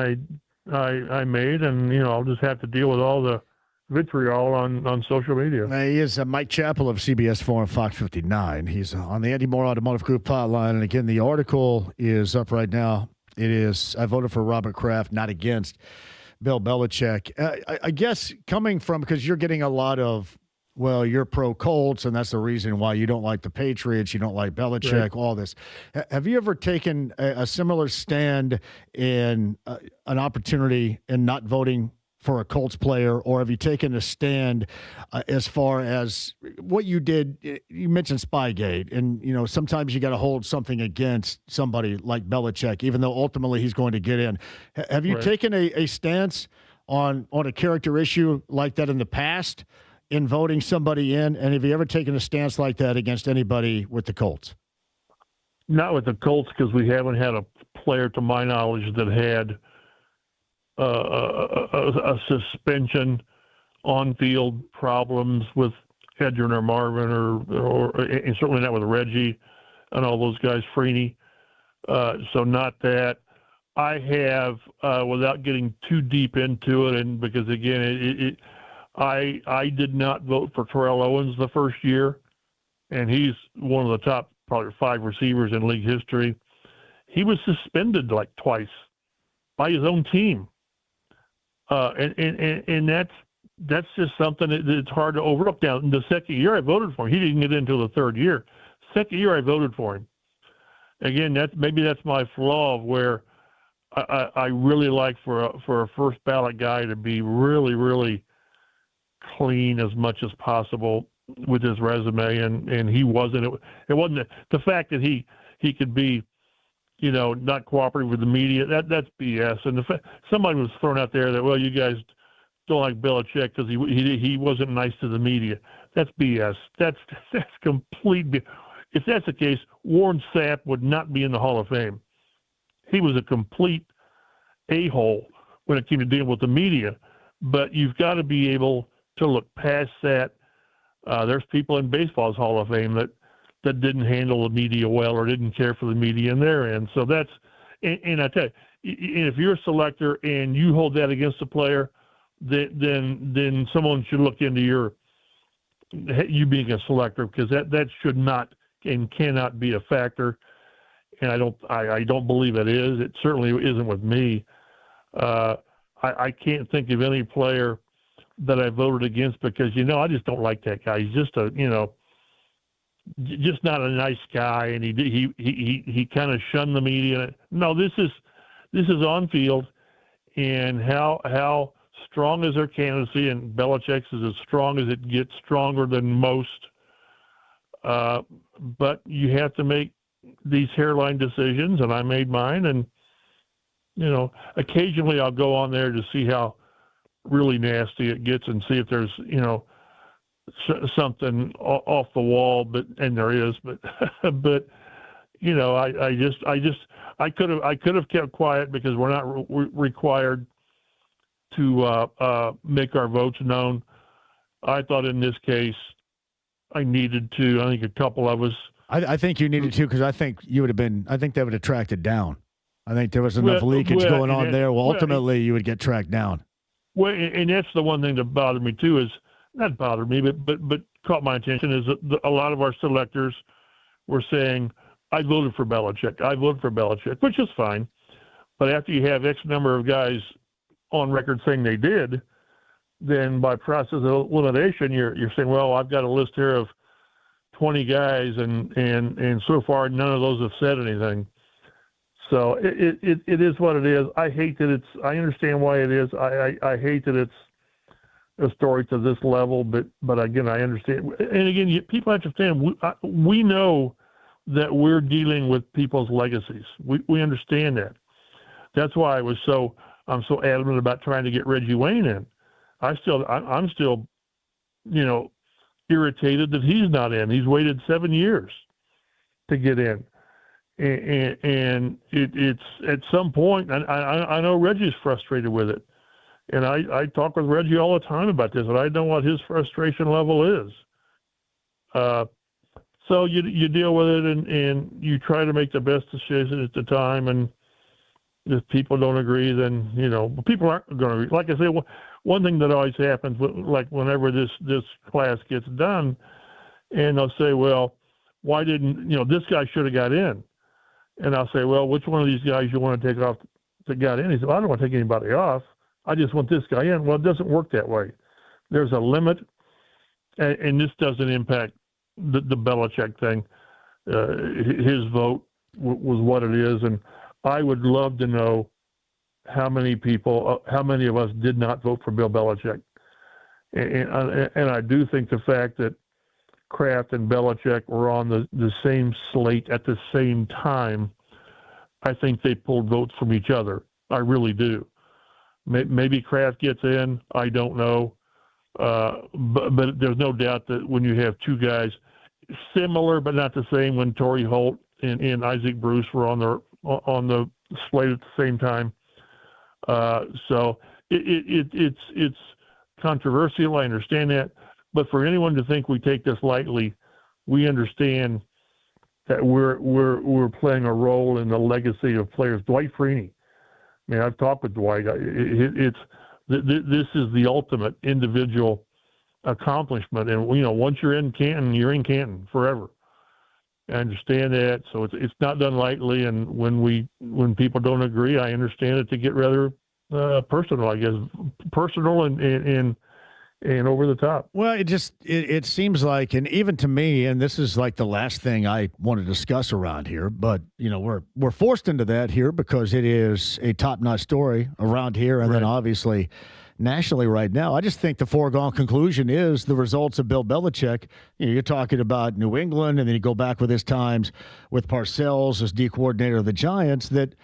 I made, and I'll just have to deal with all the vitriol on social media. He is Mike Chappell of CBS 4 and Fox 59. He's on the Andy Moore Automotive Group hotline, and again, the article is up right now. It is, I voted for Robert Kraft, not against Bill Belichick. I guess coming from, because you're getting a lot of, well, you're pro-Colts, and that's the reason why you don't like the Patriots, you don't like Belichick, right, all this. Have you ever taken a similar stand in an opportunity in not voting for a Colts player, or have you taken a stand as far as what you did? You mentioned Spygate, and sometimes you got to hold something against somebody like Belichick, even though ultimately he's going to get in. Have you taken a stance on a character issue like that in the past, in voting somebody in, and have you ever taken a stance like that against anybody with the Colts? Not with the Colts, because we haven't had a player, to my knowledge, that had a suspension, on-field problems with Hedren or Marvin, or and certainly not with Reggie and all those guys, Freeney. So not that. I have, without getting too deep into it, and because again, I did not vote for Terrell Owens the first year, and he's one of the top probably 5 receivers in league history. He was suspended like twice by his own team. And that's just something that's hard to overlook. Now, the second year I voted for him, he didn't get in until the third year. Second year I voted for him. Again, maybe that's my flaw of where I really like for a first ballot guy to be really, really clean as much as possible with his resume, and he wasn't. It wasn't the fact that he could be, not cooperative with the media. That's BS. And somebody was thrown out there that, well, you guys don't like Belichick because he wasn't nice to the media. That's BS. That's complete BS. If that's the case, Warren Sapp would not be in the Hall of Fame. He was a complete a-hole when it came to dealing with the media. But you've got to be able to look past that. There's people in baseball's Hall of Fame that didn't handle the media well or didn't care for the media in their end. So that's, and I tell you, if you're a selector and you hold that against a player, then someone should look into you being a selector, because that should not and cannot be a factor. And I don't believe it is. It certainly isn't with me. I can't think of any player that I voted against because, I just don't like that guy. He's just just not a nice guy, and he kind of shunned the media. No, this is on field, and how strong is their candidacy, and Belichick's is as strong as it gets, stronger than most. But you have to make these hairline decisions, and I made mine. And occasionally I'll go on there to see how really nasty it gets and see if there's something off the wall, and there is, but I could have kept quiet because we're not required to make our votes known. I thought in this case I needed to. I think a couple of us. I think you needed to, because I think you would have been. I think that would have tracked it down. I think there was enough leakage going on there. Well, ultimately, you would get tracked down. Well, and that's the one thing that bothered me too. Is not bothered me, but caught my attention is that a lot of our selectors were saying, "I voted for Belichick. I voted for Belichick," which is fine. But after you have X number of guys on record saying they did, then by process of elimination, you're saying, well, I've got a list here of 20 guys, and so far none of those have said anything. So it is what it is. I hate that I understand why it is. I hate that it's a story to this level, but again, I understand. And again, people have to understand, we know that we're dealing with people's legacies. We understand that. That's why I'm so adamant about trying to get Reggie Wayne in. I'm still, irritated that he's not in. He's waited 7 years to get in, and it's at some point. And I know Reggie's frustrated with it, and I talk with Reggie all the time about this, and I know what his frustration level is. So you deal with it, and you try to make the best decision at the time. And if people don't agree, then people aren't going to agree. Like I say, one thing that always happens, like whenever this class gets done, and they'll say, well, why didn't this guy should have got in? And I'll say, well, which one of these guys you want to take off that got in? He said, well, I don't want to take anybody off. I just want this guy in. Well, it doesn't work that way. There's a limit, and this doesn't impact the Belichick thing. His vote was what it is, and I would love to know how many of us did not vote for Bill Belichick. And I do think the fact that Kraft and Belichick were on the same slate at the same time, I think they pulled votes from each other. I really do. Maybe Kraft gets in. I don't know. But there's no doubt that when you have two guys similar but not the same, when Torrey Holt and Isaac Bruce were on the slate at the same time. So it's controversial. I understand that, but for anyone to think we take this lightly, we understand that we're playing a role in the legacy of players. Dwight Freeney. I mean, I've talked with Dwight. This is the ultimate individual accomplishment, and once you're in Canton forever. I understand that, so it's not done lightly. And when people don't agree, I understand it to get rather personal. I guess personal and and over the top. Well, it seems like, and even to me, and this is like the last thing I want to discuss around here, but we're forced into that here because it is a top-notch story around here, and then obviously nationally right now. I just think the foregone conclusion is the results of Bill Belichick. You're talking about New England, and then you go back with his times with Parcells as D coordinator of the Giants, that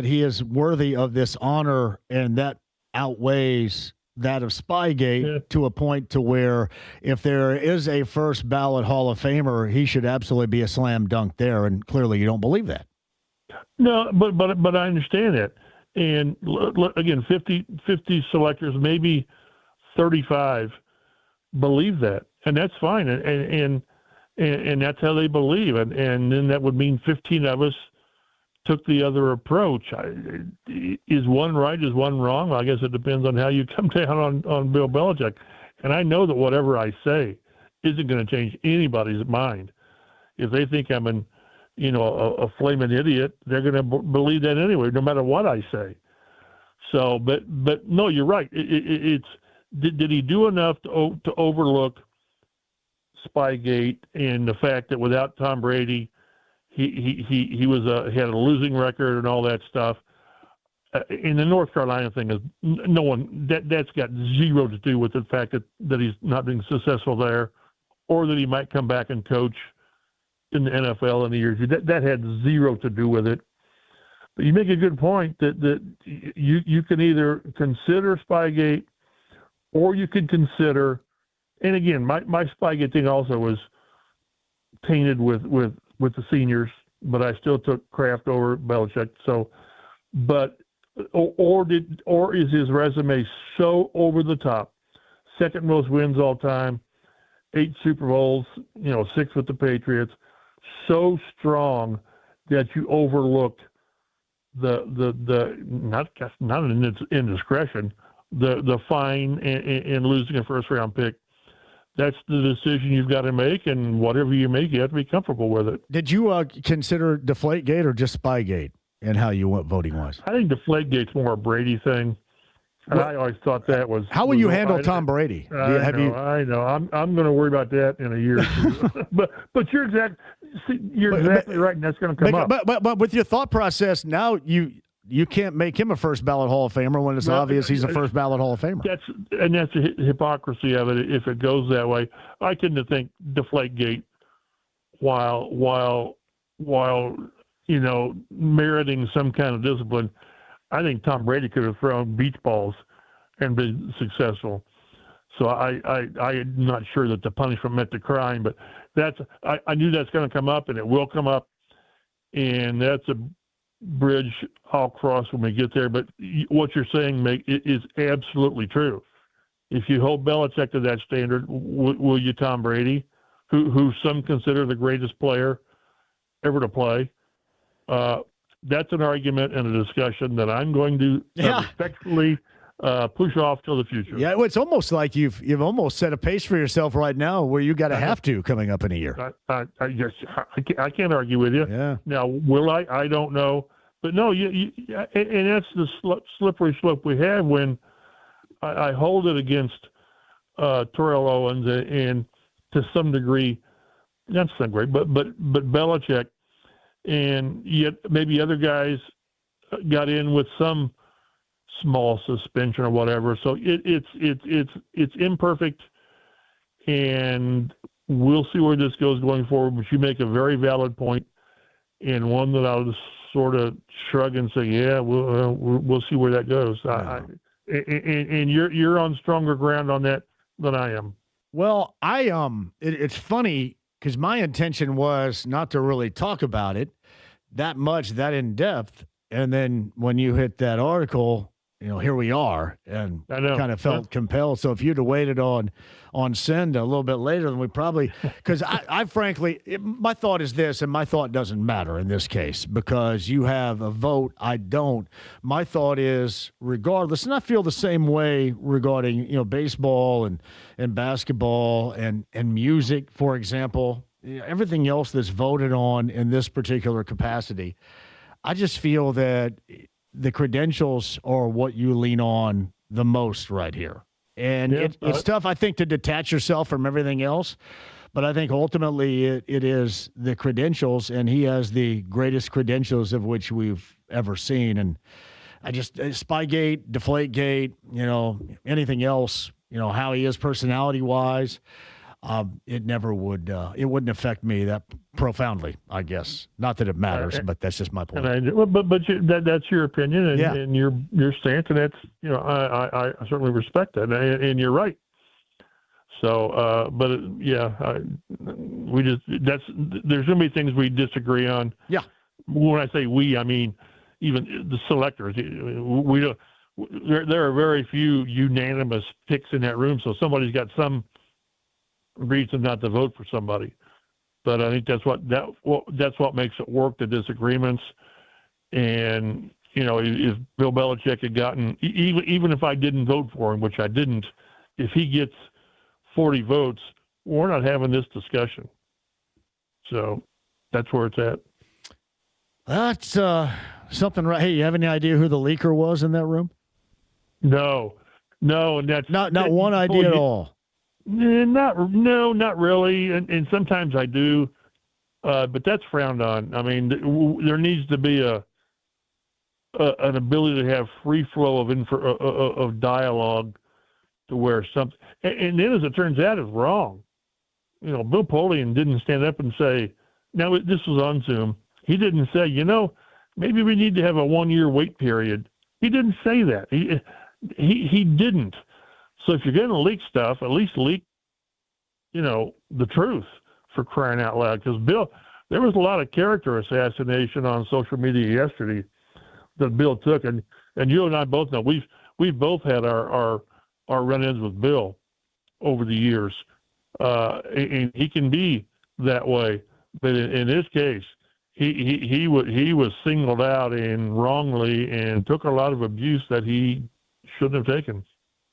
he is worthy of this honor, and that outweighs that of Spygate to a point to where if there is a first ballot Hall of Famer, he should absolutely be a slam dunk there. And clearly you don't believe that. No, but I understand that. And again, 50 selectors, maybe 35 believe that, and that's fine. And that's how they believe. And then that would mean 15 of us took the other approach. Is one right? Is one wrong? Well, I guess it depends on how you come down on Bill Belichick. And I know that whatever I say isn't going to change anybody's mind. If they think I'm a flaming idiot, they're going to believe that anyway, no matter what I say. So, but no, you're right. Did he do enough to overlook Spygate and the fact that without Tom Brady, he had a losing record and all that stuff. In the North Carolina thing is no one that's got zero to do with the fact that he's not being successful there, or that he might come back and coach in the NFL in the years. That had zero to do with it. But you make a good point that you can either consider Spygate, or you can consider, and again, my Spygate thing also was tainted with the seniors, but I still took Kraft over Belichick. So, but or is his resume so over the top? Second most wins all time, 8 Super Bowls, 6 with the Patriots, so strong that you overlooked the not an indiscretion, the fine and losing a first round pick. That's the decision you've got to make, and whatever you make, you have to be comfortable with it. Did you consider Deflategate or just Spygate and how you went voting-wise? I think Deflategate's more a Brady thing, and I always thought that was. How will you handle Tom Brady? I know. I'm going to worry about that in a year or two. but you're exactly right, and that's going to come up. But with your thought process now, you can't make him a first ballot Hall of Famer when it's obvious he's a first ballot Hall of Famer. That's the hypocrisy of it if it goes that way. I tend to think Deflategate, while meriting some kind of discipline, I think Tom Brady could have thrown beach balls and been successful. So I'm not sure that the punishment meant the crime, but I knew that's going to come up, and it will come up, and that's a bridge I'll cross when we get there. But what you're saying is absolutely true. If you hold Belichick to that standard, will you Tom Brady, who some consider the greatest player ever to play? That's an argument and a discussion that I'm going to respectfully push off till the future. Yeah, well, it's almost like you've almost set a pace for yourself right now where you got to have to coming up in a year. I can't argue with you. Yeah. Now, will I? I don't know. But no, and that's the slippery slope we have when I hold it against Terrell Owens and to some degree, not some degree, but Belichick, and yet maybe other guys got in with some small suspension or whatever. So it's imperfect, and we'll see where this goes going forward. But you make a very valid point, and one that I'll just sort of shrug and say, yeah, we'll see where that goes. And you're on stronger ground on that than I am. Well, it's funny because my intention was not to really talk about it that much, that in depth. And then when you hit that article, here we are, and kind of felt compelled. So if you'd have waited on send a little bit later, then we probably, because I frankly, my thought is this, and my thought doesn't matter in this case because you have a vote. I don't. My thought is, regardless, and I feel the same way regarding baseball and basketball and music, for example, everything else that's voted on in this particular capacity. I just feel that the credentials are what you lean on the most right here. And it's tough, I think, to detach yourself from everything else. But I think ultimately it is the credentials, and he has the greatest credentials of which we've ever seen. And I just Spygate, Deflategate, anything else, how he is personality-wise, it never would. It wouldn't affect me that profoundly, I guess. Not that it matters, but that's just my point. That's your opinion and your stance, and that's I certainly respect that, and you're right. So, there's going to be things we disagree on. Yeah. When I say we, I mean even the selectors. We don't. There are very few unanimous picks in that room, so somebody's got some reason not to vote for somebody. But I think that's what makes it work, the disagreements. And if Bill Belichick had gotten, even if I didn't vote for him, which I didn't, if he gets 40 votes, we're not having this discussion. So that's where it's at. That's something right. Hey, you have any idea who the leaker was in that room? No, and that's not one idea at all. Not really. And sometimes I do, but that's frowned on. I mean, there needs to be an ability to have free flow of dialogue, to where something, and then as it turns out, is wrong. Bill Polian didn't stand up and say, now this was on Zoom. He didn't say, maybe we need to have a 1-year wait period. He didn't say that. He didn't. So if you're going to leak stuff, at least leak, the truth, for crying out loud. Because Bill, there was a lot of character assassination on social media yesterday that Bill took, and you and I both know we've both had our run-ins with Bill over the years, and he can be that way. But in this case, he was singled out and wrongly, and took a lot of abuse that he shouldn't have taken.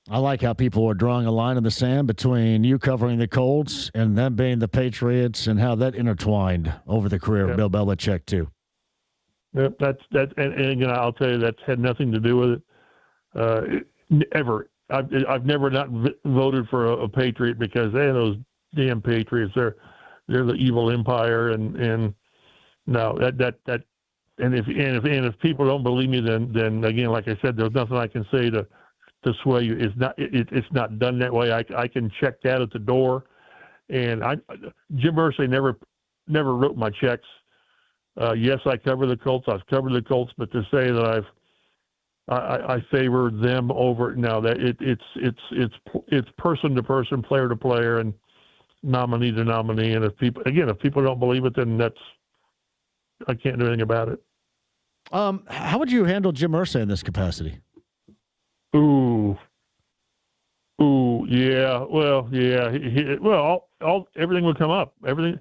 I like how people are drawing a line in the sand between you covering the Colts and them being the Patriots, and how that intertwined over the career of Bill Belichick too. Yep, and again, I'll tell you, that's had nothing to do with it ever. I've never not voted for a Patriot because those damn Patriots, they're the evil empire, and no, that and if people don't believe me, then again, like I said, there's nothing I can say to sway you. It's not done that way. I can check that at the door, and Jim Irsay never wrote my checks. Yes, I cover the Colts. I've covered the Colts, but to say that I favor them over, no, that it's person to person, player to player, and nominee to nominee. And if people don't believe it, then I can't do anything about it. How would you handle Jim Irsay in this capacity? Ooh, yeah. Well, yeah. Everything would come up. Everything,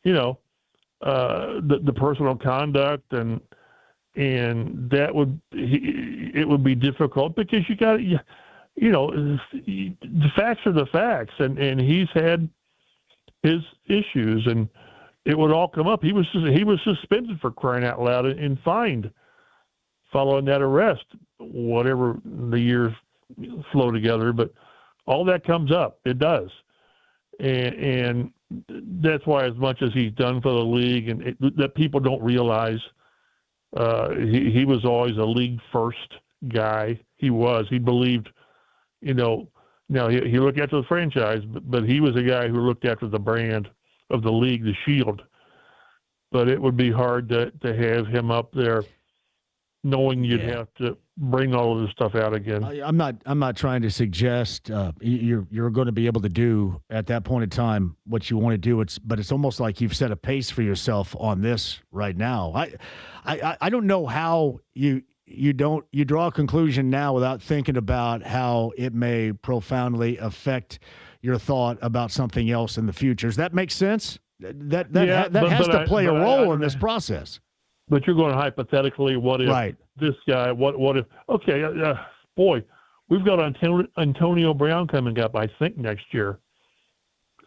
the personal conduct and that it would be difficult because you got, the facts are the facts, and he's had his issues, and it would all come up. He was suspended, for crying out loud, and fined following that arrest, whatever the years flow together, but all that comes up. It does. And that's why, as much as he's done for the league, and that people don't realize, he was always a league first guy. He believed, now he looked after the franchise, but he was a guy who looked after the brand of the league, the shield. But it would be hard to have him up there, knowing you'd have to bring all of this stuff out again. I'm not trying to suggest you're going to be able to do at that point in time what you want to do. But it's almost like you've set a pace for yourself on this right now. I don't know how you draw a conclusion now without thinking about how it may profoundly affect your thought about something else in the future. Does that make sense? That has to play a role in this process. But you're going hypothetically, what if this guy, what if, okay, boy, we've got Antonio Brown coming up, I think, next year.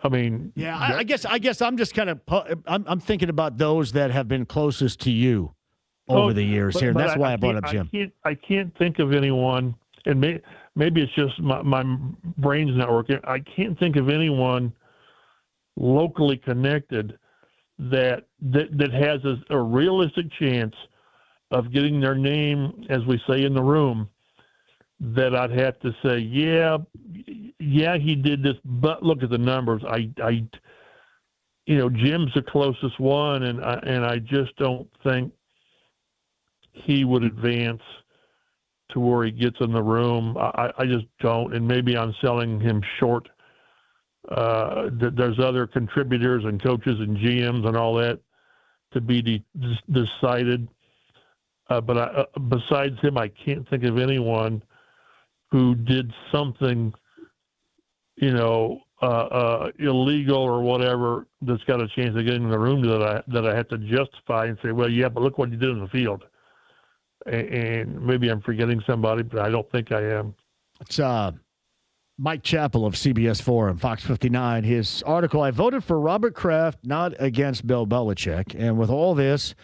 I mean. Yeah, I guess I'm just kind of, I'm thinking about those that have been closest to you over the years here, and that's why I brought up Jim. I can't think of anyone, and maybe it's just my brain's not working. I can't think of anyone locally connected that has a realistic chance of getting their name, as we say, in the room, that I'd have to say, yeah, he did this, but look at the numbers. Jim's the closest one, and I just don't think he would advance to where he gets in the room. I just don't, and maybe I'm selling him short. There's other contributors and coaches and GMs and all that to be decided. But besides him, I can't think of anyone who did something, illegal or whatever that's got a chance of getting in the room that I have to justify and say, well, yeah, but look what you did in the field. And maybe I'm forgetting somebody, but I don't think I am. It's Mike Chappell of CBS 4 and Fox 59. His article, I voted for Robert Kraft, not against Bill Belichick. And with all this,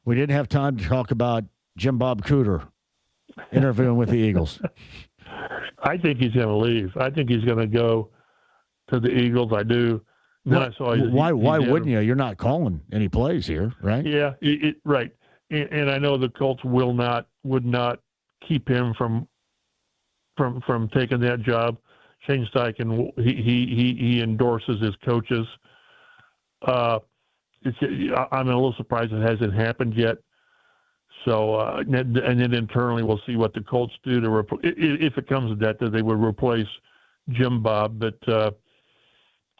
we didn't have time to talk about Jim Bob Cooter interviewing with the Eagles. I think he's going to leave. I think he's going to go to the Eagles. I do. Why wouldn't you? You're not calling any plays here, right? Yeah, right. And I know the Colts would not keep him from taking that job. Shane Steichen, he endorses his coaches. I'm a little surprised it hasn't happened yet. So, and then internally we'll see what the Colts do if it comes to that they would replace Jim Bob. But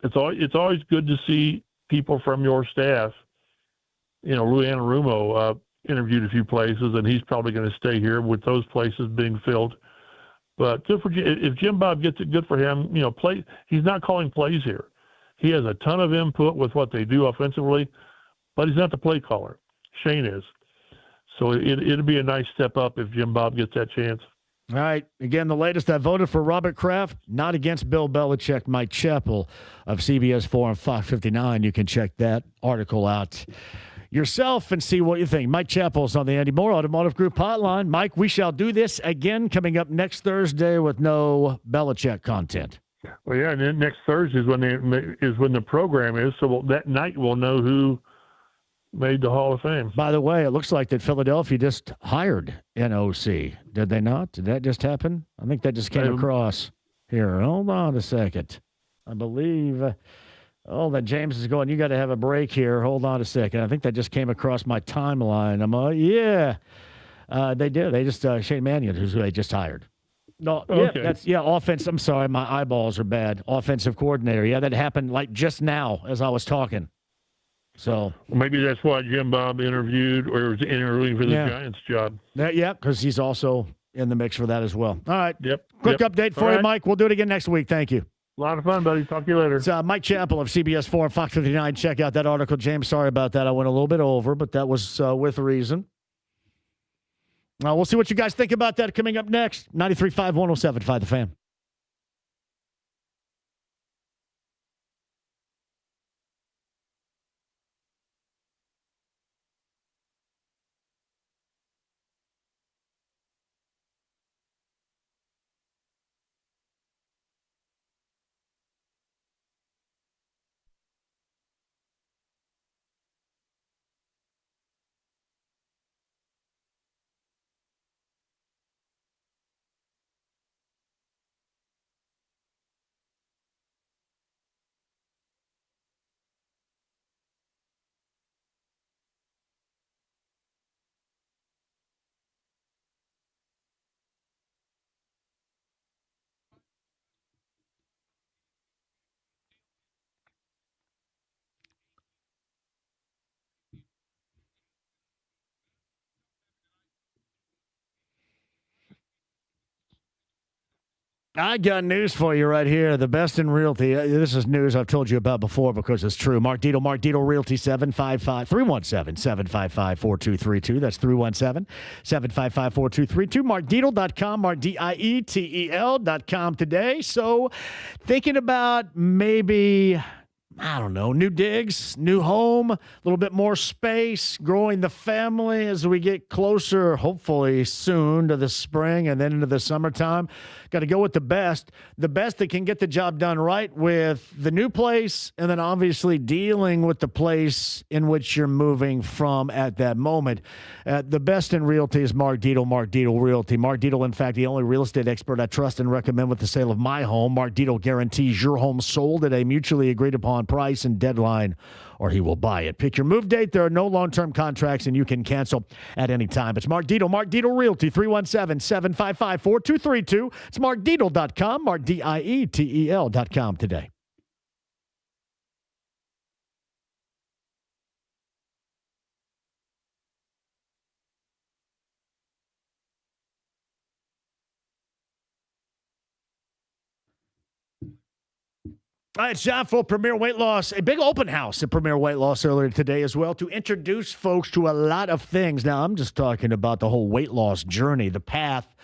it's always good to see people from your staff. Lou Anarumo interviewed a few places, and he's probably going to stay here with those places being filled. But if Jim Bob gets it, good for him. He's not calling plays here. He has a ton of input with what they do offensively, but he's not the play caller. Shane is. So it'll be a nice step up if Jim Bob gets that chance. All right. Again, the latest, I voted for Robert Kraft, not against Bill Belichick. Mike Chappell of CBS 4 and Fox 59. You can check that article out yourself and see what you think. Mike Chappell's on the Andy Moore Automotive Group hotline. Mike, we shall do this again coming up next Thursday with no Belichick content. Well, yeah, and then next Thursday is when the program is. So that night we'll know who made the Hall of Fame. By the way, it looks like that Philadelphia just hired an OC. Did they not? Did that just happen? I think that just came across here. Hold on a second. I believe that James is going, you got to have a break here. Hold on a second. I think that just came across my timeline. They did. They just Shane Mannion, who they just hired. No, okay. Offense. I'm sorry, my eyeballs are bad. Offensive coordinator. Yeah, that happened like just now as I was talking. So maybe that's why Jim Bob interviewed or was interviewing for the Giants job. Yeah, because he's also in the mix for that as well. All right. Yep. Quick update for you, Mike. We'll do it again next week. Thank you. A lot of fun, buddy. Talk to you later. It's Mike Chappell of CBS 4 and Fox 59. Check out that article. James, sorry about that. I went a little bit over, but that was with reason. We'll see what you guys think about that coming up next. 93.5, 107.5 The Fan. I got news for you right here. The best in realty. This is news I've told you about before because it's true. Mark Dietel Realty, 317-755-4232. That's 317-755-4232. MarkDietel.com, MarkDietel.com today. So thinking about maybe I don't know, new digs, new home, a little bit more space, growing the family as we get closer, hopefully soon, to the spring and then into the summertime. Got to go with the best that can get the job done right with the new place, and then obviously dealing with the place in which you're moving from at that moment. The best in realty is Mark Dietel Realty. Mark Dietel, in fact, the only real estate expert I trust and recommend with the sale of my home. Mark Dietel guarantees your home sold at a mutually agreed upon price and deadline, or he will buy it. Pick your move date. There are no long-term contracts, and you can cancel at any time. It's Mark Dietel Realty, 317-755-4232. It's markdietel.com, markdietel.com today. All right, it's John for Premier Weight Loss. A big open house at Premier Weight Loss earlier today as well to introduce folks to a lot of things. Now, I'm just talking about the whole weight loss journey, the path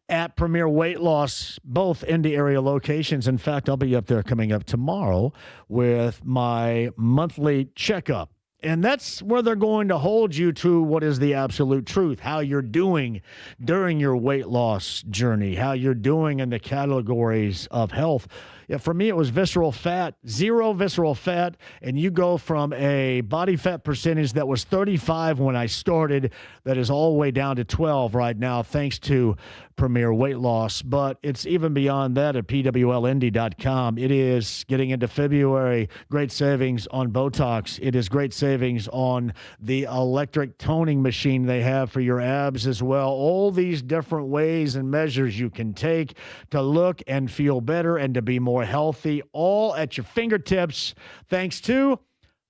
at Premier Weight Loss, both Indy area locations. In fact, I'll be up there coming up tomorrow with my monthly checkup. And that's where they're going to hold you to what is the absolute truth, how you're doing during your weight loss journey, how you're doing in the categories of health. Yeah, for me, it was visceral fat, 0 visceral fat, and you go from a body fat percentage that was 35 when I started, that is all the way down to 12 right now, thanks to Premier Weight Loss. But it's even beyond that at pwlindy.com. It is getting into February, great savings on Botox. It is great savings on the electric toning machine they have for your abs as well. All these different ways and measures you can take to look and feel better and to be more healthy, all at your fingertips, thanks to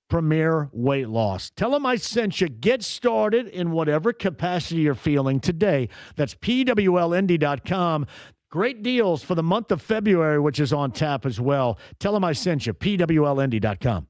Premier Weight Loss. Tell them I sent you. Get started in whatever capacity you're feeling today. That's pwlindy.com. Great deals for the month of February, which is on tap as well. Tell them I sent you. pwlindy.com.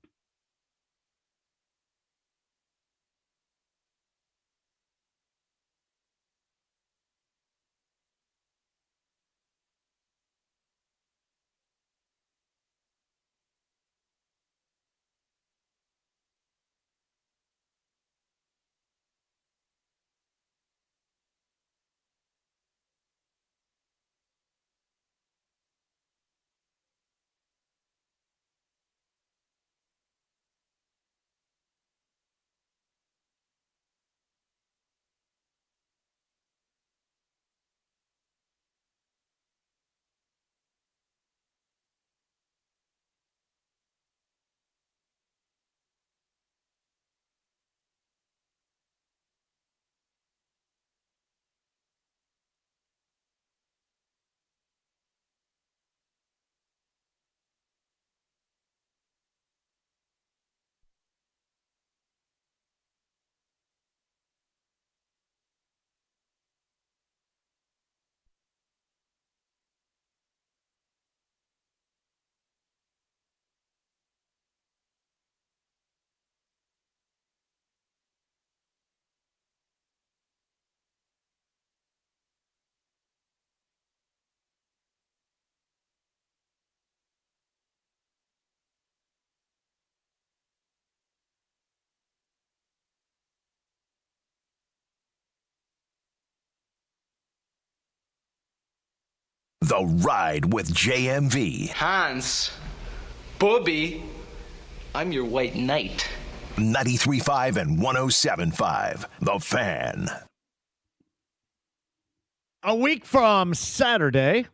The Ride with JMV. Hans, Bobby, I'm your white knight. 93.5 and 107.5. The Fan. A week from Saturday,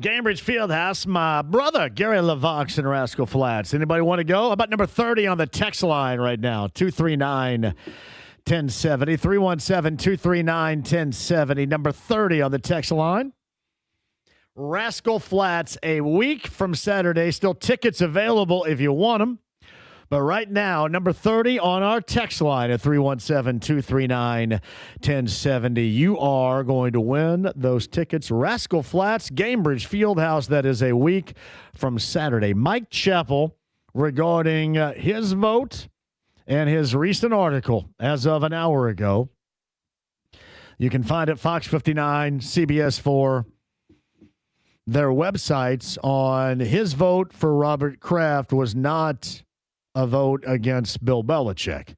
Cambridge Fieldhouse, my brother, Gary LaVox in Rascal Flats. Anybody want to go? How about number 30 on the text line right now? 239-1070. 317-239-1070. Number 30 on the text line. Rascal Flats, a week from Saturday. Still tickets available if you want them. But right now, number 30 on our text line at 317-239-1070. You are going to win those tickets. Rascal Flats, Cambridge Fieldhouse. That is a week from Saturday. Mike Chappell regarding his vote and his recent article as of an hour ago. You can find it Fox 59, CBS 4, their websites on his vote for Robert Kraft was not a vote against Bill Belichick.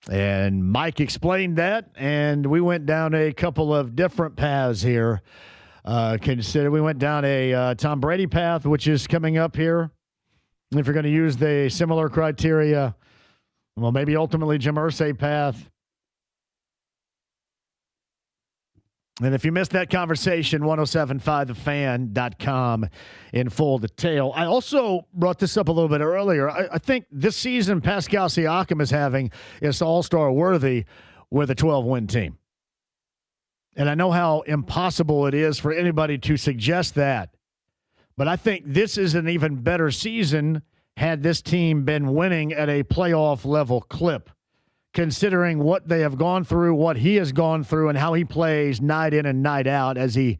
And Mike explained that, and we went down a couple of different paths here. We went down a Tom Brady path, which is coming up here. If you're going to use the similar criteria, well, maybe ultimately Jim Irsay path. And if you missed that conversation, 1075thefan.com in full detail. I also brought this up a little bit earlier. I think this season Pascal Siakam is having is all-star worthy with a 12-win team. And I know how impossible it is for anybody to suggest that. But I think this is an even better season had this team been winning at a playoff-level clip, considering what they have gone through, what he has gone through, and how he plays night in and night out, as he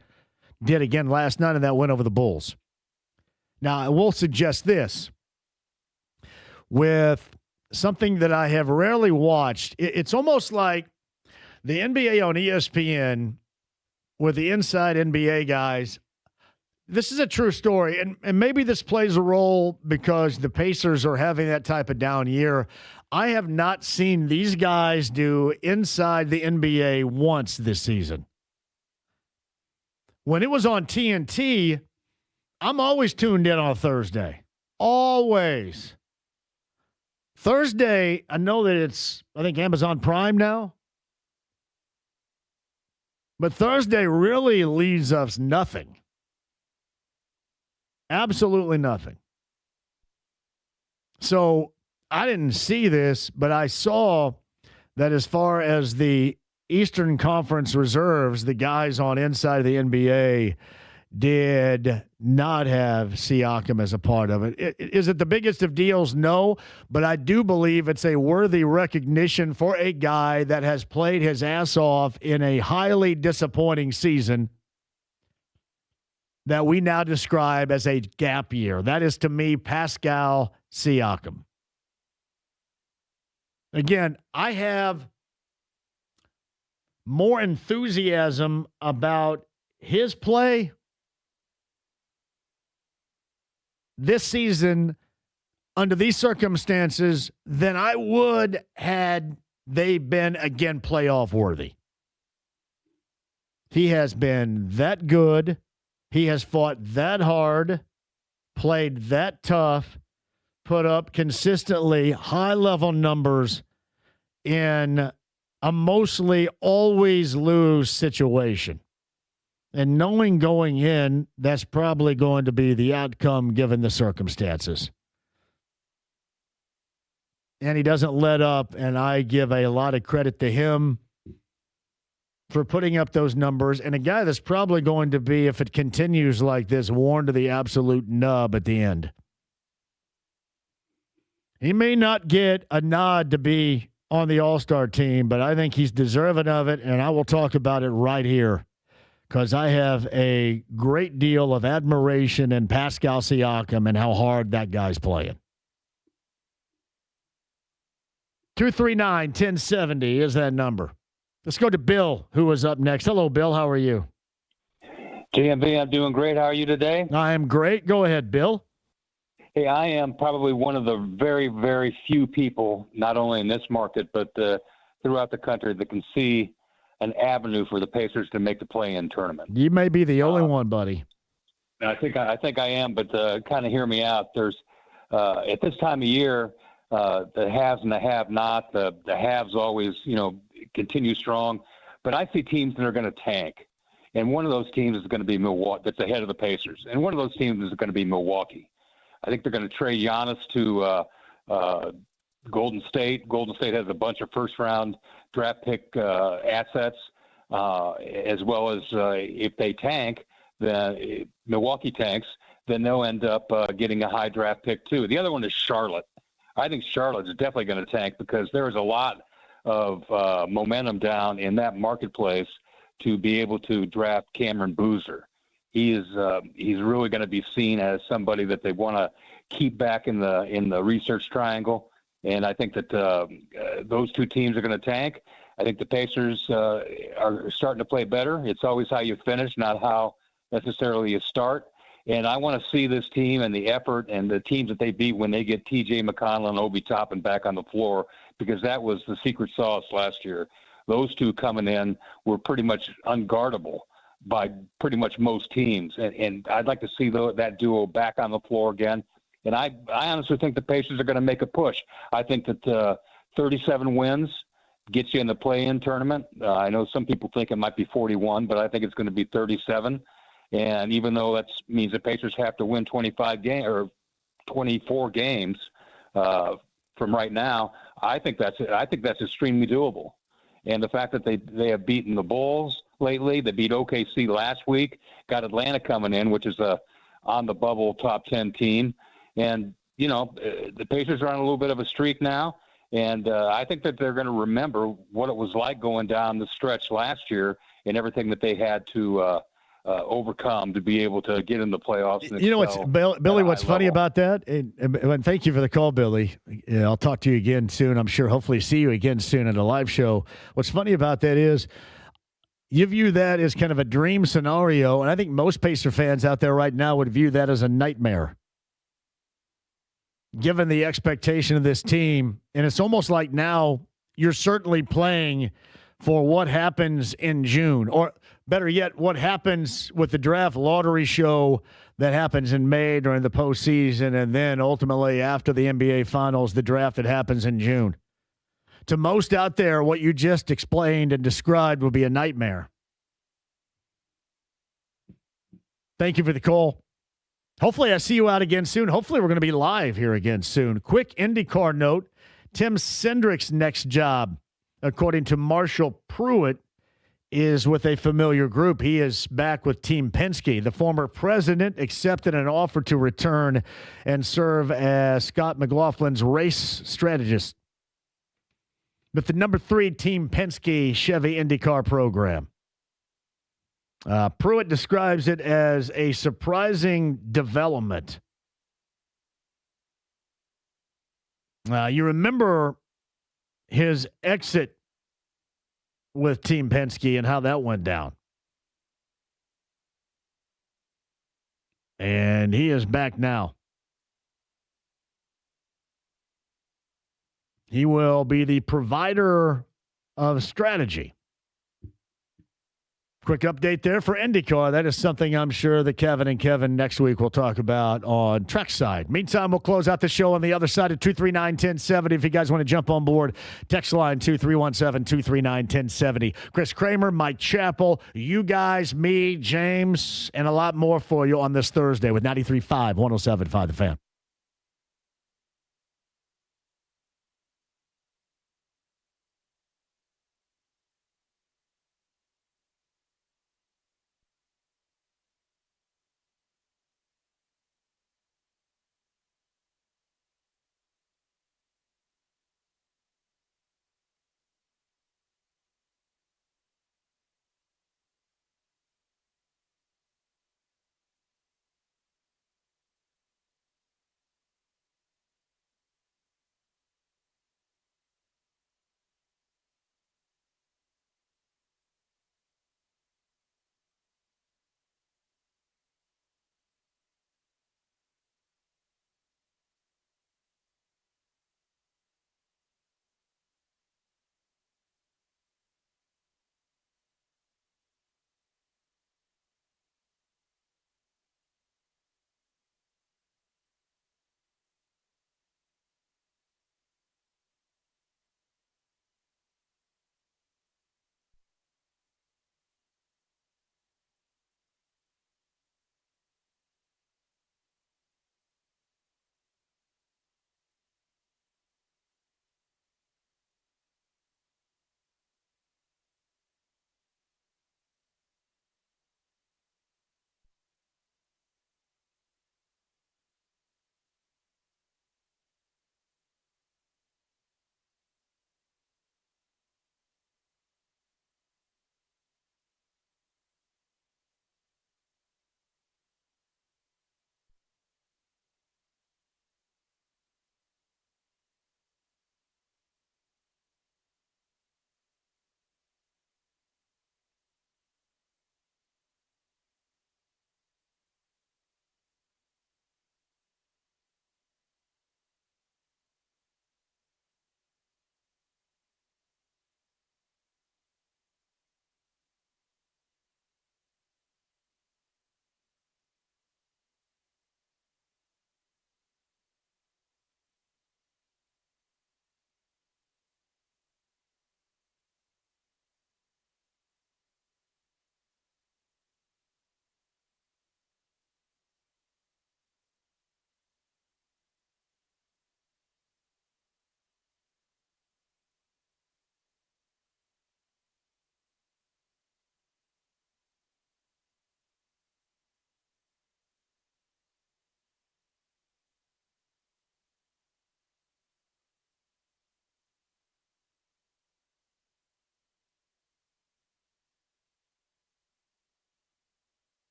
did again last night in that win over the Bulls. Now, I will suggest this. With something that I have rarely watched, it's almost like the NBA on ESPN with the inside NBA guys. This is a true story, and maybe this plays a role because the Pacers are having that type of down year. I have not seen these guys do inside the NBA once this season. When it was on TNT, I'm always tuned in on a Thursday. Always. Thursday, I know that it's, I think, Amazon Prime now. But Thursday really leaves us nothing. Absolutely nothing. So I didn't see this, but I saw that as far as the Eastern Conference reserves, the guys on inside of the NBA did not have Siakam as a part of it. Is it the biggest of deals? No, but I do believe it's a worthy recognition for a guy that has played his ass off in a highly disappointing season that we now describe as a gap year. That is, to me, Pascal Siakam. Again, I have more enthusiasm about his play this season under these circumstances than I would had they been, again, playoff worthy. He has been that good. He has fought that hard, played that tough, put up consistently high-level numbers in a mostly always lose situation. And knowing going in, that's probably going to be the outcome given the circumstances. And he doesn't let up, and I give a lot of credit to him for putting up those numbers, and a guy that's probably going to be, if it continues like this, worn to the absolute nub at the end. He may not get a nod to be on the All-Star team, but I think he's deserving of it, and I will talk about it right here because I have a great deal of admiration in Pascal Siakam and how hard that guy's playing. 239-1070 is that number. Let's go to Bill, who is up next. Hello, Bill. How are you? JMV, I'm doing great. How are you today? I am great. Go ahead, Bill. Hey, I am probably one of the very, very few people, not only in this market, but throughout the country that can see an avenue for the Pacers to make the play-in tournament. You may be the only one, buddy. I think I am, but kind of hear me out. There's at this time of year, the haves and the have-not. The haves always, continue strong, but I see teams that are going to tank, and one of those teams is going to be Milwaukee. That's ahead of the Pacers, and one of those teams is going to be Milwaukee. I think they're going to trade Giannis to Golden State. Golden State has a bunch of first-round draft pick assets, as well as if they tank, then Milwaukee tanks, then they'll end up getting a high draft pick too. The other one is Charlotte. I think Charlotte is definitely going to tank because there's a lot of momentum down in that marketplace to be able to draft Cameron Boozer. He's really going to be seen as somebody that they want to keep back in the research triangle, and I think that those two teams are going to tank. I think the Pacers are starting to play better. It's always how you finish, not how necessarily a start. And I want to see this team and the effort and the teams that they beat when they get T.J. McConnell and Obi Toppin back on the floor, because that was the secret sauce last year. Those two coming in were pretty much unguardable by pretty much most teams. And I'd like to see that duo back on the floor again. And I honestly think the Pacers are going to make a push. I think that 37 wins gets you in the play-in tournament. I know some people think it might be 41, but I think it's going to be 37. And even though that means the Pacers have to win 24 games from right now, I think that's extremely doable. And the fact that they have beaten the Bulls lately, they beat OKC last week, got Atlanta coming in, which is a on the bubble top 10 team, and the Pacers are on a little bit of a streak now. And I think that they're going to remember what it was like going down the stretch last year and everything that they had to overcome to be able to get in the playoffs. And what's Billy? What's funny about that? And thank you for the call, Billy. I'll talk to you again soon. I'm sure. Hopefully, see you again soon at a live show. What's funny about that is you view that as kind of a dream scenario, and I think most Pacer fans out there right now would view that as a nightmare, given the expectation of this team. And it's almost like now you're certainly playing for what happens in June, or better yet, what happens with the draft lottery show that happens in May during the postseason, and then ultimately after the NBA Finals, the draft that happens in June. To most out there, what you just explained and described would be a nightmare. Thank you for the call. Hopefully I see you out again soon. Hopefully we're going to be live here again soon. Quick IndyCar note. Tim Cindric's next job, according to Marshall Pruitt, is with a familiar group. He is back with Team Penske. The former president accepted an offer to return and serve as Scott McLaughlin's race strategist with the number 3 Team Penske Chevy IndyCar program. Pruitt describes it as a surprising development. You remember his exit with Team Penske and how that went down. And he is back now. He will be the provider of strategy. Quick update there for IndyCar. That is something I'm sure that Kevin and Kevin next week will talk about on Trackside. Meantime, we'll close out the show on the other side at 239-1070. If you guys want to jump on board, text line 2317-239-1070. Chris Kramer, Mike Chappell, you guys, me, James, and a lot more for you on this Thursday with 93.5, 107.5 The Fan.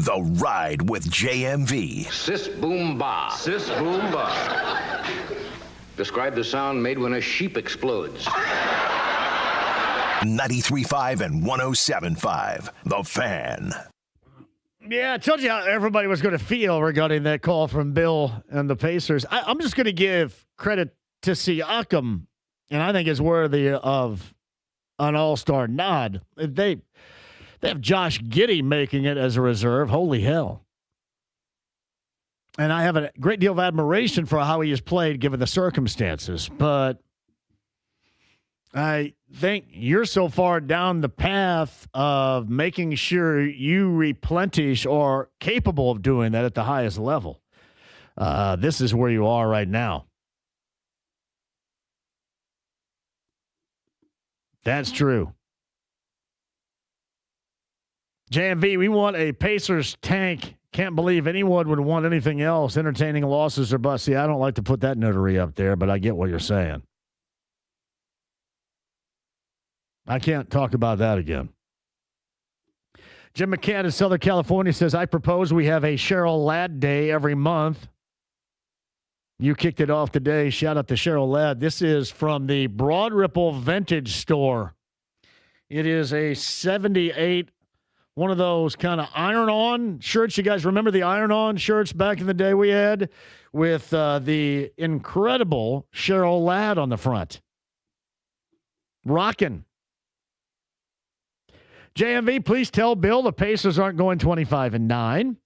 The Ride with JMV. Sis boom ba. Sis boom ba. Describe the sound made when a sheep explodes. 93.5 and 107.5. The Fan. Yeah, I told you how everybody was going to feel regarding that call from Bill and the Pacers. I'm just going to give credit to Siakam, and I think it's worthy of an all-star nod. They have Josh Giddey making it as a reserve. Holy hell. And I have a great deal of admiration for how he has played given the circumstances. But I think you're so far down the path of making sure you replenish or capable of doing that at the highest level. This is where you are right now. That's true. JMV, we want a Pacers tank. Can't believe anyone would want anything else. Entertaining losses or busts. See, I don't like to put that notary up there, but I get what you're saying. I can't talk about that again. Jim McCann in Southern California says, I propose we have a Cheryl Ladd Day every month. You kicked it off today. Shout out to Cheryl Ladd. This is from the Broad Ripple Vintage Store. It is a 78, one of those kind of iron-on shirts. You guys remember the iron-on shirts back in the day we had with the incredible Cheryl Ladd on the front. Rockin'. JMV, please tell Bill the Pacers aren't going 25-9.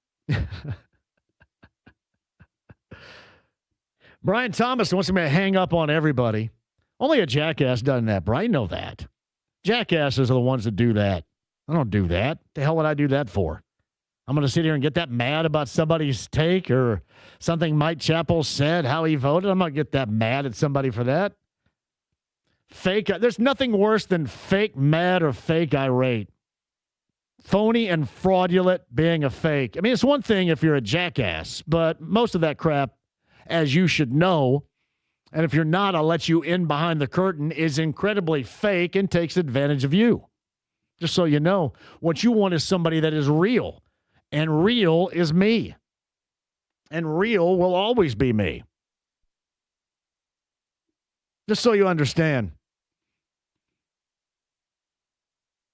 Brian Thomas wants me to hang up on everybody. Only a jackass does that, Brian. Know that. Jackasses are the ones that do that. I don't do that. The hell would I do that for? I'm going to sit here and get that mad about somebody's take or something Mike Chappell said, how he voted. I'm not going to get that mad at somebody for that. Fake. There's nothing worse than fake mad or fake irate. Phony and fraudulent being a fake. I mean, it's one thing if you're a jackass, but most of that crap, as you should know, and if you're not, I'll let you in behind the curtain, is incredibly fake and takes advantage of you. Just so you know, what you want is somebody that is real, and real is me, and real will always be me. Just so you understand.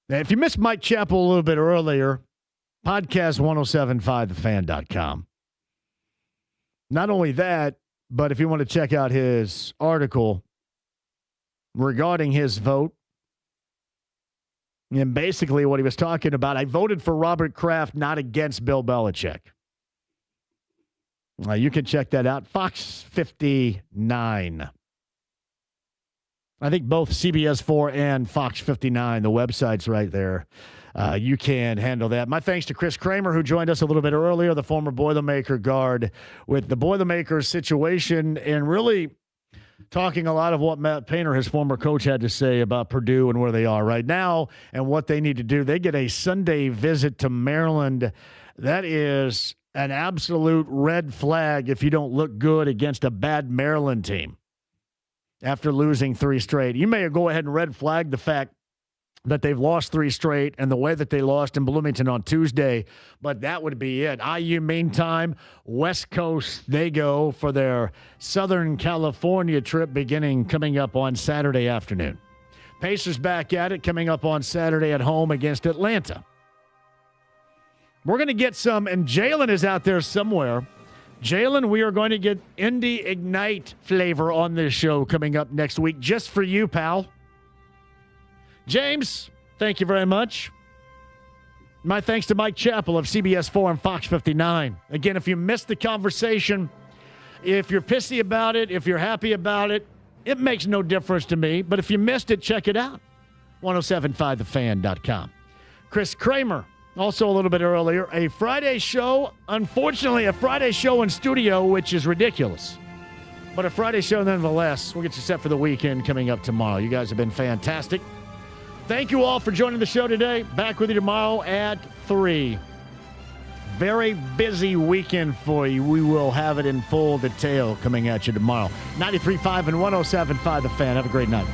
Now, if you missed Mike Chappell a little bit earlier, podcast 1075thefan.com. Not only that, but if you want to check out his article regarding his vote, and basically what he was talking about, I voted for Robert Kraft, not against Bill Belichick. You can check that out. Fox 59. I think both CBS 4 and Fox 59, the website's right there. You can handle that. My thanks to Chris Kramer, who joined us a little bit earlier, the former Boilermaker guard, with the Boilermakers situation and really talking a lot of what Matt Painter, his former coach, had to say about Purdue and where they are right now and what they need to do. They get a Sunday visit to Maryland. That is an absolute red flag if you don't look good against a bad Maryland team after losing 3 straight. You may go ahead and red flag the fact that they've lost 3 straight and the way that they lost in Bloomington on Tuesday, but that would be it. IU, meantime, West Coast, they go for their Southern California trip coming up on Saturday afternoon. Pacers back at it coming up on Saturday at home against Atlanta. We're going to get some, and Jalen is out there somewhere. Jalen, we are going to get Indy Ignite flavor on this show coming up next week just for you, pal. James, thank you very much. My thanks to Mike Chappell of CBS 4 and Fox 59. Again, if you missed the conversation, if you're pissy about it, if you're happy about it, it makes no difference to me. But if you missed it, check it out. 1075thefan.com. Chris Kramer, also a little bit earlier, a Friday show. Unfortunately, a Friday show in studio, which is ridiculous. But a Friday show nonetheless. We'll get you set for the weekend coming up tomorrow. You guys have been fantastic. Thank you all for joining the show today. Back with you tomorrow at 3. Very busy weekend for you. We will have it in full detail coming at you tomorrow. 93.5 and 107.5 The Fan. Have a great night.